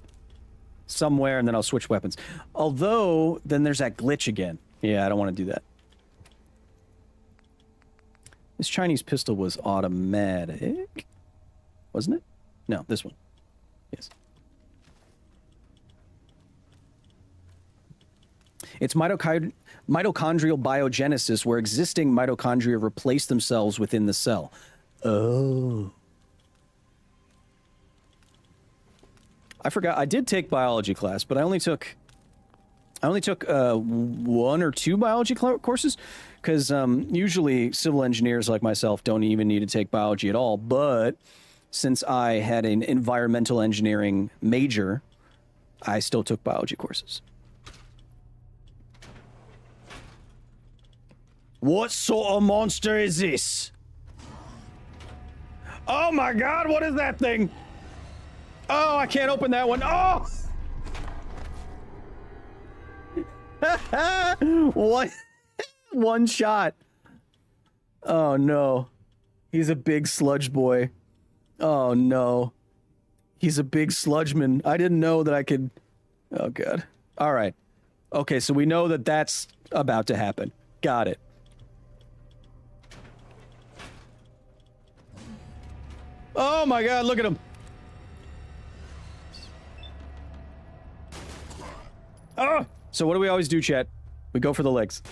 somewhere and then I'll switch weapons. Although, then there's that glitch again. Yeah, I don't want to do that. This Chinese pistol was automatic. Wasn't it? No, this one. Yes. It's mitochondrial biogenesis, where existing mitochondria replace themselves within the cell. Oh. I forgot. I did take biology class, but I only took I only took 1 or 2 biology courses because usually civil engineers like myself don't even need to take biology at all. But since I had an environmental engineering major, I still took biology courses. What sort of monster is this? Oh my god, what is that thing? Oh, I can't open that one. Oh! What? One shot. Oh no. He's a big sludge boy. Oh no. He's a big sludgeman. I didn't know that I could... Oh god. All right. Okay, so we know that that's about to happen. Got it. Oh my god, look at him. Oh! So what do we always do, chat? We go for the legs.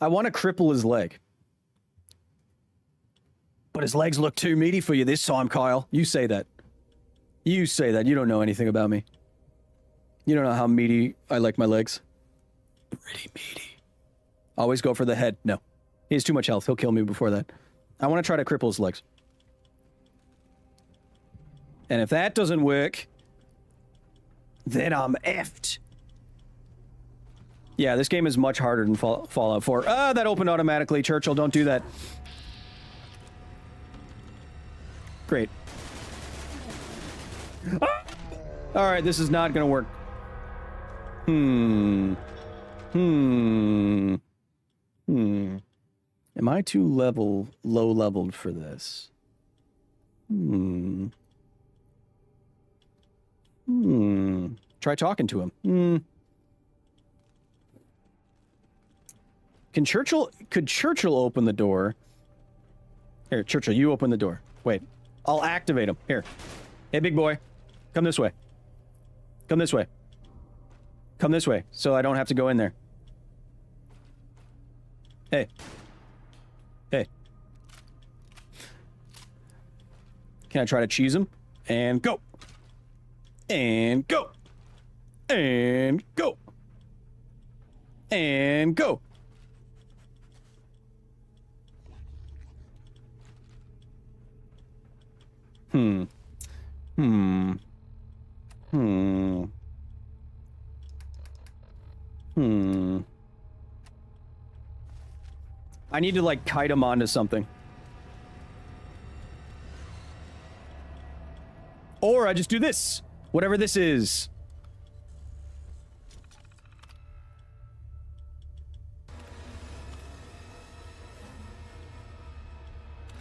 I want to cripple his leg. But his legs look too meaty for you this time, Kyle. You say that. You say that. You don't know anything about me. You don't know how meaty I like my legs. Pretty meaty. Always go for the head. No. He has too much health. He'll kill me before that. I want to try to cripple his legs. And if that doesn't work, then I'm effed. Yeah, this game is much harder than Fallout 4. Ah, that opened automatically. Churchill, don't do that. Great. Ah! All right, this is not going to work. Am I too low-leveled for this? Try talking to him. Could Churchill open the door? Here, Churchill, you open the door. Wait, I'll activate him. Here. Hey, big boy. Come this way. Come this way. Come this way, so I don't have to go in there. Hey. Hey. Can I try to cheese him? And go. And go. And go. And go. I need to, like, kite him onto something. Or I just do this. Whatever this is.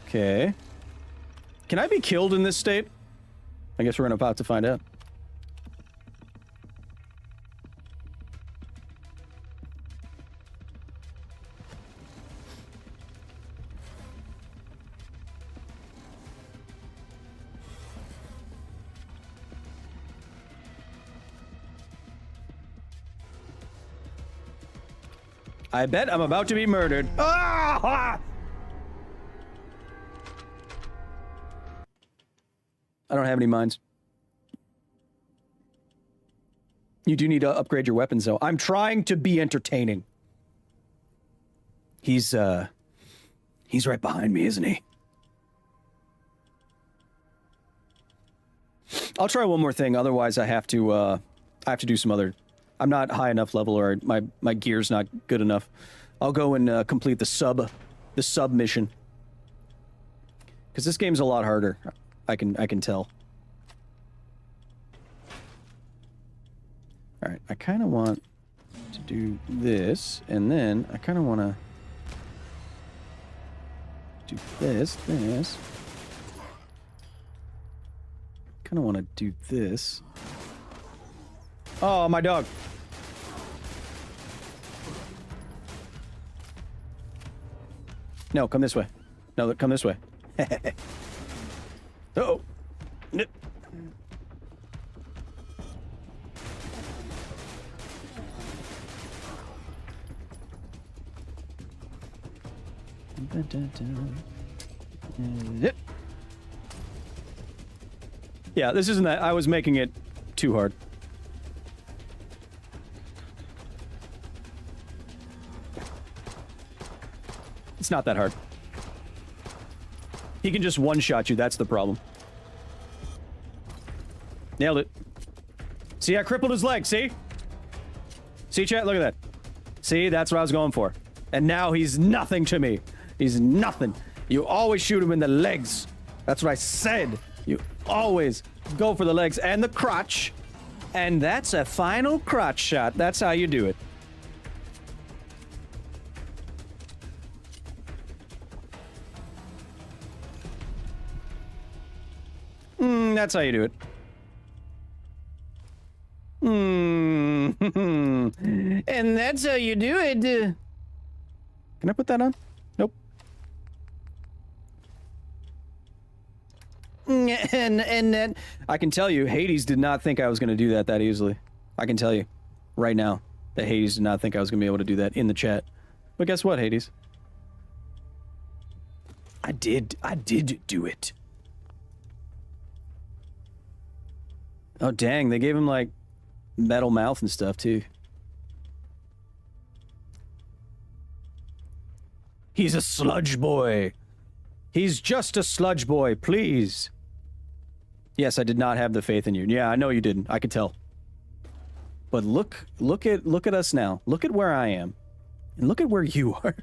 Okay. Can I be killed in this state? I guess we're about to find out. I bet I'm about to be murdered. Ah! I don't have any mines. You do need to upgrade your weapons, though. I'm trying to be entertaining. He's right behind me, isn't he? I'll try one more thing. Otherwise, I have to do some other. I'm not high enough level, or my gear's not good enough. I'll go and complete the sub mission. Because this game's a lot harder. I can tell. All right, I kind of want to do this, and then I kind of want to do this. Kind of want to do this. Oh, my dog. No, come this way. No, come this way. Uh-oh. Nip. Zip. Yeah, this isn't that. I was making it too hard. It's not that hard. He can just one-shot you, that's the problem. Nailed it. See, I crippled his leg, see? See, chat? Look at that. See, that's what I was going for. And now he's nothing to me. He's nothing. You always shoot him in the legs. That's what I said. You always go for the legs and the crotch. And that's a final crotch shot. That's how you do it. That's how you do it. And that's how you do it. Can I put that on? Nope. And that, I can tell you, Hades did not think I was going to do that easily. I can tell you right now that Hades did not think I was going to be able to do that in the chat. But guess what, Hades? I did do it. Oh, dang. They gave him, like, metal mouth and stuff, too. He's a sludge boy. He's just a sludge boy, please. Yes, I did not have the faith in you. Yeah, I know you didn't. I could tell. But look at us now. Look at where I am. And look at where you are.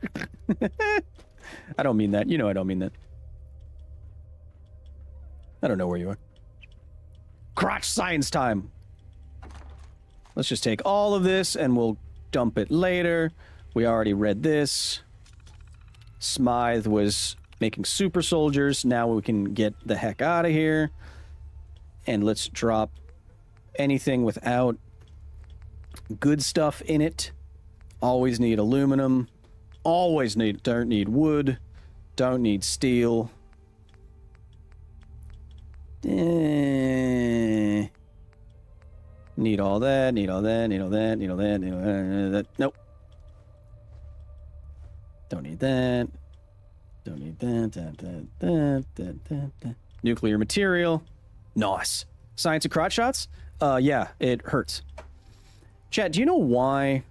I don't mean that. You know I don't mean that. I don't know where you are. Crotch science time. Let's just take all of this and we'll dump it later. We already read this. Smythe was making super soldiers. Now we can get the heck out of here. And let's drop anything without good stuff in it. Always need aluminum. Always don't need wood. Don't need steel. Need all that, need all that, need all that, need all that, need all that. Nope. Don't need that. Don't need that. Nuclear material. Nice. Science of crotch shots? Yeah, it hurts. Chat, do you know why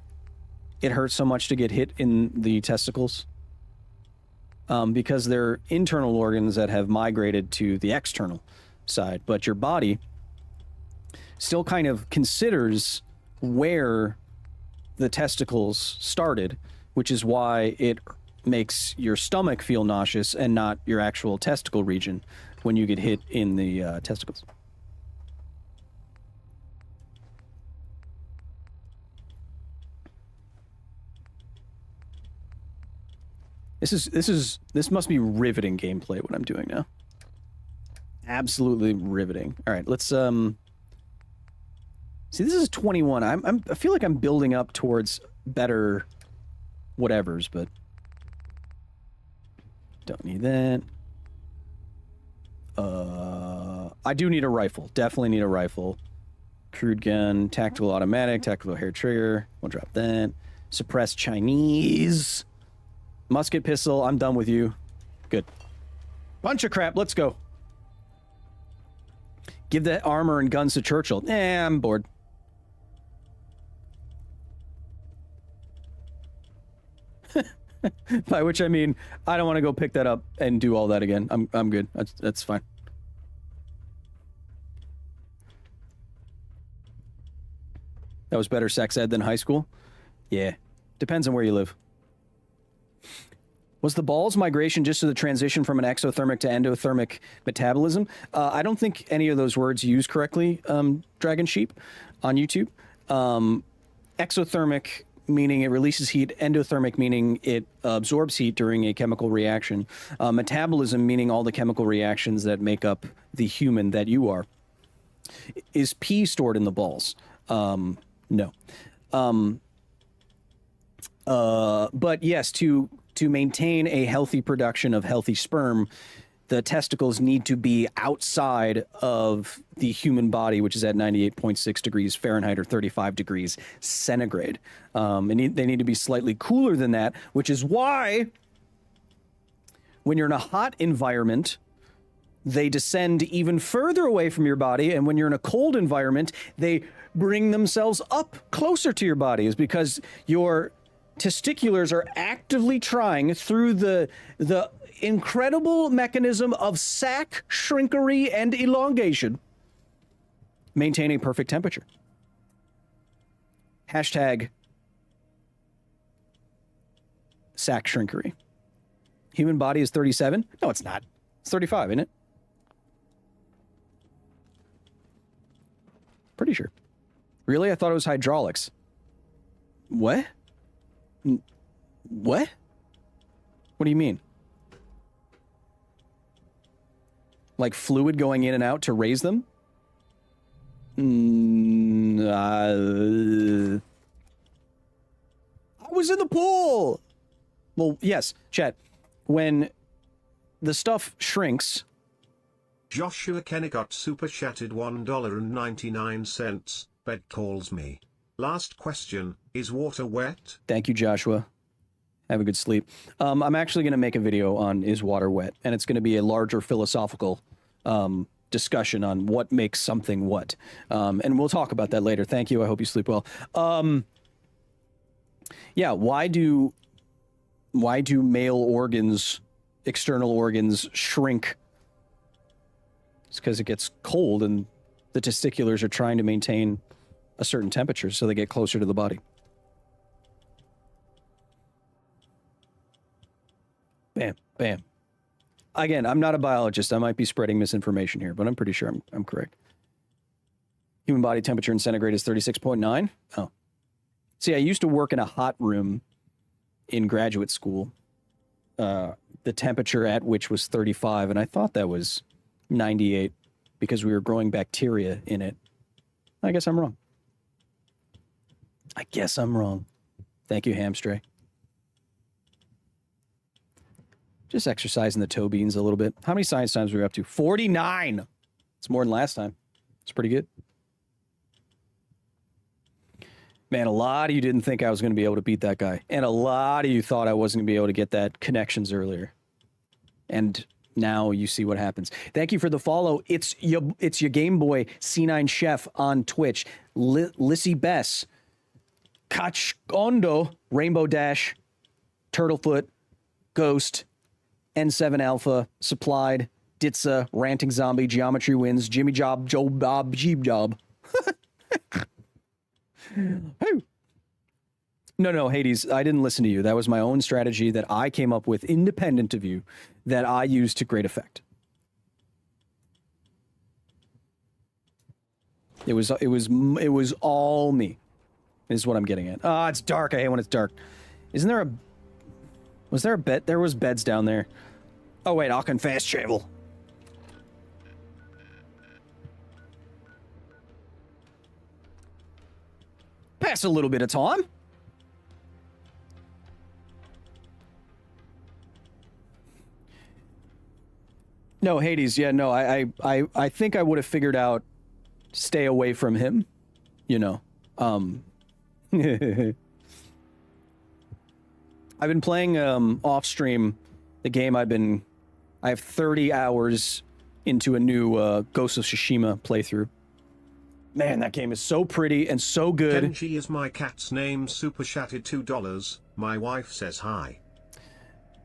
it hurts so much to get hit in the testicles? Because they're internal organs that have migrated to the external side, but your body still kind of considers where the testicles started, which is why it makes your stomach feel nauseous and not your actual testicle region when you get hit in the testicles. This must be riveting gameplay what I'm doing now. Absolutely riveting. All right, let's see, this is 21. I feel like I'm building up towards better whatevers, but don't need that. I do need a rifle. Definitely need a rifle. Crude gun, tactical automatic, tactical hair trigger. We'll drop that. Suppressed Chinese. Musket pistol. I'm done with you. Good. Bunch of crap. Let's go. Give the armor and guns to Churchill. I'm bored. By which I mean, I don't want to go pick that up and do all that again. I'm good. That's fine. That was better sex ed than high school? Yeah. Depends on where you live. Was the balls migration just to the transition from an exothermic to endothermic metabolism? I don't think any of those words used correctly, Dragon Sheep, on YouTube. Exothermic meaning it releases heat, endothermic meaning it absorbs heat during a chemical reaction. Metabolism meaning all the chemical reactions that make up the human that you are. Is pee stored in the balls? No. But yes, to maintain a healthy production of healthy sperm, the testicles need to be outside of the human body, which is at 98.6 degrees Fahrenheit or 35 degrees centigrade. And they need to be slightly cooler than that, which is why When you're in a hot environment, they descend even further away from your body, and when you're in a cold environment, they bring themselves up closer to your body, is because your testiculars are actively trying through the incredible mechanism of sac shrinkery and elongation, maintain a perfect temperature. Hashtag sac shrinkery. Human body is 37? No, it's not. It's 35, isn't it? Pretty sure. Really? I thought it was hydraulics. What? What? What do you mean? Like fluid going in and out to raise them? I was in the pool! Well, yes, chat. When the stuff shrinks... Joshua Kennicott super chatted $1.99. Bed calls me. Last question, is water wet? Thank you, Joshua. Have a good sleep. I'm actually going to make a video on is water wet, and it's going to be a larger philosophical discussion on what makes something what. And we'll talk about that later. Thank you. I hope you sleep well. Yeah, why do male organs, external organs, shrink? It's because it gets cold and the testiculars are trying to maintain a certain temperature so they get closer to the body. Bam, bam. Again, I'm not a biologist. I might be spreading misinformation here, but I'm pretty sure I'm correct. Human body temperature in centigrade is 36.9. Oh. See, I used to work in a hot room in graduate school. The temperature at which was 35, and I thought that was 98 because we were growing bacteria in it. I guess I'm wrong. I guess I'm wrong. Thank you, Hamstray. Just exercising the toe beans a little bit. How many science times were we up to? 49! It's more than last time. It's pretty good. Man, a lot of you didn't think I was going to be able to beat that guy. And a lot of you thought I wasn't going to be able to get that connections earlier. And now you see what happens. Thank you for the follow. It's your Game Boy C9 Chef on Twitch. Lissy Bess. Kach Ondo. Rainbow Dash. Turtlefoot. Ghost. N7 Alpha. Supplied. Ditza. Ranting Zombie. Geometry Wins. Jimmy Job. Joe Bob. Jeeb Job. No, Hades, I didn't listen to you. That was my own strategy that I came up with independent of you that I used to great effect. It was all me. Is what I'm getting at. Ah, it's dark. I hate when it's dark. Was there a bed? There was beds down there. Oh wait, I can fast travel. Pass a little bit of time. No, Hades, yeah, no, I think I would have figured out stay away from him, you know. I've been playing off stream the game I have 30 hours into a new Ghost of Tsushima playthrough. Man, that game is so pretty and so good. Kenji is my cat's name. Super chatted $2. My wife says hi.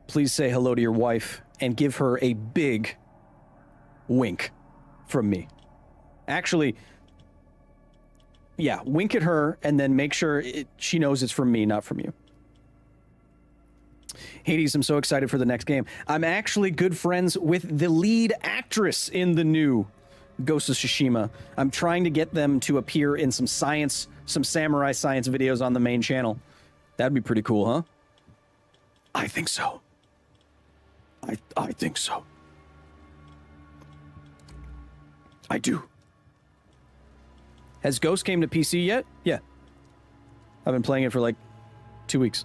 Please say hello to your wife and give her a big wink from me. Actually, yeah, wink at her and then make sure she knows it's from me, not from you. Hades, I'm so excited for the next game. I'm actually good friends with the lead actress in the new Ghost of Tsushima. I'm trying to get them to appear in some samurai science videos on the main channel. That'd be pretty cool, huh? I think so. I think so. I do. Has Ghost came to PC yet? Yeah. I've been playing it for like 2 weeks.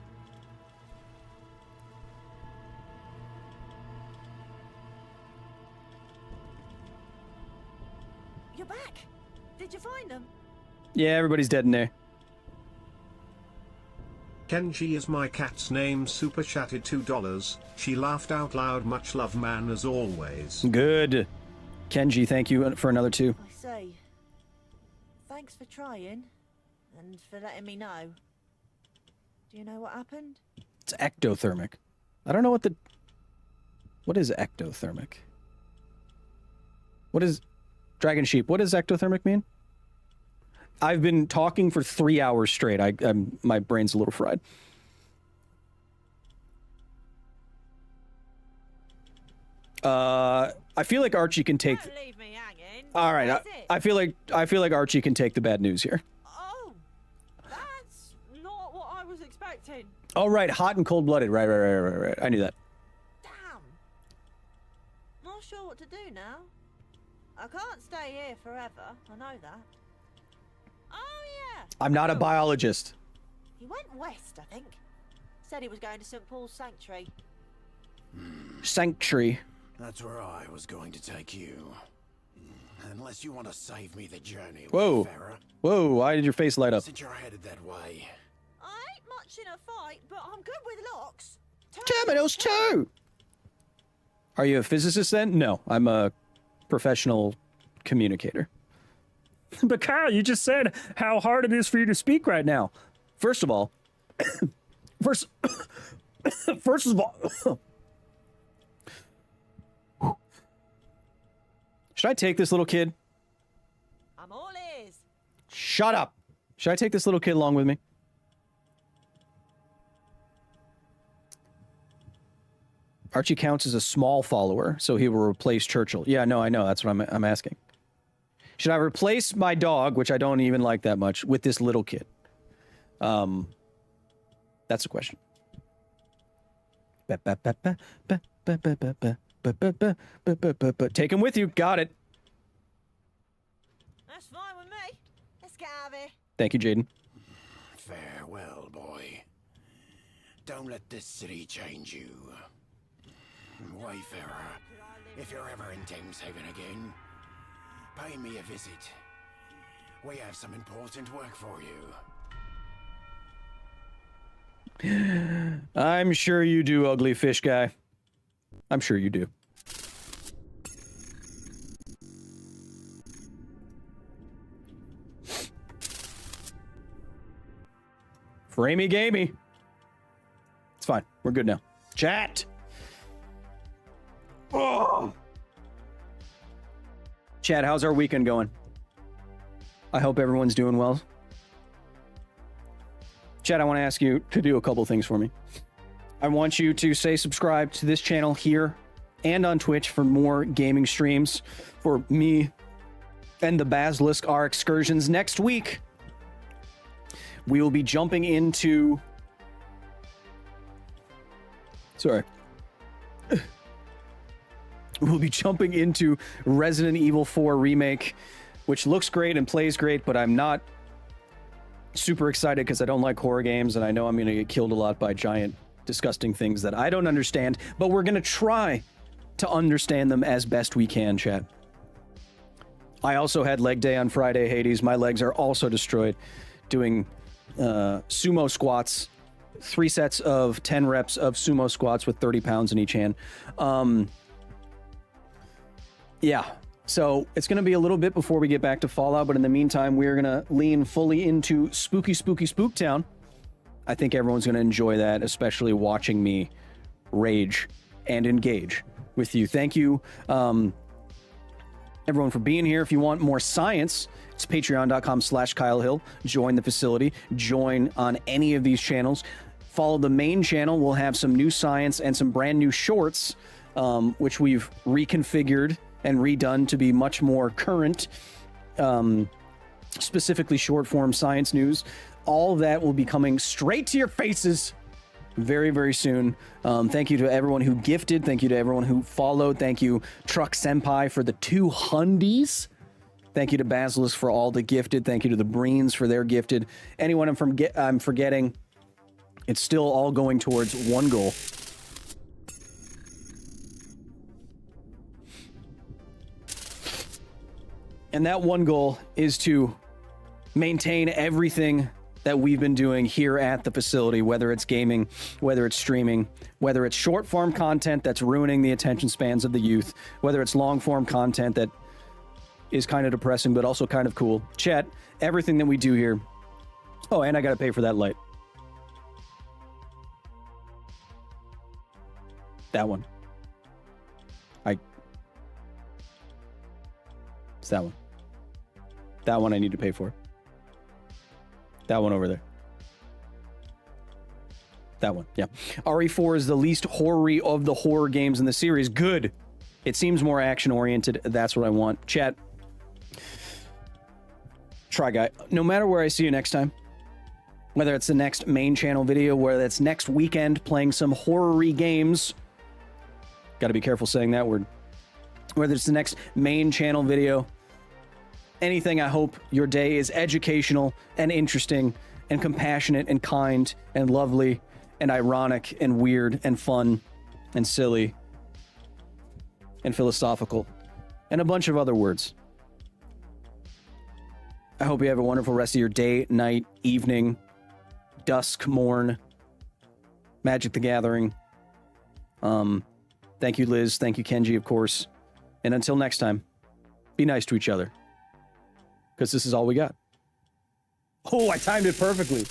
You're back. Did you find them? Yeah, everybody's dead in there. Kenji is my cat's name. Super chatted $2. She laughed out loud. Much love, man, as always. Good. Kenji, thank you for another 2. I say, thanks for trying and for letting me know. Do you know what happened? It's ectothermic. I don't know what is ectothermic? What is Dragon Sheep? What does ectothermic mean? I've been talking for 3 hours straight. My brain's a little fried. I feel like Archie can take. Don't leave me hanging. All right, What is it? I feel like Archie can take the bad news here. Oh, that's not what I was expecting. Oh right, hot and cold-blooded. Right. I knew that. Damn. Not sure what to do now. I can't stay here forever. I know that. Oh yeah. I'm not a biologist. He went west, I think. Said he was going to St. Paul's Sanctuary. Sanctuary. That's where I was going to take you. Unless you want to save me the journey, Whoa. Wayfarer. Whoa, why did your face light up? Since you're headed that way. I ain't much in a fight, but I'm good with locks. Terminals 2! Are you a physicist then? No, I'm a professional communicator. But Kyle, you just said how hard it is for you to speak right now. First of all, first of all, should I take this little kid? I'm all ears. Shut up. Should I take this little kid along with me? Archie counts as a small follower, so he will replace Churchill. Yeah, no, I know. That's what I'm asking. Should I replace my dog, which I don't even like that much, with this little kid? That's the question. Take him with you. Got it. That's fine with me. Let's get out of here. Thank you, Jaden. Farewell, boy. Don't let this city change you. Wayfarer, if you're ever in Thameshaven again, pay me a visit. We have some important work for you. I'm sure you do, ugly fish guy. I'm sure you do. Framey gamey. It's fine. We're good now. Chat. Oh. Chat, how's our weekend going? I hope everyone's doing well. Chat, I want to ask you to do a couple things for me. I want you to say subscribe to this channel here and on Twitch for more gaming streams for me and the Basilisk, our excursions. Next week, we will be jumping into... Sorry. We'll be jumping into Resident Evil 4 Remake, which looks great and plays great, but I'm not super excited because I don't like horror games, and I know I'm going to get killed a lot by giant, disgusting things that I don't understand, but we're going to try to understand them as best we can, chat. I also had leg day on Friday, Hades. My legs are also destroyed doing sumo squats, 3 sets of 10 reps of sumo squats with 30 pounds in each hand. Yeah, so it's going to be a little bit before we get back to Fallout, but in the meantime, we're going to lean fully into spooky, spooky Spooktown. I think everyone's going to enjoy that, especially watching me rage and engage with you. Thank you, everyone, for being here. If you want more science, it's patreon.com/Kyle Hill. Join the facility. Join on any of these channels. Follow the main channel. We'll have some new science and some brand new shorts, which we've reconfigured and redone to be much more current, specifically short form science news. All of that will be coming straight to your faces very, very soon. Thank you to everyone who gifted. Thank you to everyone who followed. Thank you, Truck Senpai, for the 2 hundies. Thank you to Basilisk for all the gifted. Thank you to the Breens for their gifted. Anyone I'm forgetting, it's still all going towards one goal. And that one goal is to maintain everything that we've been doing here at the facility, whether it's gaming, whether it's streaming, whether it's short form content that's ruining the attention spans of the youth, whether it's long form content that is kind of depressing but also kind of cool. Chat, everything that we do here. Oh, and I gotta pay for that light. That one. It's that one. That one I need to pay for. That one over there. That one, yeah. RE4 is the least horror-y of the horror games in the series. Good. It seems more action-oriented. That's what I want. Chat. Try Guy. No matter where I see you next time, whether it's the next main channel video, whether it's next weekend playing some horror-y games. Gotta be careful saying that word. Whether it's the next main channel video, anything, I hope your day is educational and interesting and compassionate and kind and lovely and ironic and weird and fun and silly and philosophical and a bunch of other words. I hope you have a wonderful rest of your day, night, evening, dusk, morn, Magic the Gathering. Thank you, Liz. Thank you, Kenji, of course. And until next time, be nice to each other. Because this is all we got. Oh, I timed it perfectly.